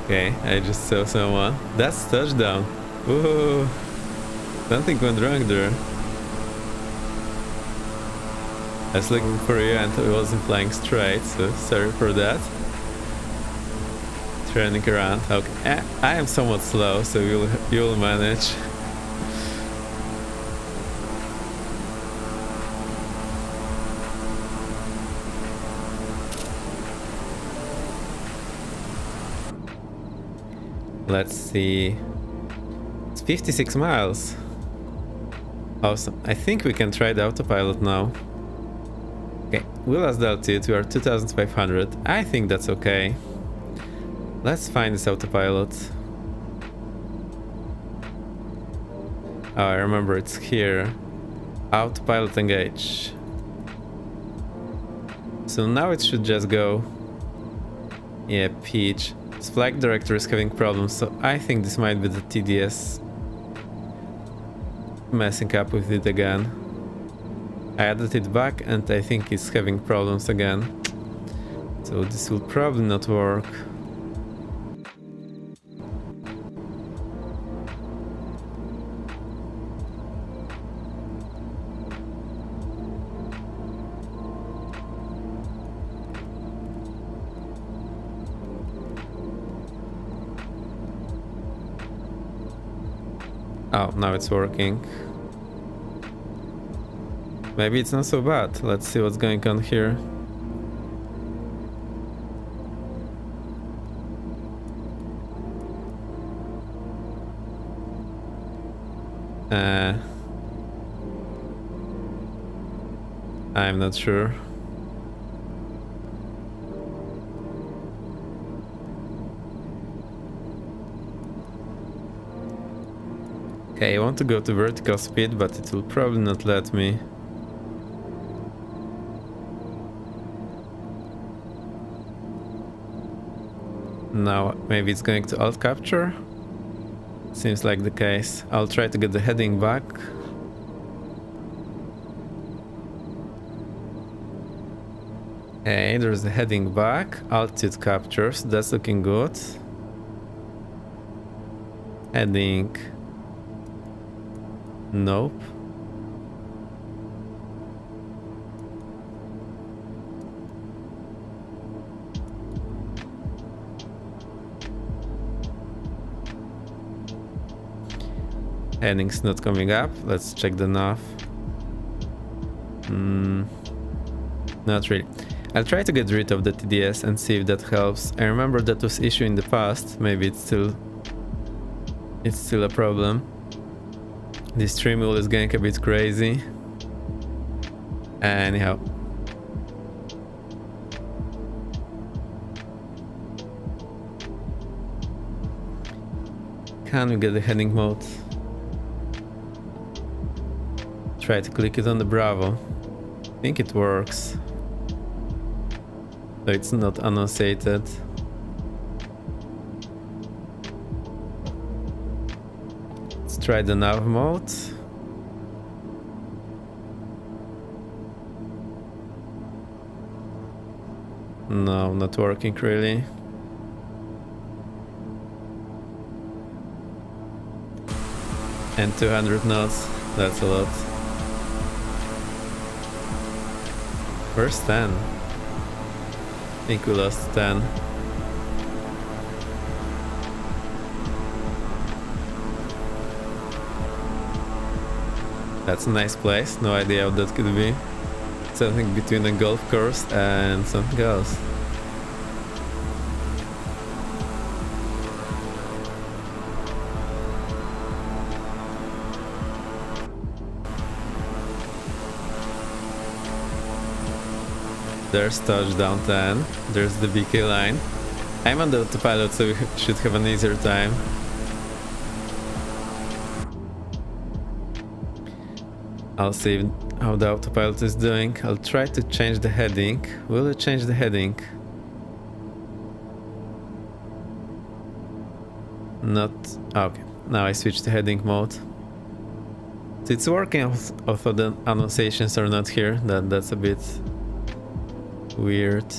Okay, I just saw someone. That's touchdown. Ooh, something went wrong there. I was looking for you and I wasn't flying straight, so sorry for that. Turning around. Okay, I am somewhat slow, so you'll manage. Let's see. It's 56 miles. Awesome. I think we can try the autopilot now. Okay, wheel as the altitude. We are 2500. I think that's okay. Let's find this autopilot. Oh, I remember it's here. Autopilot engage. So now it should just go. Yeah, Peach. This flight director is having problems, so I think this might be the TDS messing up with it again. I added it back and I think it's having problems again. So this will probably not work. Oh, now it's working. Maybe it's not so bad. Let's see what's going on here. I'm not sure. Okay, I want to go to vertical speed, but it will probably not let me. Now, maybe it's going to alt capture? Seems like the case. I'll try to get the heading back. Okay, there's the heading back. Altitude captures, that's looking good. Heading. Nope. Heading's not coming up. Let's check the nav. Not really. I'll try to get rid of the TDS and see if that helps. I remember that was issue in the past. Maybe it's still a problem. This stream wheel is getting a bit crazy. Anyhow. Can we get the heading mode? Try to click it on the Bravo. I think it works. So it's not annotated. Let's try the nav mode. No, not working really. And 200 knots, that's a lot. Where's 10? I think we lost 10. That's a nice place, no idea what that could be. Something between a golf course and something else. There's touchdown 10. There's the BK line. I'm on the autopilot, so we should have an easier time. I'll see how the autopilot is doing. I'll try to change the heading. Will it change the heading? Not... okay. Now I switched to heading mode. So it's working, although the annotations are not here. That's a bit... weird.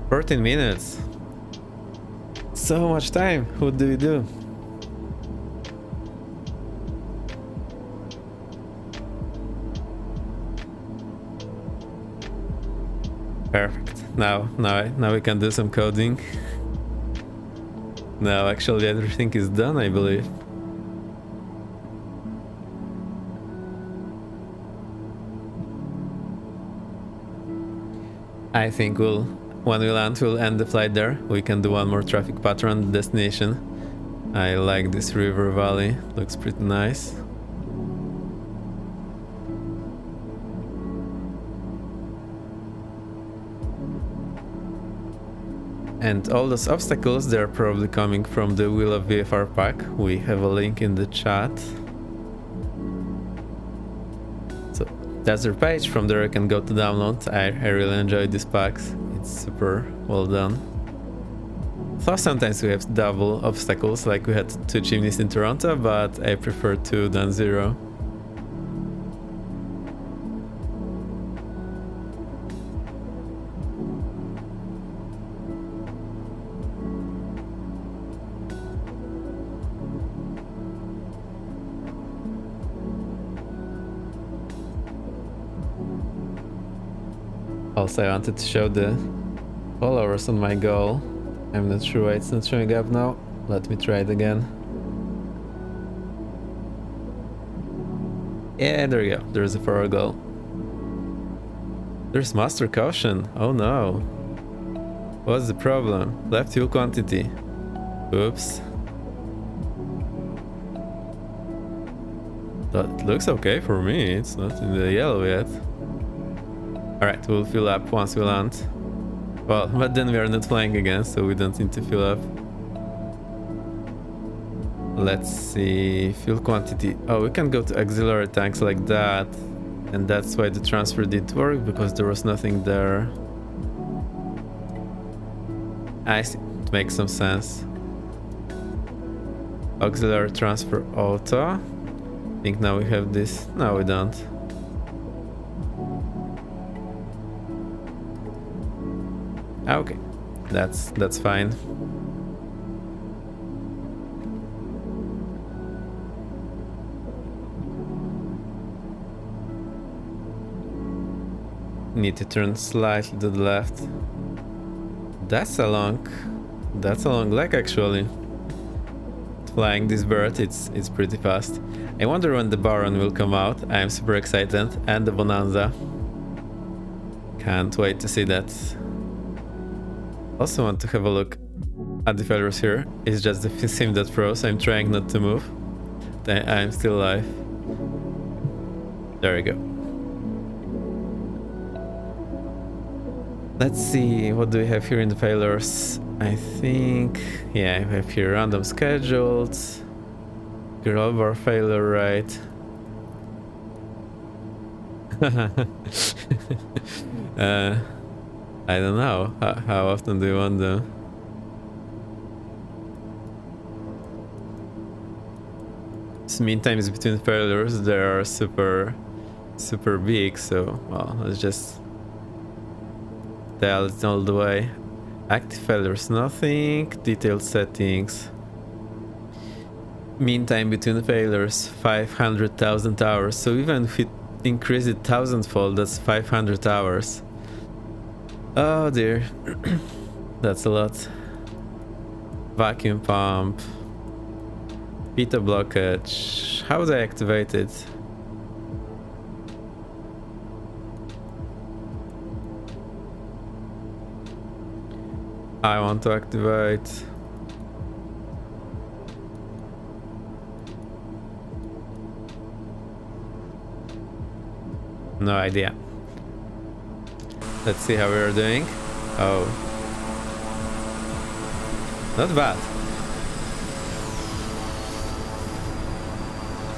14 minutes. So much time. What do we do? Perfect. Now we can do some coding. No, actually everything is done, I believe. I think when we land, we'll end the flight there. We can do one more traffic pattern destination. I like this river valley, looks pretty nice. And all those obstacles, they're probably coming from the Wheel of VFR pack. We have a link in the chat. So that's their page. From there you can go to download. I really enjoy these packs. It's super well done. Though sometimes we have double obstacles, like we had 2 chimneys in Toronto, but I prefer 2 than 0. Also, I wanted to show the followers on my goal. I'm not sure why it's not showing up now. Let me try it again. Yeah, there you go. There's a forward goal. There's master caution. Oh no. What's the problem? Left fuel quantity. Oops. That looks okay for me. It's not in the yellow yet. Alright, we'll fill up once we land. Well, but then we are not flying again, so we don't need to fill up. Let's see, fuel quantity. Oh, we can go to auxiliary tanks like that. And that's why the transfer didn't work, because there was nothing there. I see, it makes some sense. Auxiliary transfer auto. I think now we have this. No, we don't. Okay, that's fine. Need to turn slightly to the left. That's a long leg actually. Flying this bird, it's pretty fast. I wonder when the Baron will come out. I am super excited, and the Bonanza. Can't wait to see that. Also want to have a look at the failures here. It's just the sim.pro, so I'm trying not to move. I'm still alive. There we go. Let's see, what do we have here in the failures? I think, yeah, I have here random scheduled. Girl bar failure, right? I don't know. How often do you want them? So mean times between failures, they are super big, so well, let's just dial it all the way. Active failures, nothing. Detailed settings. Mean time between failures, 500,000 hours. So even if it increase it 1,000-fold, that's 500 hours. Oh dear. That's a lot. Vacuum pump. Beta blockage. How would I activate it? I want to activate. No idea. Let's see how we're doing. Oh. Not bad.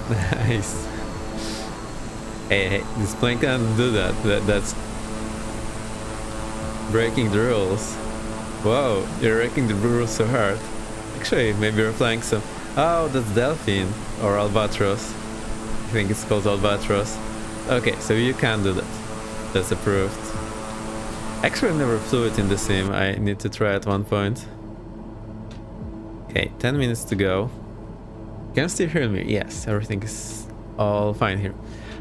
Nice. Hey, this plane can't do that. That's breaking the rules. Whoa, you're breaking the rules so hard. Actually, maybe you're flying some... Oh, that's Delphine. Or Albatros. I think it's called Albatros. Okay, so you can do that. That's approved. Actually, I never flew it in the sim. I need to try at one point. Okay, 10 minutes to go. Can you still hear me? Yes, everything is all fine here.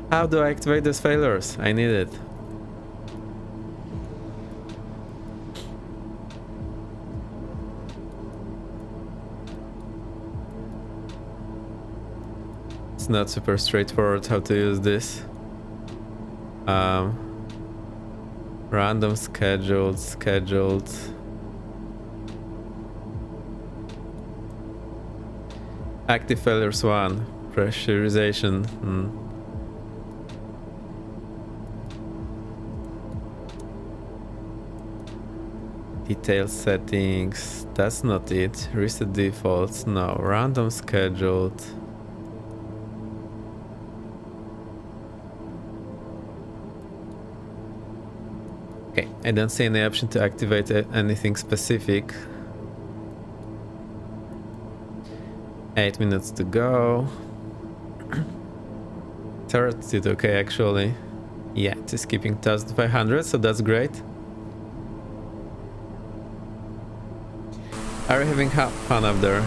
How do I activate those failures? I need it. it's not super straightforward how to use this. Random scheduled. Active failures 1. Pressurization. Detail settings. That's not it. Reset defaults. No. Random scheduled. Okay, I don't see any option to activate anything specific. 8 minutes to go. Started okay actually. Yeah, it is keeping 1500, so that's great. Are you having fun up there?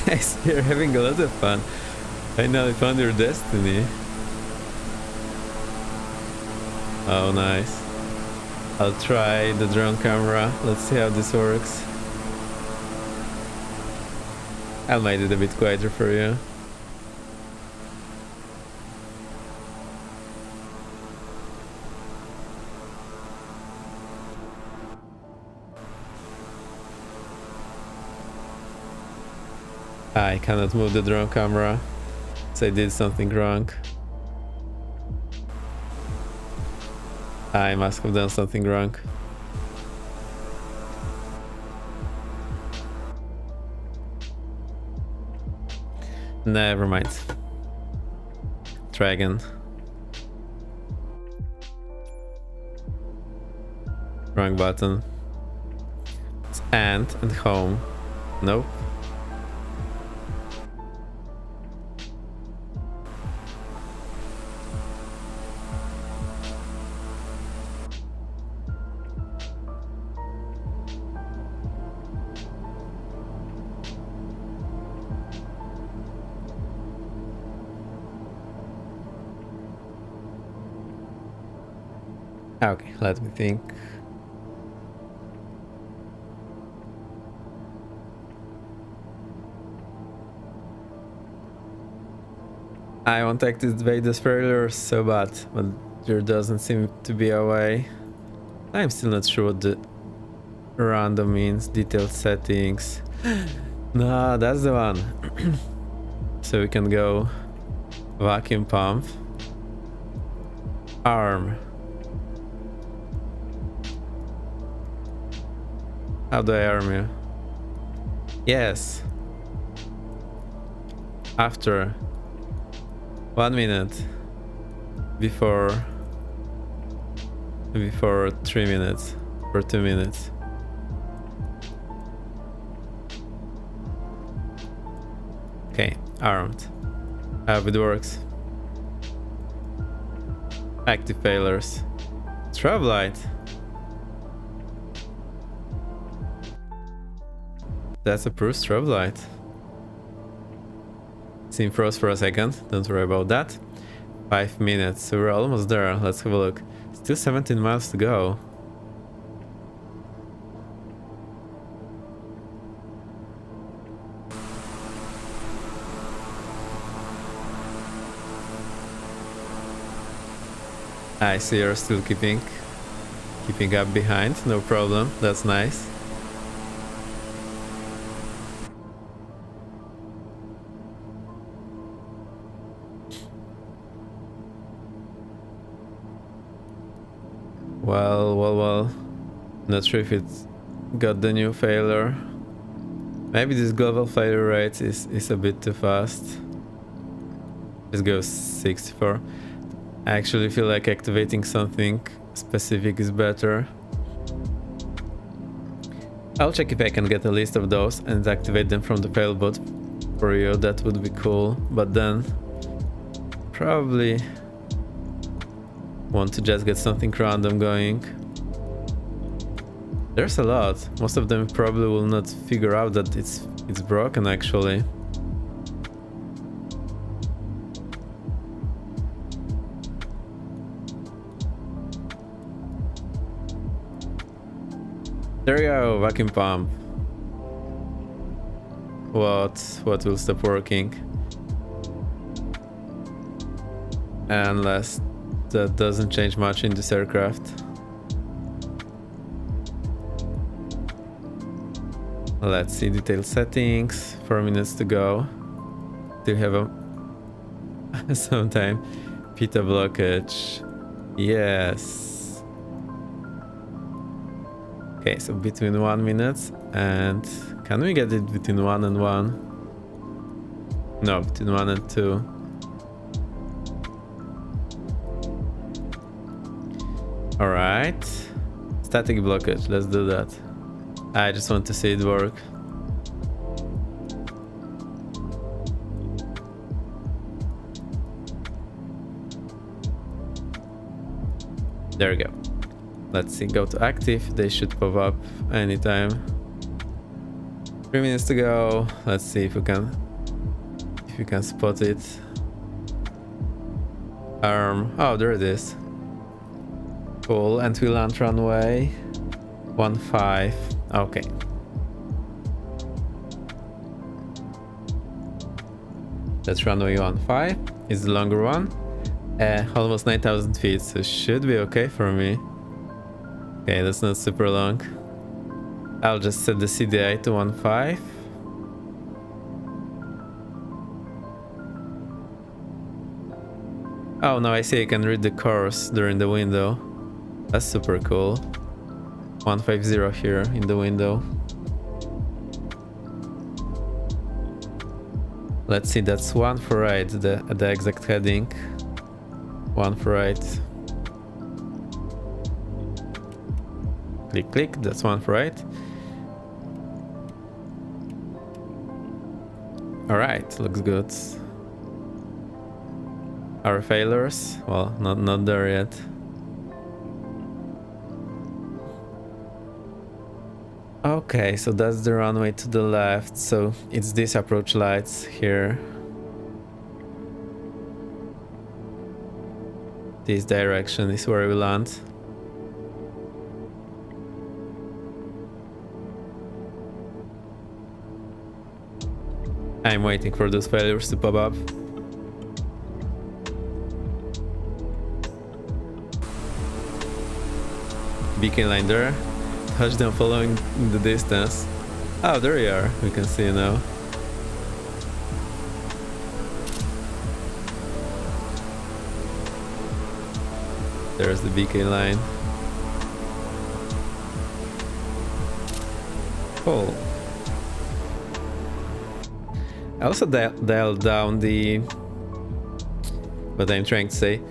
I see you're having a lot of fun. Finally found your destiny. Oh, nice. I'll try the drone camera. Let's see how this works. I'll make it a bit quieter for you. I cannot move the drone camera, so I did something wrong. I must have done something wrong. Never mind. Try again. Wrong button. It's and home. Nope. Okay, let me think. I want to activate this failure so bad, but there doesn't seem to be a way. I'm still not sure what the random means. Detailed settings. No, that's the one. So we can go vacuum pump. Arm. How do I arm you? Yes. After 1 minute. Before 3 minutes. For 2 minutes. Okay, armed. I hope it works. Active failures. Strobe light. That's a pure strobe light. Scene froze for a second, don't worry about that. 5 minutes, so we're almost there. Let's have a look. Still 17 miles to go. I see you're still keeping up behind, no problem, that's nice. Well, not sure if it's got the new failure. Maybe this global failure rate is a bit too fast. Let's go 64. I actually feel like activating something specific is better. I'll check if I can get a list of those and activate them from the failbot for you. That would be cool, but then probably want to just get something random going. There's a lot. Most of them probably will not figure out that it's broken actually. There you go, vacuum pump. what will stop working. Unless that doesn't change much in this aircraft. Let's see detailed settings. 4 minutes to go. Do you have a some time? Pitot blockage. Yes. Okay, so between 1 minute and can we get it between 1 and 1? No, between 1 and 2. Alright. Static blockage, let's do that. I just want to see it work. There we go. Let's see, go to active. They should pop up anytime. 3 minutes to go. Let's see if we can spot it. Oh, there it is. Cool, and we land runway 15. Okay. That's runway 15. It's the longer one. Almost 9,000 feet, so should be okay for me. Okay, that's not super long. I'll just set the CDI to 15. Oh, now I see I can read the course during the window. That's super cool. 150 here in the window. Let's see, that's 1 for right, the exact heading. 1 for right. Click, click, that's 1 for right. Alright, looks good. Our failures? Well, not there yet. Okay, so that's the runway to the left, so it's these approach lights here. This direction is where we land. I'm waiting for those failures to pop up. Beacon line there. Touchdown following in the distance. Oh, there you are. We can see you now. There's the BK line. Cool. I also dialed down the... what I'm trying to say.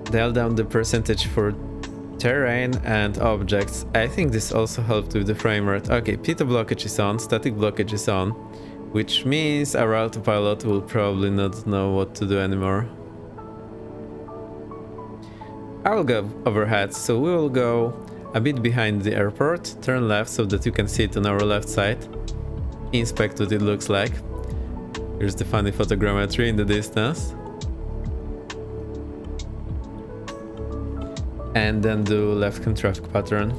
Dial down the percentage for terrain and objects. I think this also helped with the frame rate. Okay, pitot blockage is on, static blockage is on, which means our autopilot will probably not know what to do anymore. I will go overhead, so we will go a bit behind the airport, turn left so that you can see it on our left side, inspect what it looks like. Here's the funny photogrammetry in the distance. And then do left-hand traffic pattern.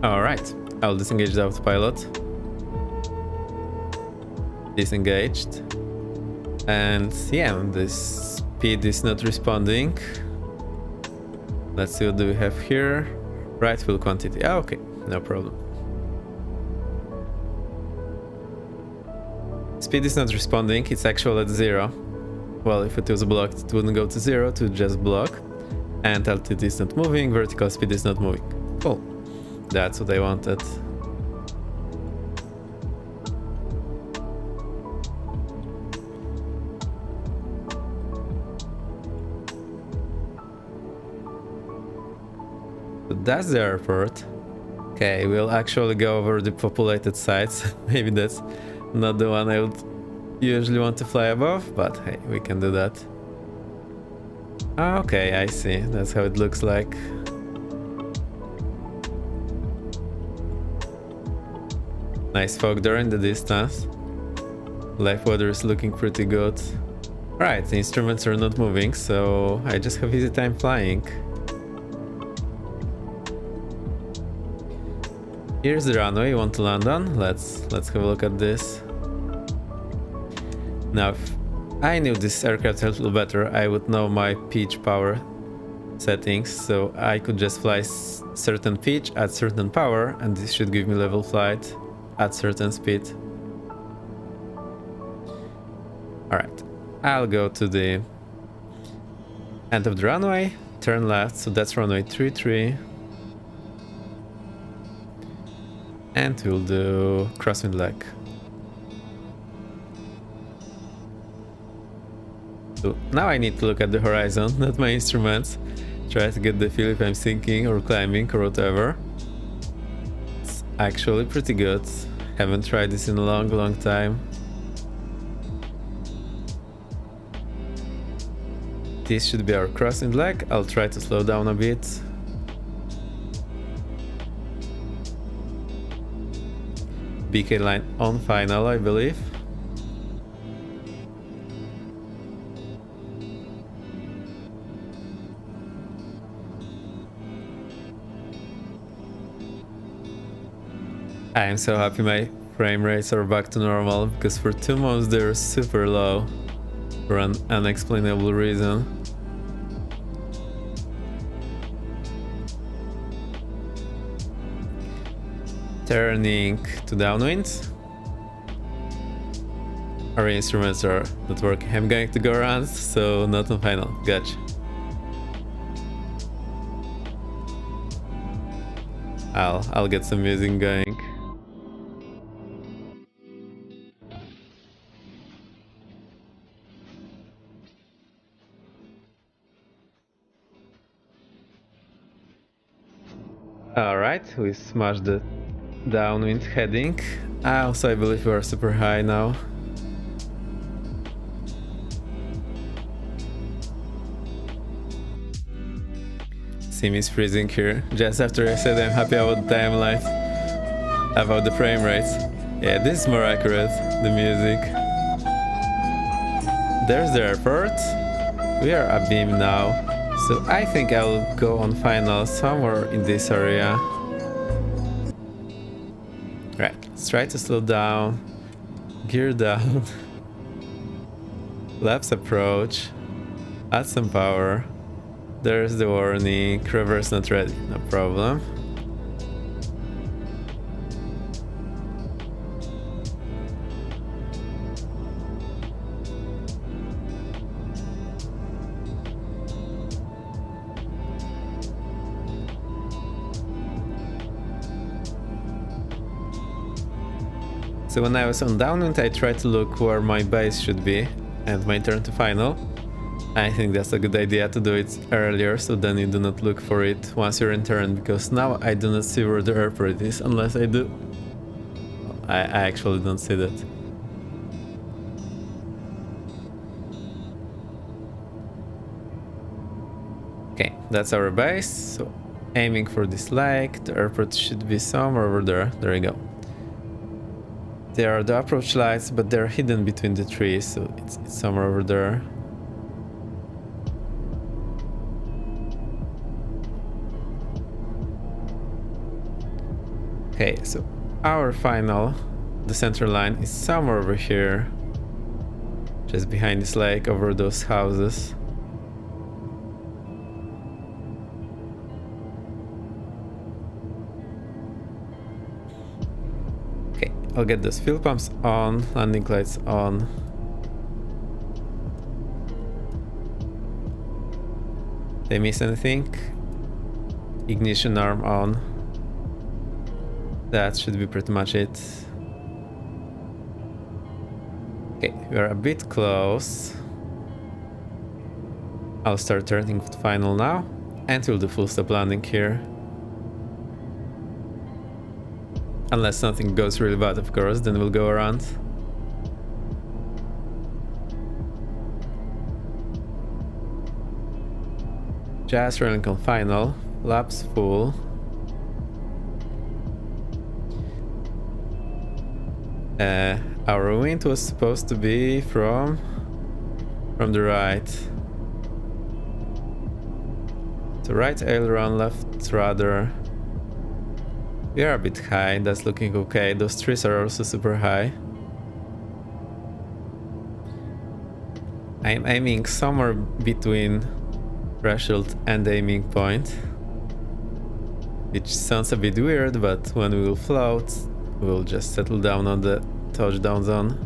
Alright, I'll disengage the autopilot. Disengaged. And yeah, this speed is not responding. Let's see what do we have here. Right fuel quantity. Ah, okay, no problem. Speed is not responding, it's actually at 0. Well, if it was blocked, it wouldn't go to 0, to just block. And altitude is not moving, vertical speed is not moving. Cool. That's what I wanted. So that's the airport. Okay, we'll actually go over the populated sites. Maybe that's not the one I would usually want to fly above, but hey, we can do that. Okay, I see. That's how it looks like. Nice fog there in the distance. Live weather is looking pretty good. Right, the instruments are not moving, so I just have easy time flying. Here's the runway you want to land on. Let's have a look at this. Now, if I knew this aircraft a little better, I would know my pitch power settings, so I could just fly certain pitch at certain power, and this should give me level flight at certain speed. Alright, I'll go to the end of the runway, turn left, so that's runway 33. And we'll do crosswind leg. So now I need to look at the horizon, not my instruments. Try to get the feel if I'm sinking or climbing or whatever. It's actually pretty good. Haven't tried this in a long time. This should be our crossing leg. I'll try to slow down a bit. BK line on final, I believe. I am so happy my frame rates are back to normal, because for 2 months they're super low for an unexplainable reason. Turning to downwind. Our instruments are not working. I'm going to go around, so not on final. Gotcha. I'll get some music going. Alright, we smashed the downwind heading. Also, I believe we are super high now. Sim is freezing here. Just after I said I'm happy about the timeline, about the frame rates. Yeah, this is more accurate, the music. There's the airport. We are abeam now. So I think I'll go on final somewhere in this area. Right, let's try to slow down, gear down, laps approach, add some power. There's the warning, reverse not ready, no problem. So when I was on downwind, I tried to look where my base should be and my turn to final. I think that's a good idea to do it earlier, so then you do not look for it once you're in turn, because now I do not see where the airport is, unless I do. I actually don't see that. Okay, that's our base, so aiming for this leg, the airport should be somewhere over there. There we go. There are the approach lights, but they're hidden between the trees, so it's somewhere over there. Okay, so our final, the center line, is somewhere over here. Just behind this lake, over those houses. Okay, I'll get those fuel pumps on, landing lights on. Did I miss anything? Ignition arm on. That should be pretty much it. Okay, we are a bit close. I'll start turning to final now, and we'll do full stop landing here. Unless something goes really bad, of course, then we'll go around. Just running on final, laps full. Our wind was supposed to be from the right. So right aileron, left rudder. We are a bit high, that's looking okay. Those trees are also super high. I'm aiming somewhere between threshold and aiming point, which sounds a bit weird, but when we will float, we'll just settle down on the touchdown zone.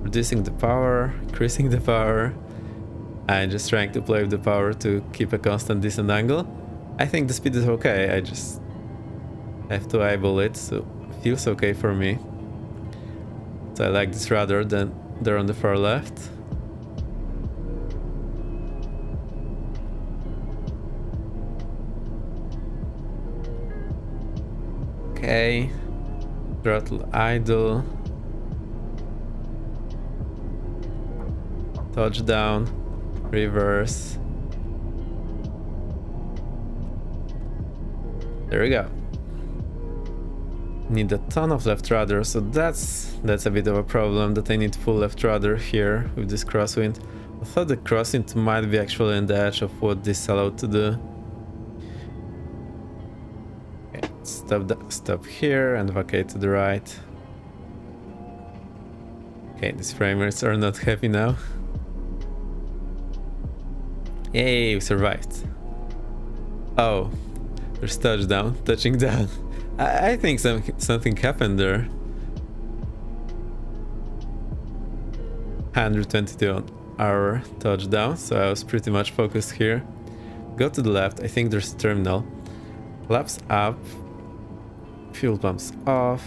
Reducing the power, increasing the power. I'm just trying to play with the power to keep a constant descent angle. I think the speed is okay, I just have to eyeball it, so it feels okay for me. So I like this rather than there on the far left. Okay, throttle idle, touchdown, reverse. There we go. Need a ton of left rudder, so that's a bit of a problem, that I need full left rudder here with this crosswind. I thought the crosswind might be actually on the edge of what this allowed to do. Okay, stop here and vacate to the right. Okay, these frame rates are not happy now. Yay, we survived. Oh, there's touchdown, touching down. I think something happened there. 122 on our touchdown, so I was pretty much focused here. Go to the left, I think there's a terminal. Flaps up, fuel pumps off,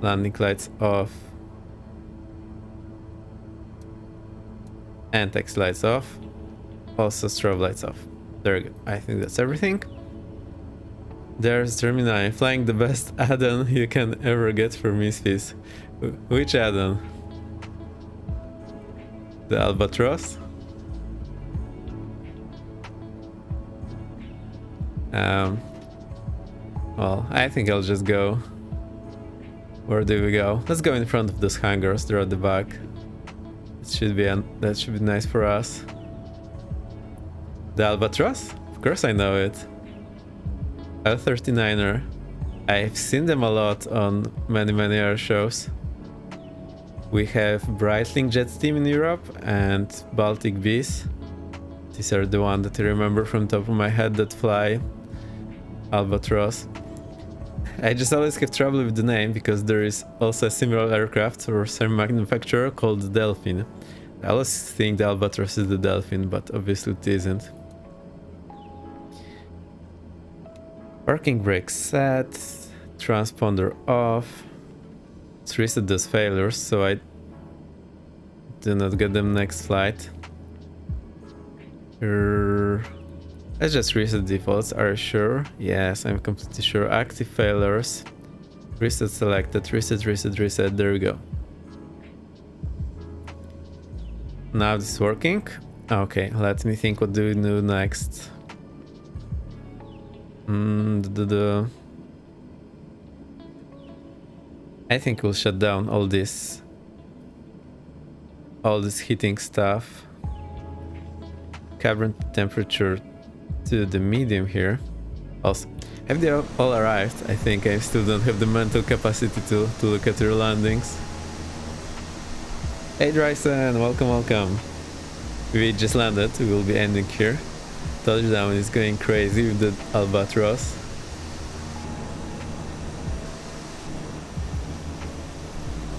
landing lights off, and taxi lights off, also strobe lights off. There we go, I think that's everything. There's Gemini, flying the best add-on you can ever get for Misfits. Which add-on? The Albatross? Well, I think I'll just go. Where do we go? Let's go in front of those hangars, they're at the back. That should be nice for us. The Albatross? Of course I know it. L39er. I've seen them a lot on many air shows. We have Breitling Jet Team in Europe and Baltic Bees. These are the one that I remember from top of my head that fly Albatross. I just always have trouble with the name because there is also a similar aircraft or same manufacturer called Delphin. I always think the Albatross is the Delphin, but obviously it isn't. Parking brake set, transponder off. Let's reset those failures so I do not get them next flight. Let's just reset defaults. Are you sure? Yes, I'm completely sure. Active failures. Reset selected. Reset. There we go. Now this is working. Okay, let me think. What do we do next? I think we'll shut down all this heating stuff. Cabin temperature to the medium here. Also, have they all arrived? I think I still don't have the mental capacity to look at your landings. Hey Dryson, welcome. We just landed, we will be ending here. Touchdown is going crazy with the Albatross.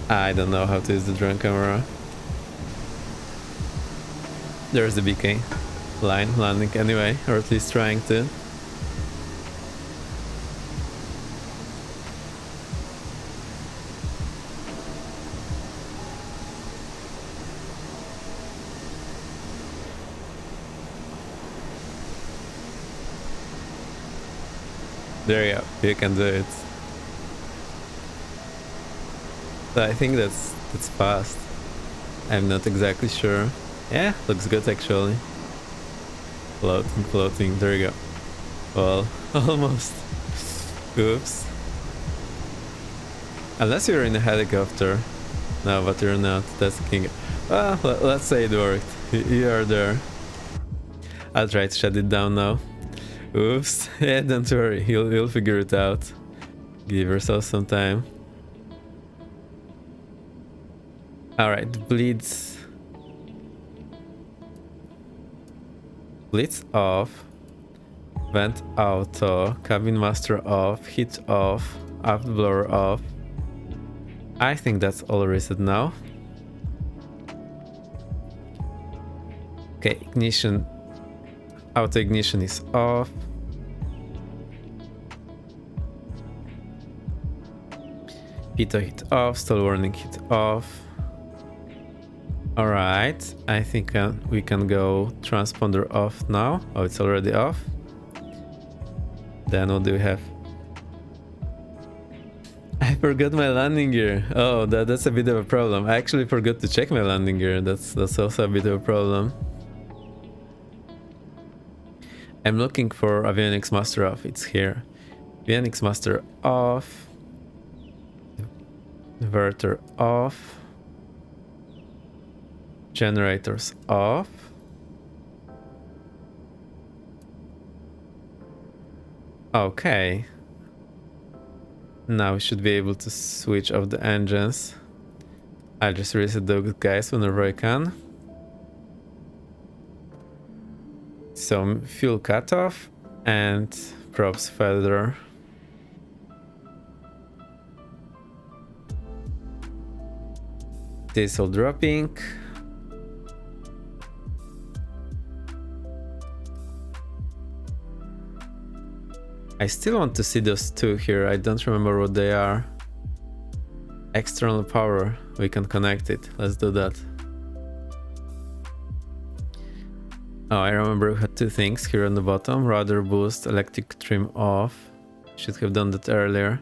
I don't know how to use the drone camera. There's the BK line landing anyway, or at least trying to. There you go, you can do it. So I think that's fast. I'm not exactly sure. Yeah, looks good actually. Floating, there you go. Well, almost. Oops. Unless you're in a helicopter. No, but you're not, that's the king. Well, let's say it worked. You are there. I'll try to shut it down now. Oops. Yeah, don't worry. He'll figure it out. Give yourself some time. Alright, bleeds. Blitz off. Vent auto. Cabin master off. Heat off. Aft blower off. I think that's all reset now. Okay, ignition. Auto ignition is off. Pitot heat off. Stall warning heat off. Alright, I think we can go transponder off now. Oh, it's already off. Then what do we have? I forgot my landing gear. Oh, that's a bit of a problem. I actually forgot to check my landing gear. That's also a bit of a problem. I'm looking for avionics master off. It's here. Avionics master off. Inverter off. Generators off. Okay. Now we should be able to switch off the engines. I'll just reset those guys whenever I can. So fuel cutoff and props feather. Diesel dropping. I still want to see those two here. I don't remember what they are. External power. We can connect it. Let's do that. Oh, I remember we had two things here on the bottom. Rudder boost, electric trim off. Should have done that earlier.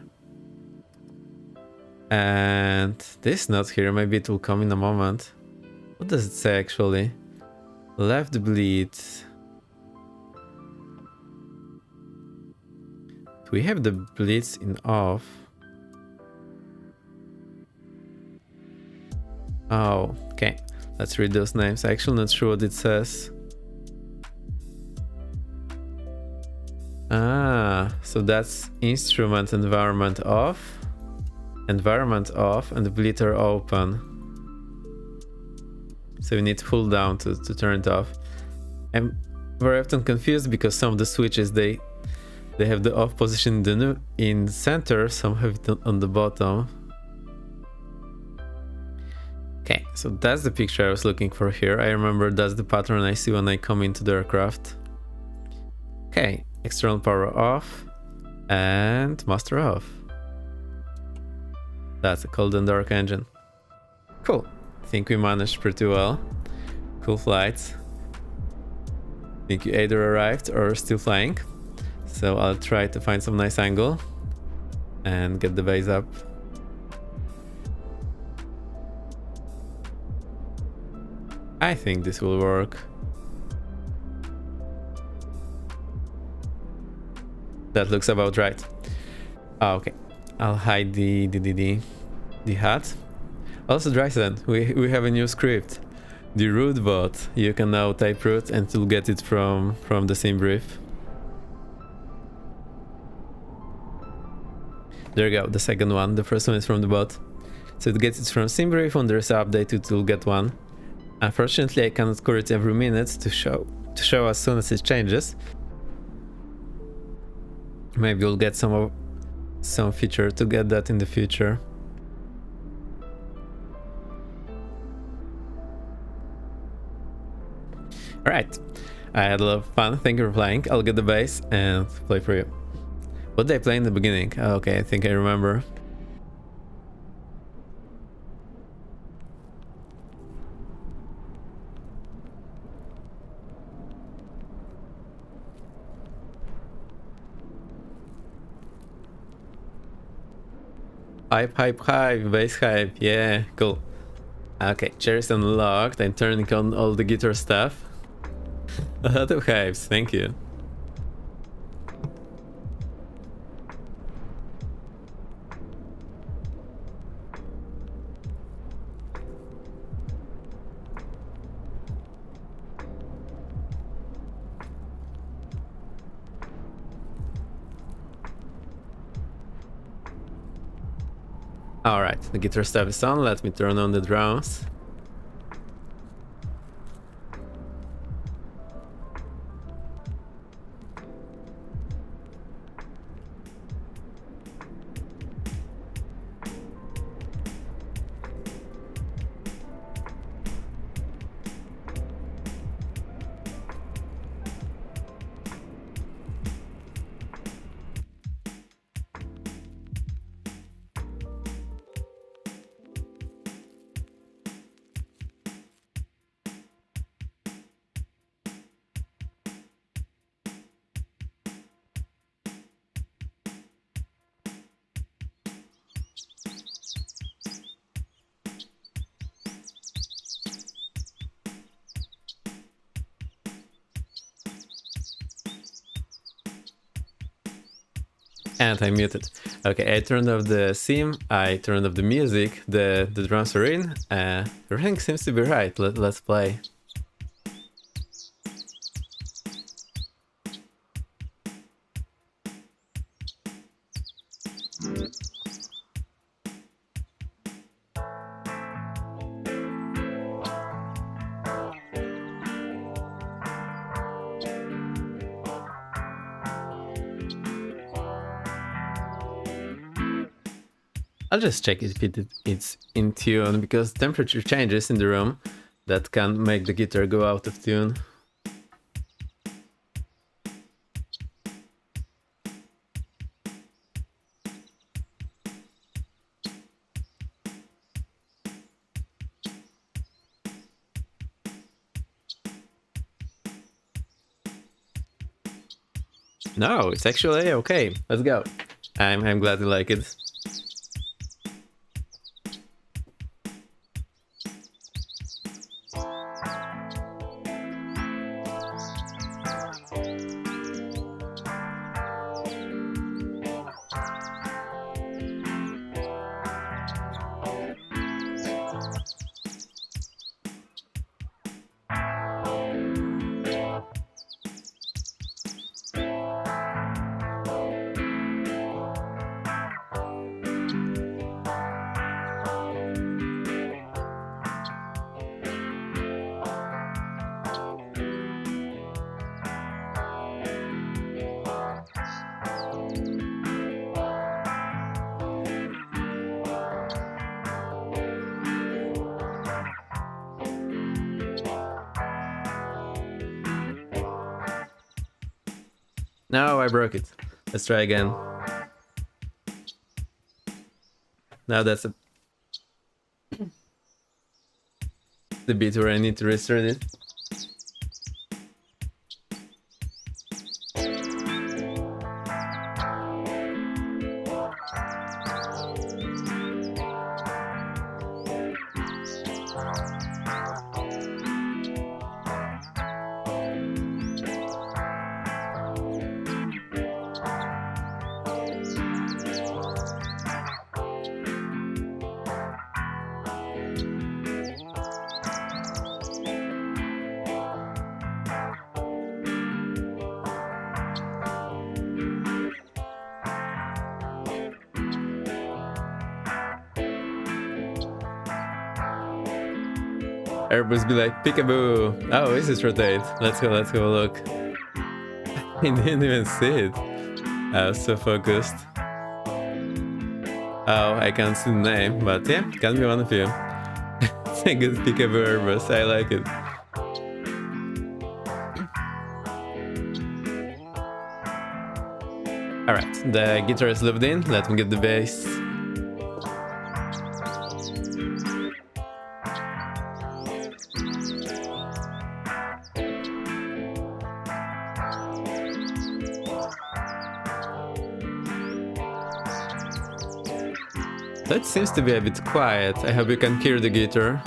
And this not here. Maybe it will come in a moment. What does it say actually? Left bleed. We have the blitz in off. Oh, okay. Let's read those names. I'm actually not sure what it says. Ah, so that's instrument environment off, and blitter open. So we need pull down to turn it off. I'm very often confused because some of the switches they have the off position in center, some have it on the bottom. Okay, so that's the picture I was looking for here. I remember that's the pattern I see when I come into the aircraft. Okay, external power off and master off. That's a cold and dark engine. Cool. I think we managed pretty well. Cool flights. I think you either arrived or still flying. So I'll try to find some nice angle and get the base up. I think this will work. That looks about right. Oh, okay, I'll hide the hat. Also, Drysen, we have a new script. The root bot. You can now type root and you'll get it from the sim brief. There you go, the second one. The first one is from the bot. So it gets it from SimBrief. When there's an update, it will get one. Unfortunately, I cannot score it every minute to show as soon as it changes. Maybe we'll get some feature to get that in the future. Alright, I had a lot of fun. Thank you for playing. I'll get the base and play for you. What did I play in the beginning? Oh, okay, I think I remember. Hype, base hype, yeah, cool. Okay, chairs unlocked. I'm turning on all the guitar stuff. A lot of hypes, thank you. Alright, the guitar stuff is on. Let me turn on the drums. And I muted. Okay, I turned off the sim, I turned off the music, the drums are in, everything seems to be right. Let's play. I'll just check if it's in tune, because temperature changes in the room that can make the guitar go out of tune. No, it's actually okay. Let's go. I'm glad you like it. No, I broke it. Let's try again. Now that's the bit where I need to restart it. Airbus be like, peekaboo! Oh, is this rotate? Let's go look. I didn't even see it. I was so focused. Oh, I can't see the name, but yeah, can be one of you. It's a good peekaboo Airbus, I like it. Alright, the guitar is looped in, let me get the bass. That seems to be a bit quiet. I hope you can hear the guitar.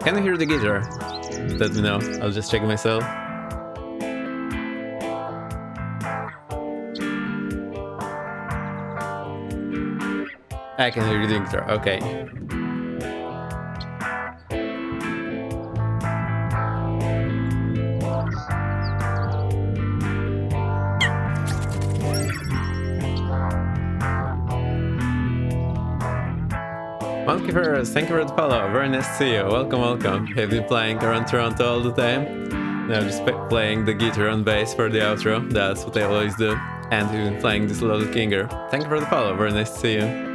Can you hear the guitar? Let me know. I'll just check myself. I can hear the guitar. Okay. Monkey Ferris, thank you for the follow. Very nice to see you. Welcome, welcome. Have been playing around Toronto all the time. Now just playing the guitar and bass for the outro. That's what I always do. And we've been playing this Little Kinger. Thank you for the follow. Very nice to see you.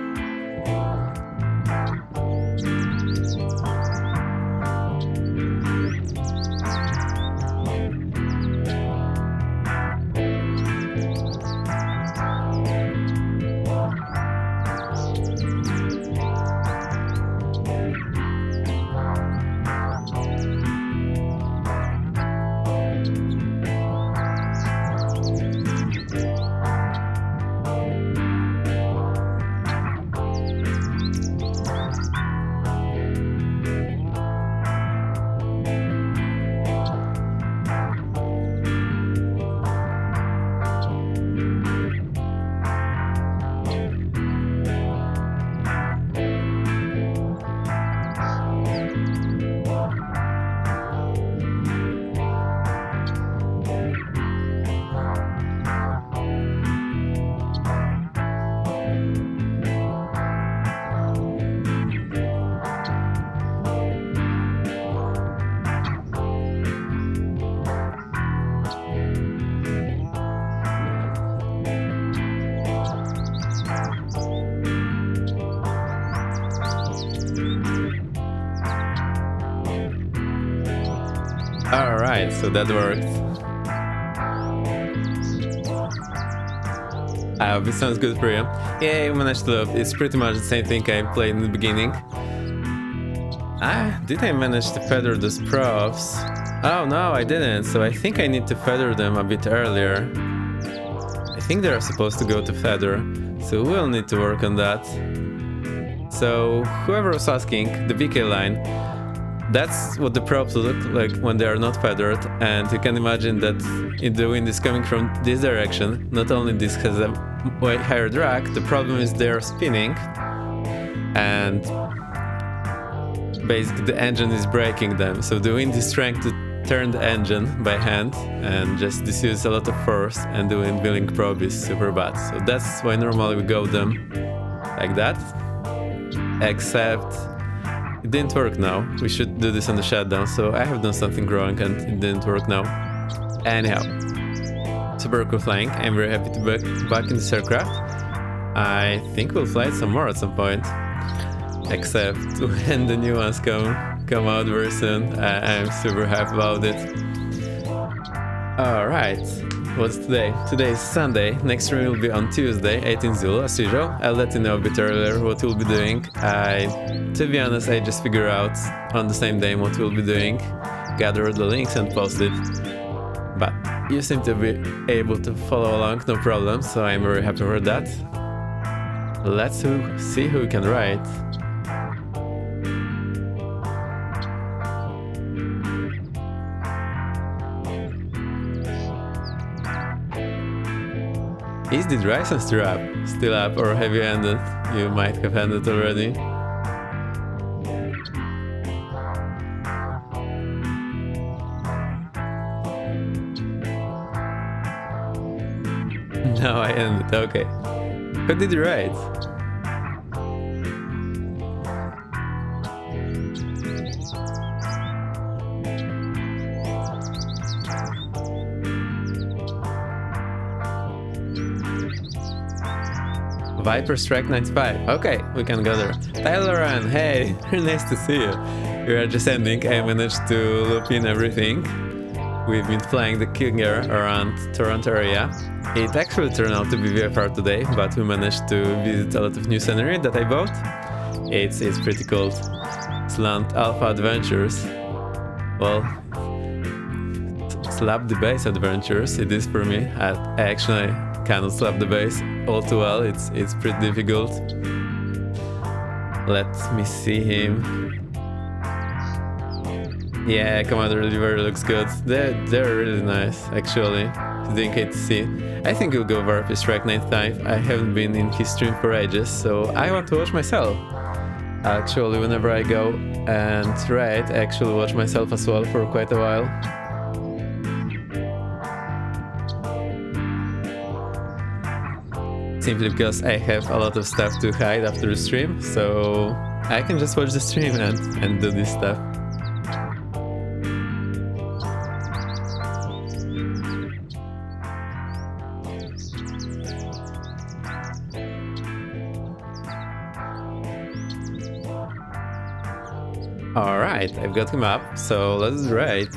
Alright, so that worked. I hope it sounds good for you. Yeah, I managed to loop. It's pretty much the same thing I played in the beginning. Did I manage to feather those profs? Oh no, I didn't, so I think I need to feather them a bit earlier. I think they're supposed to go to feather, so we'll need to work on that. So, whoever was asking, the BK line, that's what the props look like when they are not feathered, and you can imagine that if the wind is coming from this direction, not only this has a way higher drag, the problem is they're spinning, and basically the engine is braking them, so the wind is trying to turn the engine by hand and just this uses a lot of force, and the wind wheeling probe is super bad. So that's why normally we go them like that, except it didn't work now. We should do this on the shutdown, so I have done something wrong and it didn't work now. Anyhow, super cool flying. I'm very happy to be back in this aircraft. I think we'll fly it some more at some point. Except when the new ones come out very soon. I'm super happy about it. Alright, what's today? Today is Sunday. Next stream will be on Tuesday, 18 Zulu, as usual. I'll let you know a bit earlier what we'll be doing. To be honest, I just figure out on the same day what we'll be doing, gather the links and post it. But you seem to be able to follow along, no problem, so I'm very happy for that. Let's see who can write. Is the dry sense still up, or have you ended? You might have ended already. No, I ended, okay. Who did you write? Viper Strike 95. Okay, we can go there. Tyler Ryan, hey, nice to see you. We are just ending. I managed to loop in everything. We've been flying the Kinger around Toronto area. It actually turned out to be VFR today, but we managed to visit a lot of new scenery that I bought. It's pretty cool. Slant Alpha Adventures. Well, Slap the Bass Adventures, it is for me. I actually cannot slap the bass all too well, it's pretty difficult. Let me see him. Yeah, Commander Delivery looks good. They're really nice, actually. Didn't get to see. I think he'll go Viper Strike 95. I haven't been in his stream for ages, so I want to watch myself. Actually, whenever I go and raid, I actually watch myself as well for quite a while. Simply because I have a lot of stuff to hide after the stream, so I can just watch the stream and do this stuff. Alright, I've got him up, so let's write.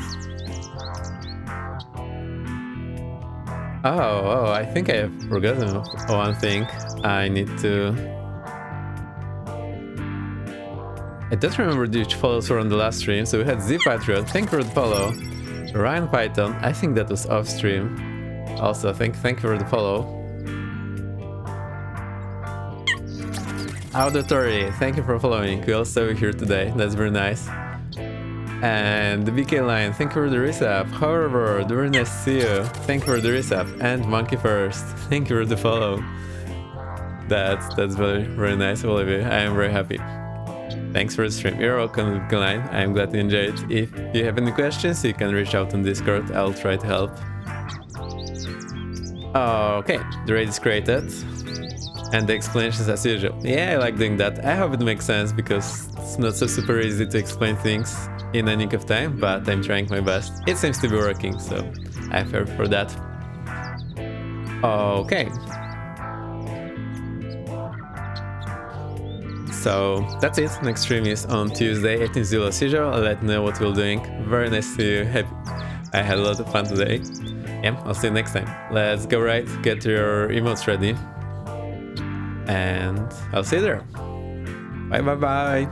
Oh, I think I have forgotten one thing. I need to... I don't remember which follows were on the last stream, so we had Z Patriot, thank you for the follow. Ryan Python, I think that was off stream. Also, thank you for the follow. Auditory, thank you for following. We also here today, that's very nice. And the BK line, thank you for the resub. However, very nice to see you. Thank you for the resub. And Monkey First, thank you for the follow. That's very nice of all of you. I am very happy. Thanks for the stream. You're welcome, BK line. I am glad you enjoyed. If you have any questions, you can reach out on Discord. I'll try to help. Okay, the raid is created. And the explanations as usual. Yeah, I like doing that. I hope it makes sense because it's not so super easy to explain things in a nick of time, but I'm trying my best. It seems to be working, so I'm fair for that. Okay. So that's it. Next stream is on Tuesday, 18th Zulu as usual. I'll let you know what we're doing. Very nice to see you. Happy. I had a lot of fun today. Yeah, I'll see you next time. Let's go right, get your emotes ready. And I'll see you there. Bye.